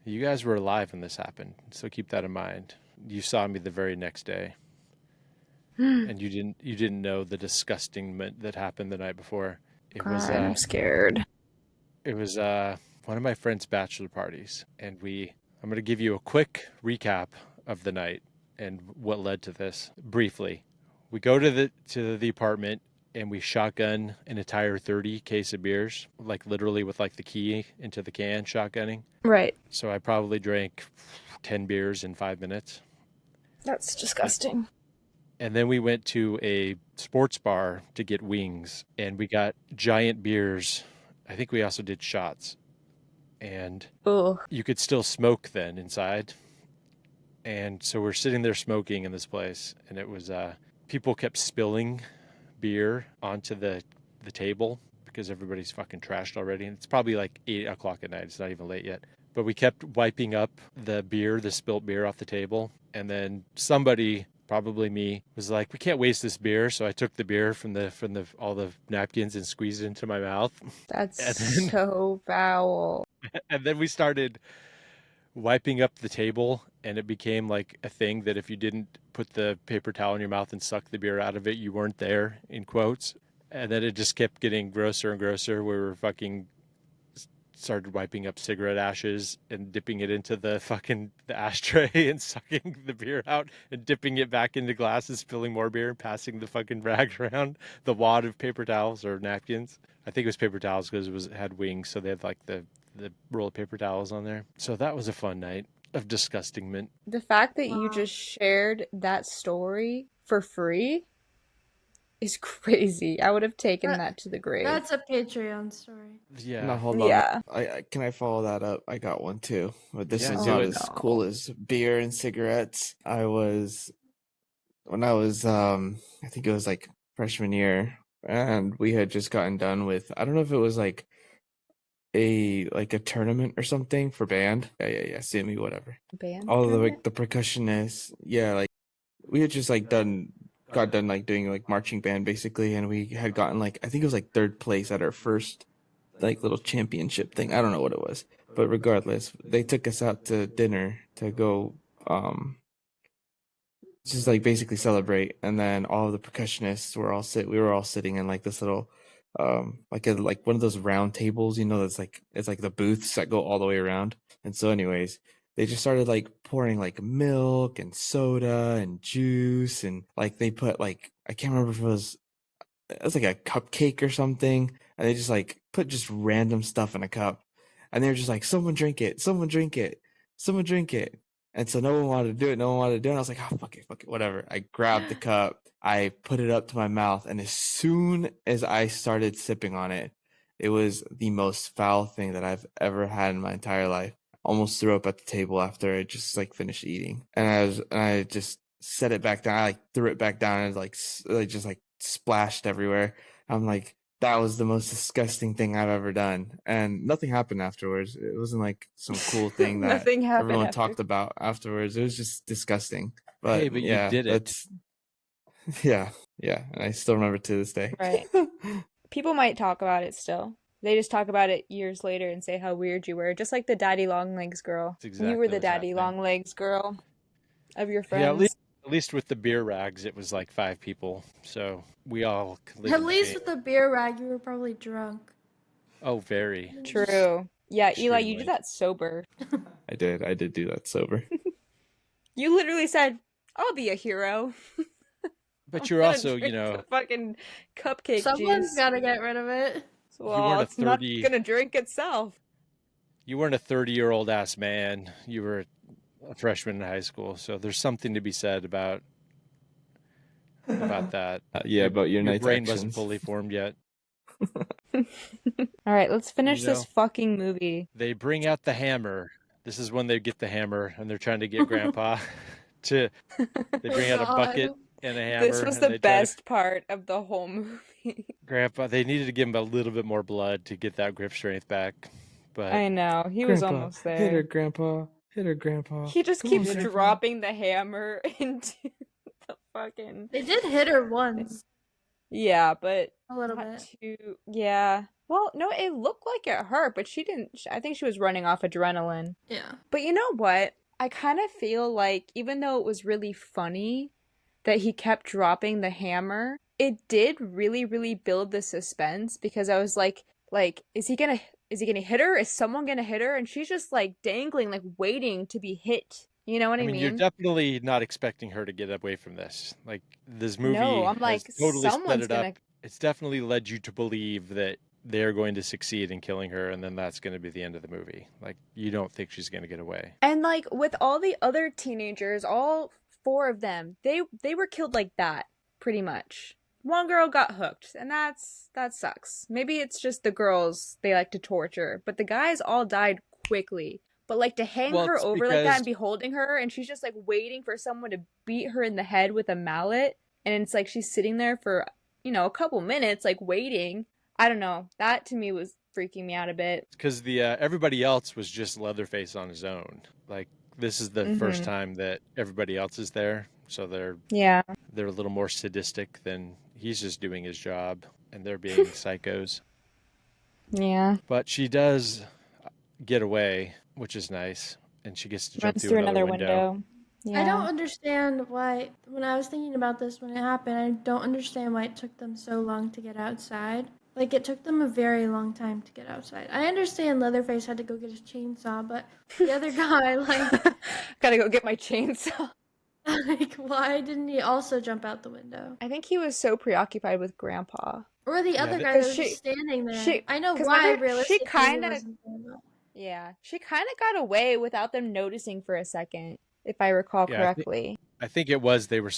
Speaker 1: you guys were alive when this happened, so keep that in mind. You saw me the very next day, and you didn't know the disgustingment that happened the night before. It was
Speaker 2: God, I'm scared.
Speaker 1: one of my friend's bachelor parties, and I'm going to give you a quick recap of the night and what led to this briefly. We go to the apartment and we shotgun an entire 30 case of beers, like literally with like the key into the can shotgunning.
Speaker 2: Right.
Speaker 1: So I probably drank 10 beers in 5 minutes.
Speaker 2: That's disgusting.
Speaker 1: And then we went to a sports bar to get wings and we got giant beers. I think we also did shots. And
Speaker 2: Ugh.
Speaker 1: you could still smoke then inside. And so we're sitting there smoking in this place, and it was people kept spilling beer onto the table because everybody's fucking trashed already. And it's probably like 8 o'clock at night. It's not even late yet. But we kept wiping up the spilt beer off the table. And then somebody, probably me, was like, "We can't waste this beer." So I took the beer from all the napkins and squeezed it into my mouth.
Speaker 2: That's
Speaker 1: And then,
Speaker 2: so foul.
Speaker 1: and then we started wiping up the table, and it became like a thing that if you didn't put the paper towel in your mouth and suck the beer out of it, you weren't there, in quotes. And then it just kept getting grosser and grosser. We were fucking started wiping up cigarette ashes and dipping it into the ashtray and sucking the beer out and dipping it back into glasses, spilling more beer and passing the fucking rag around the wad of paper towels or napkins. I think it was paper towels because it had wings, so they had like the roll of paper towels on there. So that was a fun night of disgustingment.
Speaker 2: The fact that you
Speaker 3: Wow.
Speaker 2: just shared that story for free is crazy. I would have taken that to the grave.
Speaker 3: That's a Patreon story.
Speaker 1: Yeah.
Speaker 5: No, hold on.
Speaker 2: Yeah.
Speaker 5: I can I follow that up? I got one too, but this
Speaker 1: Yeah,
Speaker 5: is
Speaker 1: do
Speaker 5: not
Speaker 1: it.
Speaker 5: as cool as beer and cigarettes. When I was I think it was like freshman year, and we had just gotten done with, I don't know if it was like a tournament or something for band. Yeah, CME, whatever.
Speaker 2: Band
Speaker 5: All of the
Speaker 2: tournament?
Speaker 5: the percussionists, yeah, like we had just like got done like doing like marching band basically, and we had gotten like, I think it was like third place at our first like little championship thing. I don't know what it was, but regardless, they took us out to dinner to go just like basically celebrate. And then all of the percussionists we were all sitting in like this little like one of those round tables, that's like it's like the booths that go all the way around. And so anyways, they just started like pouring like milk and soda and juice, and like they put like, I can't remember if it was like a cupcake or something, and they just like put just random stuff in a cup, and they were just like, someone drink it, someone drink it, someone drink it. And so no one wanted to do it, no one wanted to do it. And I was like, oh, fuck it, whatever. I grabbed the cup, I put it up to my mouth, and as soon as I started sipping on it, it was the most foul thing that I've ever had in my entire life. Almost threw up at the table after I just like finished eating, and I just set it back down. I like threw it back down, and like just like splashed everywhere. I'm like, that was the most disgusting thing I've ever done, and nothing happened afterwards. It wasn't like some cool thing that
Speaker 2: Nothing happened
Speaker 5: everyone
Speaker 2: after.
Speaker 5: talked about afterwards. It was just disgusting. But
Speaker 1: Hey, but you
Speaker 5: yeah,
Speaker 1: did it.
Speaker 5: that's yeah, and I still remember to this day.
Speaker 2: Right. People might talk about it still. They just talk about it years later and say how weird you were, just like the daddy long legs girl.
Speaker 1: That's exactly
Speaker 2: You were the
Speaker 1: what's
Speaker 2: daddy
Speaker 1: happening.
Speaker 2: long legs girl of your
Speaker 1: Yeah,
Speaker 2: friends.
Speaker 1: at least with the beer rags, it was like 5 people, so we all lived
Speaker 3: At
Speaker 1: in
Speaker 3: least
Speaker 1: shame.
Speaker 3: with the beer rag, you were probably drunk.
Speaker 1: Oh, very.
Speaker 2: True. Yeah, Eli, you
Speaker 1: Extremely.
Speaker 2: did that sober.
Speaker 5: I did do that sober.
Speaker 2: You literally said, "I'll be a hero."
Speaker 1: But
Speaker 2: I'm
Speaker 1: you're
Speaker 2: gonna
Speaker 1: also,
Speaker 2: drink the fucking cupcake
Speaker 3: Someone's
Speaker 2: juice.
Speaker 3: got to get rid of it.
Speaker 2: Well,
Speaker 1: weren't a
Speaker 2: it's not
Speaker 1: 30
Speaker 2: gonna drink itself.
Speaker 1: you weren't a 30-year-old ass man. You were a freshman in high school, so there's something to be said about that.
Speaker 5: Yeah, about your
Speaker 1: Your
Speaker 5: night's
Speaker 1: brain wasn't
Speaker 5: actions.
Speaker 1: fully formed yet.
Speaker 2: All right, let's finish
Speaker 1: You know,
Speaker 2: this fucking movie.
Speaker 1: They bring out the hammer. This is when they get the hammer, and they're trying to get Grandpa to. They bring out a bucket and a hammer,
Speaker 2: This was
Speaker 1: and
Speaker 2: the
Speaker 1: they try to
Speaker 2: best part of the whole movie.
Speaker 1: Grandpa. They needed to give him a little bit more blood to get that grip strength back, but
Speaker 2: I know, he was
Speaker 5: Grandpa,
Speaker 2: almost
Speaker 5: hit her,
Speaker 2: there.
Speaker 5: Grandpa. Hit her, Grandpa.
Speaker 2: He just
Speaker 5: Come on,
Speaker 2: keeps
Speaker 5: Grandpa.
Speaker 2: dropping the hammer into the fucking...
Speaker 3: They did hit her once.
Speaker 2: Yeah, but
Speaker 3: A little
Speaker 2: not
Speaker 3: bit.
Speaker 2: too... Yeah. Well, no, it looked like it hurt, but she didn't... I think she was running off adrenaline.
Speaker 3: Yeah.
Speaker 2: But you know what? I kind of feel like, even though it was really funny that he kept dropping the hammer, it did really, really build the suspense, because I was like, is he gonna hit her? Is someone gonna hit her? And she's just like dangling, like waiting to be hit. You know what I
Speaker 1: I mean, you're
Speaker 2: mean?
Speaker 1: definitely not expecting her to get away from this. Like, this movie
Speaker 2: No, I'm
Speaker 1: has
Speaker 2: like,
Speaker 1: totally sped
Speaker 2: someone's
Speaker 1: it up.
Speaker 2: gonna...
Speaker 1: It's definitely led you to believe that they're going to succeed in killing her, and then that's going to be the end of the movie. Like, you don't think she's going to get away.
Speaker 2: And like with all the other teenagers, all 4 of them, they were killed like that, pretty much. One girl got hooked, and that sucks. Maybe it's just the girls they like to torture, but the guys all died quickly. But like to hang
Speaker 1: Well,
Speaker 2: her
Speaker 1: it's
Speaker 2: over like that
Speaker 1: because-
Speaker 2: and be holding her, and she's just like waiting for someone to beat her in the head with a mallet, and it's like she's sitting there for, a couple minutes, like waiting. I don't know. That to me was freaking me out a bit.
Speaker 1: Because the everybody else was just Leatherface on his own. Like, this is the first time that everybody else is there, so they're a little more sadistic than he's just doing his job, and they're being psychos.
Speaker 2: Yeah.
Speaker 1: But she does get away, which is nice, and she gets to jump
Speaker 2: Runs
Speaker 1: through another window.
Speaker 2: Yeah.
Speaker 3: I don't understand why, when I was thinking about this when it happened, I don't understand why it took them so long to get outside. Like, it took them a very long time to get outside. I understand Leatherface had to go get his chainsaw, but the other guy,
Speaker 2: Gotta go get my chainsaw.
Speaker 3: like, why didn't he also jump out the window?
Speaker 2: I think he was so preoccupied with Grandpa.
Speaker 3: Or the other guy that was just standing there. I know why, realistically, he wasn't there, but...
Speaker 2: Yeah, she kind of got away without them noticing for a second, if I recall correctly.
Speaker 1: I think it was they were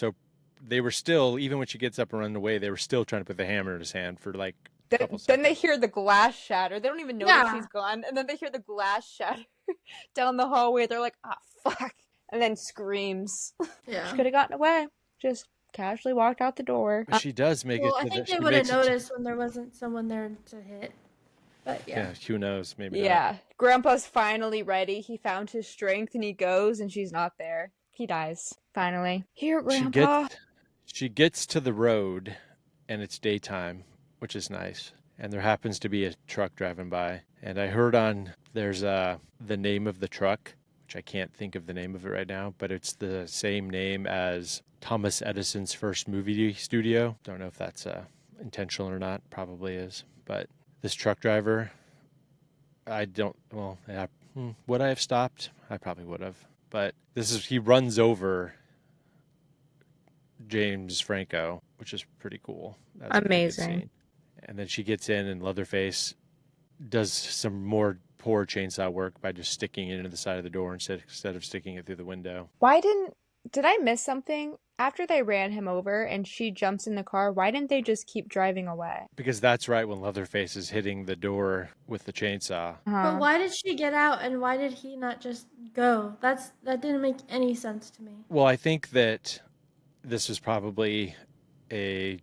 Speaker 1: still, even when she gets up and running away, they were still trying to put the hammer in his hand for like a couple seconds.
Speaker 2: Then they hear the glass shatter. They don't even know that she's gone, and then they hear the glass shatter down the hallway. They're like, "Ah, fuck!" And then screams.
Speaker 3: Yeah,
Speaker 2: she could have gotten away. Just casually walked out the door.
Speaker 1: But she does make it.
Speaker 3: Well, I think they would have noticed when there wasn't someone there to hit. But yeah,
Speaker 1: who knows? Maybe.
Speaker 2: Yeah, Grandpa's finally ready. He found his strength, and he goes, and she's not there. He dies finally. Here, Grandpa.
Speaker 1: She gets to the road, and it's daytime, which is nice. And there happens to be a truck driving by, and I heard there's the name of the truck, which I can't think of the name of it right now, but it's the same name as Thomas Edison's first movie studio. Don't know if that's intentional or not. Probably is. But this truck driver, would I have stopped? I probably would have. But he runs over James Franco, which is pretty cool. That's a pretty good
Speaker 2: Amazing.
Speaker 1: scene. And then she gets in, and Leatherface does some more poor chainsaw work by just sticking it into the side of the door instead of sticking it through the window.
Speaker 2: Did I miss something? After they ran him over and she jumps in the car, why didn't they just keep driving away?
Speaker 1: Because that's right when Leatherface is hitting the door with the chainsaw.
Speaker 3: But why did she get out and why did he not just go? That didn't make any sense to me.
Speaker 1: Well, I think that this was probably a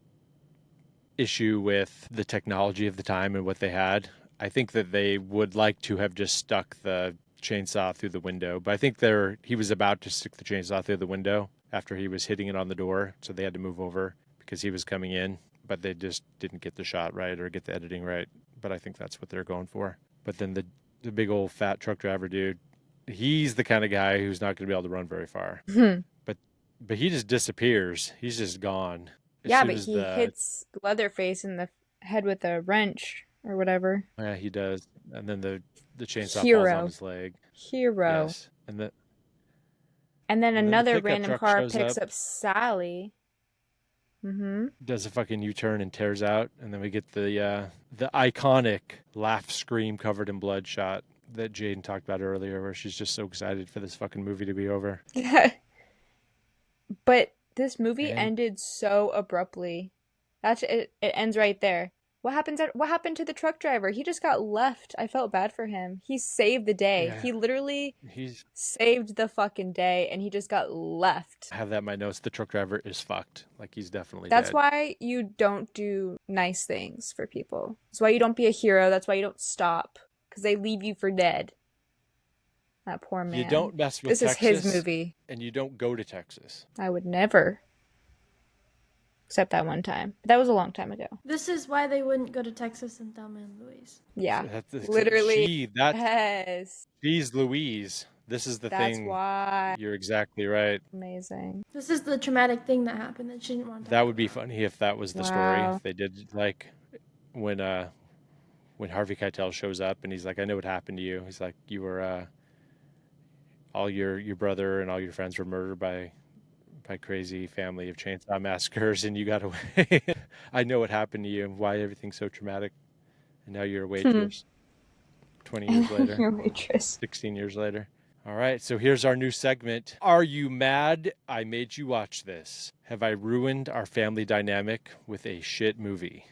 Speaker 1: issue with the technology of the time and what they had. I think that they would like to have just stuck the chainsaw through the window, but I think he was about to stick the chainsaw through the window after he was hitting it on the door, so they had to move over because he was coming in, but they just didn't get the shot right or get the editing right. But I think that's what they're going for. But then the big old fat truck driver dude, he's the kind of guy who's not going to be able to run very far. But he just disappears. He's just gone.
Speaker 2: Yeah, but he hits Leatherface in the head with a wrench or whatever.
Speaker 1: Yeah, he does. And then the chainsaw
Speaker 2: Hero.
Speaker 1: falls on his leg.
Speaker 2: Hero.
Speaker 1: Yes. And then
Speaker 2: another
Speaker 1: the pickup
Speaker 2: random
Speaker 1: truck
Speaker 2: car
Speaker 1: shows
Speaker 2: picks up Sally.
Speaker 1: does a fucking U-turn and tears out, and then we get the iconic laugh scream covered in blood shot that Jaden talked about earlier, where she's just so excited for this fucking movie to be over.
Speaker 2: But this movie
Speaker 1: And-
Speaker 2: ended so abruptly. That's it. It ends right there. What happened to the truck driver? He just got left. I felt bad for him. He saved the day.
Speaker 1: Yeah.
Speaker 2: He literally
Speaker 1: He's
Speaker 2: saved the fucking day, and he just got left.
Speaker 1: I have that in my notes. The truck driver is fucked. Like, he's definitely
Speaker 2: That's
Speaker 1: dead.
Speaker 2: why you don't do nice things for people. That's why you don't be a hero. That's why you don't stop, because they leave you for dead. That poor man.
Speaker 1: You don't mess with
Speaker 2: This is
Speaker 1: Texas,
Speaker 2: his movie.
Speaker 1: and you don't go to Texas.
Speaker 2: I would never. Except that one time. But that was a long time ago.
Speaker 3: This is why they wouldn't go to Texas and Thelma and Louise.
Speaker 2: Yeah.
Speaker 1: That's-
Speaker 2: Literally.
Speaker 1: She's
Speaker 2: Yes.
Speaker 1: Louise. This is the
Speaker 2: That's
Speaker 1: thing.
Speaker 2: why.
Speaker 1: You're exactly right.
Speaker 2: Amazing.
Speaker 3: This is the traumatic thing that happened that she didn't want to.
Speaker 1: That would be funny if that was the story.
Speaker 2: Wow.
Speaker 1: If they did, like, when Harvey Keitel shows up and he's like, "I know what happened to you." He's like, "You were all your brother and all your friends were murdered by crazy family of chainsaw massacres, and you got away. I know what happened to you and why everything's so traumatic. And now you're a waitress. 20 years later.
Speaker 2: Your waitress.
Speaker 1: 16 years later. All right, so here's our new segment. Are you mad I made you watch this? Have I ruined our family dynamic with a shit movie?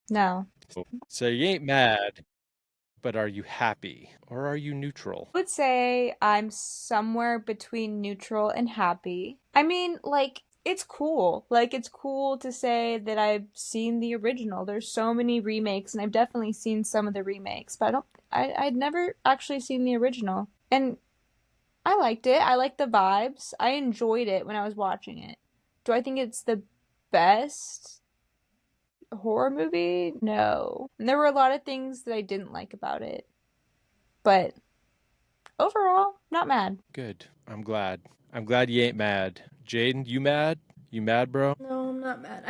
Speaker 2: No.
Speaker 1: So you ain't mad, but are you happy? Or are you neutral?
Speaker 2: I would say I'm somewhere between neutral and happy. I mean, like, it's cool. Like, it's cool to say that I've seen the original. There's so many remakes, and I've definitely seen some of the remakes, but I'd never actually seen the original. And I liked it. I liked the vibes. I enjoyed it when I was watching it. Do I think it's the best horror movie? No. And there were a lot of things that I didn't like about it. But overall, not mad.
Speaker 1: Good. I'm glad. I'm glad you ain't mad. Jaden, you mad? You mad, bro?
Speaker 3: No, I'm not mad.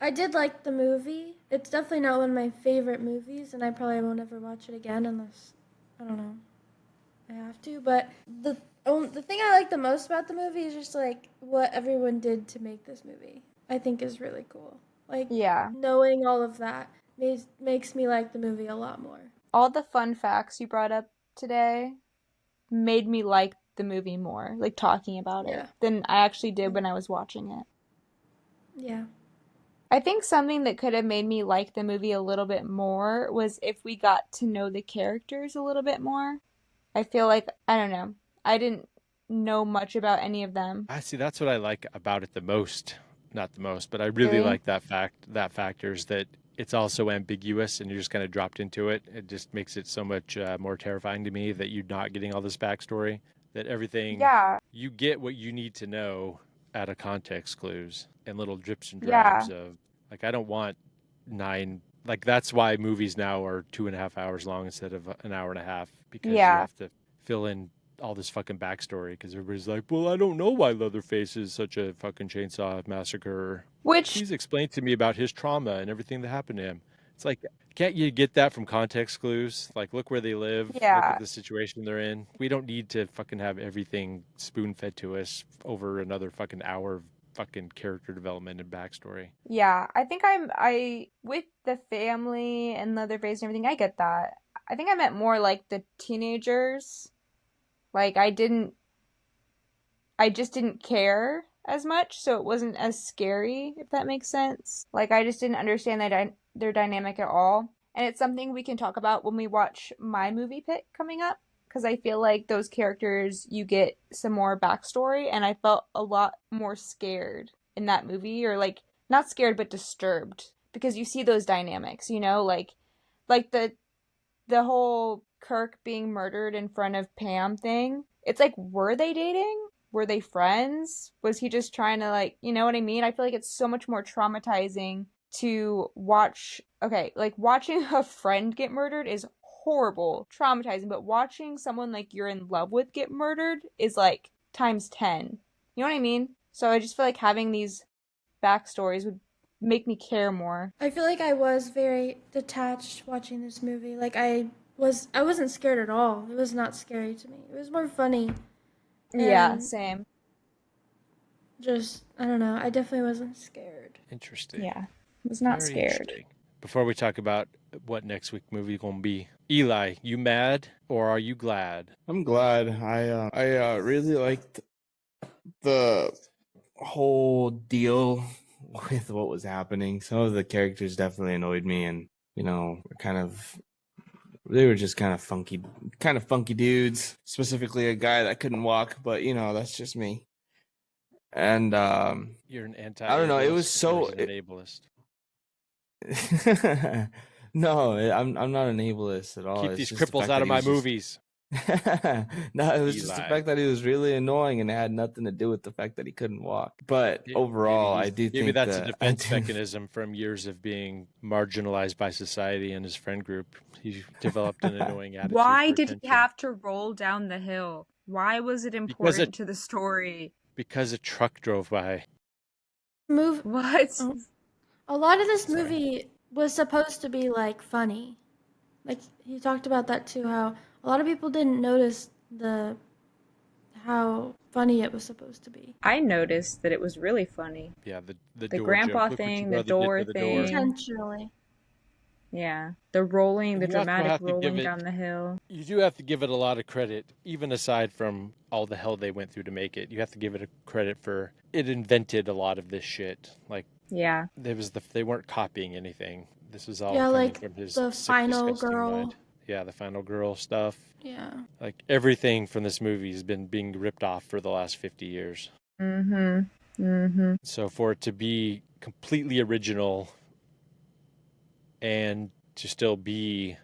Speaker 3: I did like the movie. It's definitely not one of my favorite movies, and I probably won't ever watch it again unless, I don't know, I have to. But the thing I like the most about the movie is just, like, what everyone did to make this movie. I think is really cool. Like,
Speaker 2: Yeah.
Speaker 3: knowing all of that makes me like the movie a lot more.
Speaker 2: All the fun facts you brought up today made me like the movie more, like talking about
Speaker 3: Yeah.
Speaker 2: it, than I actually did when I was watching it.
Speaker 3: Yeah.
Speaker 2: I think something that could have made me like the movie a little bit more was if we got to know the characters a little bit more. I feel like, I don't know, I didn't know much about any of them.
Speaker 1: I see. That's what I like about it the most. Not the most, but I really
Speaker 2: Really?
Speaker 1: like that factor is that it's also ambiguous and you're just kind of dropped into it. It just makes it so much more terrifying to me that you're not getting all this backstory, that everything,
Speaker 2: Yeah.
Speaker 1: you get what you need to know out of context clues and little drips and
Speaker 2: Yeah.
Speaker 1: drabs of, like, I don't want 9, like, that's why movies now are 2.5 hours long instead of an hour and a half, because you
Speaker 2: Yeah.
Speaker 1: have to fill in all this fucking backstory because everybody's like, well, I don't know why Leatherface is such a fucking chainsaw massacre.
Speaker 2: Which,
Speaker 1: Please explain to me about his trauma and everything that happened to him. It's like, can't you get that from context clues? Like, look where they live, look
Speaker 2: yeah,
Speaker 1: at the situation they're in. We don't need to fucking have everything spoon fed to us over another fucking hour of fucking character development and backstory.
Speaker 2: yeah, I think I, with the family and Leatherface and everything, I get that. I think I meant more like the teenagers. Like, I just didn't care as much, so it wasn't as scary, if that makes sense. Like, I just didn't understand their dynamic at all. And it's something we can talk about when we watch my movie pick coming up, because I feel like those characters, you get some more backstory, and I felt a lot more scared in that movie, or like, not scared, but disturbed, because you see those dynamics, you know, like the whole Kirk being murdered in front of Pam thing. It's like, were they dating? Were they friends? Was he just trying to, like, you know what I mean? I feel like it's so much more traumatizing to watch. Okay, like watching a friend get murdered is horrible, traumatizing, but watching someone like you're in love with get murdered is like times 10. You know what I mean? So I just feel like having these backstories would make me care more.
Speaker 3: I feel like I was very detached watching this movie. Like I wasn't scared at all. It was not scary to me. It was more funny.
Speaker 2: Yeah,
Speaker 3: And
Speaker 2: same.
Speaker 3: just I don't know. I definitely wasn't scared.
Speaker 1: Interesting.
Speaker 2: Yeah, I was not
Speaker 1: Very
Speaker 2: scared.
Speaker 1: interesting. Before we talk about what next week movie gonna be, Eli, you mad or are you glad?
Speaker 4: I'm glad. I really liked the whole deal with what was happening. Some of the characters definitely annoyed me, and they were just kind of funky dudes. Specifically, a guy that couldn't walk, but that's just me. And
Speaker 1: You're an anti.
Speaker 4: I don't know. It was so.
Speaker 1: an ableist.
Speaker 4: No, I'm not an ableist at all.
Speaker 1: Keep
Speaker 4: It's
Speaker 1: these
Speaker 4: just the
Speaker 1: cripples
Speaker 4: fact
Speaker 1: out
Speaker 4: that
Speaker 1: of
Speaker 4: he
Speaker 1: my
Speaker 4: was just-
Speaker 1: movies.
Speaker 4: No, it was just the
Speaker 1: Eli.
Speaker 4: fact that he was really annoying, and it had nothing to do with the fact that he couldn't walk. But overall, I do
Speaker 1: maybe
Speaker 4: think
Speaker 1: that's a
Speaker 4: that
Speaker 1: defense mechanism from years of being marginalized by society and his friend group. He developed an annoying attitude.
Speaker 2: Why
Speaker 1: for
Speaker 2: did he
Speaker 1: attention.
Speaker 2: have to roll down the hill? Why was it important to the story?
Speaker 1: Because a truck drove by.
Speaker 2: What?
Speaker 3: Oh. A lot of this
Speaker 1: Sorry.
Speaker 3: movie was supposed to be like funny. Like he talked about that too, how a lot of people didn't notice how funny it was supposed to be.
Speaker 2: I noticed that it was really funny.
Speaker 1: Yeah, the
Speaker 2: The
Speaker 1: door
Speaker 2: grandpa
Speaker 1: joke. Look what
Speaker 2: thing,
Speaker 1: your
Speaker 2: the
Speaker 1: brother did
Speaker 2: door
Speaker 1: to the door.
Speaker 2: thing.
Speaker 3: Intentionally.
Speaker 2: Yeah. The rolling, the
Speaker 1: You also
Speaker 2: dramatic
Speaker 1: have to give
Speaker 2: rolling
Speaker 1: it-
Speaker 2: down the hill.
Speaker 1: You do have to give it a lot of credit, even aside from all the hell they went through to make it. You have to give it a credit for it invented a lot of this shit. Like
Speaker 2: Yeah.
Speaker 1: they weren't copying anything. This was all
Speaker 3: Yeah,
Speaker 1: coming
Speaker 3: like
Speaker 1: from his
Speaker 3: the
Speaker 1: sick,
Speaker 3: final
Speaker 1: disgusting
Speaker 3: girl.
Speaker 1: mind. Yeah, the final girl stuff.
Speaker 3: Yeah.
Speaker 1: Like everything from this movie has been being ripped off for the last 50 years.
Speaker 2: Mm-hmm. Mm-hmm.
Speaker 1: So for it to be completely original and to still be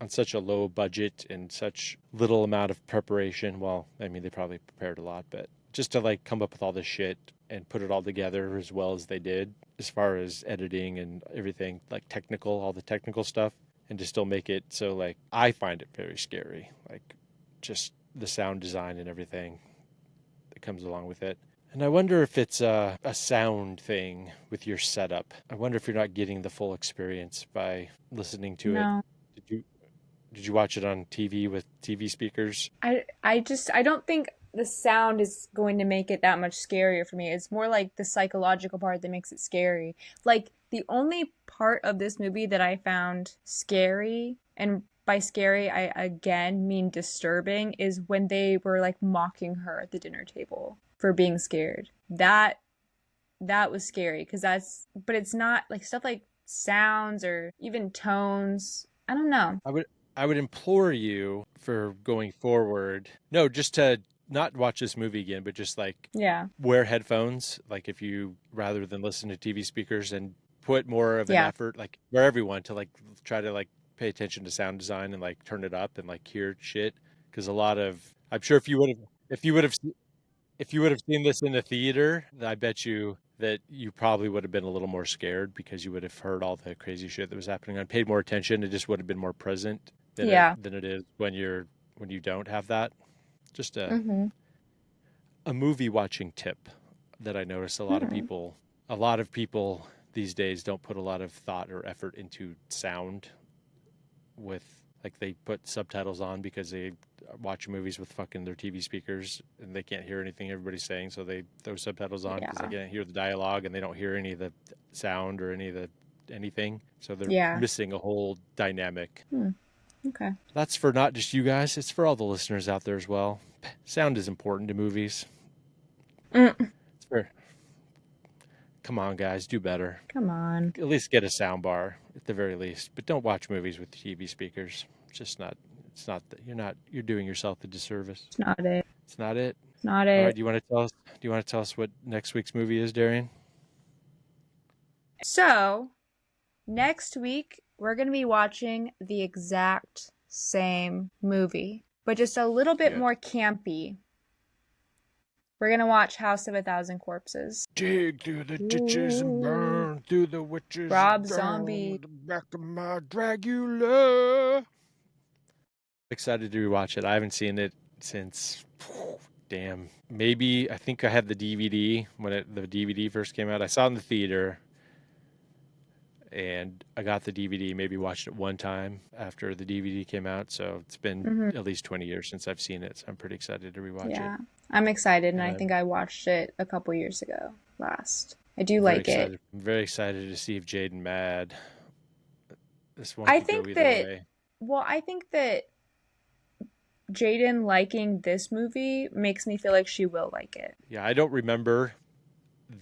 Speaker 1: on such a low budget and such little amount of preparation, well, I mean, they probably prepared a lot, but just to like come up with all this shit and put it all together as well as they did, as far as editing and everything, like technical, all the technical stuff, and to still make it so like I find it very scary, like just the sound design and everything that comes along with it. And I wonder if it's a sound thing with your setup. I wonder if you're not getting the full experience by listening to
Speaker 2: No.
Speaker 1: it. Did you watch it on TV with TV speakers?
Speaker 2: I don't think the sound is going to make it that much scarier for me. It's more like the psychological part that makes it scary. Like the only part of this movie that I found scary, and by scary I again mean disturbing, is when they were like mocking her at the dinner table for being scared. That was scary because but it's not like stuff like sounds or even tones. I don't know.
Speaker 1: I would implore you for going forward. No, just to not watch this movie again, but just like
Speaker 2: Yeah.
Speaker 1: wear headphones. Like if you rather than listen to TV speakers and put more of an effort, like for everyone to like try to like pay attention to sound design and like turn it up and like hear shit. Because I'm sure if you would have seen this in the theater, I bet you that you probably would have been a little more scared because you would have heard all the crazy shit that was happening and paid more attention. It just would have been more present than it is when you don't have that. Just a
Speaker 2: Mm-hmm.
Speaker 1: movie watching tip that I notice a lot of people these days don't put a lot of thought or effort into sound with like they put subtitles on because they watch movies with fucking their TV speakers and they can't hear anything everybody's saying, so they throw subtitles on because
Speaker 2: Yeah.
Speaker 1: they can't hear the dialogue and they don't hear any of the sound or any of the anything, so they're
Speaker 2: Yeah.
Speaker 1: missing a whole dynamic.
Speaker 2: Okay.
Speaker 1: That's for not just you guys, it's for all the listeners out there as well. Sound is important to movies.
Speaker 2: Mm.
Speaker 1: It's for, come on guys, do better.
Speaker 2: Come on.
Speaker 1: At least get a sound bar at the very least, but don't watch movies with TV speakers. It's just not. It's not that you're doing yourself a disservice.
Speaker 2: It's not it.
Speaker 1: It's not it.
Speaker 2: It's not
Speaker 1: All right.
Speaker 2: it.
Speaker 1: Do you want to tell us what next week's movie is, Darian?
Speaker 2: So, next week, we're going to be watching the exact same movie, but just a little bit
Speaker 1: Good.
Speaker 2: more campy. We're going to watch House of a Thousand Corpses.
Speaker 1: Dig through the ditches and burn through the witches.
Speaker 2: Rob
Speaker 1: and
Speaker 2: Zombie.
Speaker 1: with the back of my Dracula. Excited to rewatch it. I haven't seen it since, damn, maybe I think I had the DVD when the DVD first came out. I saw it in the theater. And I got the DVD, maybe watched it one time after the DVD came out. So it's been at least 20 years since I've seen it. So I'm pretty excited to rewatch
Speaker 2: Yeah,
Speaker 1: it.
Speaker 2: I'm excited, and I think I watched it a couple years ago last. I do like it.
Speaker 1: I'm very excited to see if Jaden mad. This one
Speaker 2: I
Speaker 1: could go
Speaker 2: think
Speaker 1: either
Speaker 2: that,
Speaker 1: way.
Speaker 2: well, I think that Jaden liking this movie makes me feel like she will like it.
Speaker 1: Yeah, I don't remember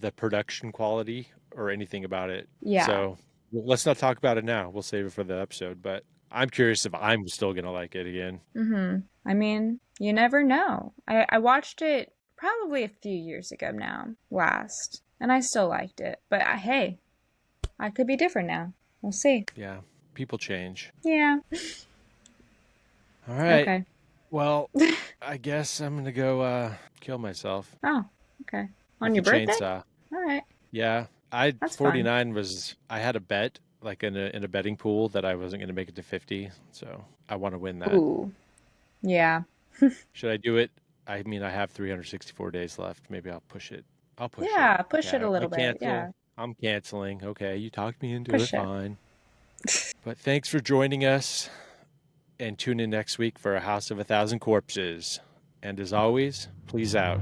Speaker 1: the production quality or anything about it.
Speaker 2: Yeah.
Speaker 1: So let's not talk about it now. We'll save it for the episode. But I'm curious if I'm still going to like it again.
Speaker 2: I mean, you never know. I watched it probably a few years ago now, last, and I still liked it. But hey, I could be different now. We'll see.
Speaker 1: Yeah, people change.
Speaker 2: Yeah.
Speaker 1: All right.
Speaker 2: Okay.
Speaker 1: Well, I guess I'm going to go kill myself.
Speaker 2: Oh, okay. On
Speaker 1: with
Speaker 2: your
Speaker 1: the
Speaker 2: birthday?
Speaker 1: chainsaw.
Speaker 2: All right.
Speaker 1: Yeah,
Speaker 2: That's
Speaker 1: 49 I had a bet like in a betting pool that I wasn't going to make it to 50, so I want to win that.
Speaker 2: Ooh. Yeah.
Speaker 1: Should I do it? I mean, I have 364 days left. Maybe I'll push it. I'll push it.
Speaker 2: Yeah, push
Speaker 1: Okay,
Speaker 2: it a little bit.
Speaker 1: cancel.
Speaker 2: Yeah.
Speaker 1: I'm canceling. Okay, you talked me into
Speaker 2: Push
Speaker 1: it.
Speaker 2: it.
Speaker 1: Fine. But thanks for joining us, and tune in next week for A House of a Thousand Corpses. And as always, please out.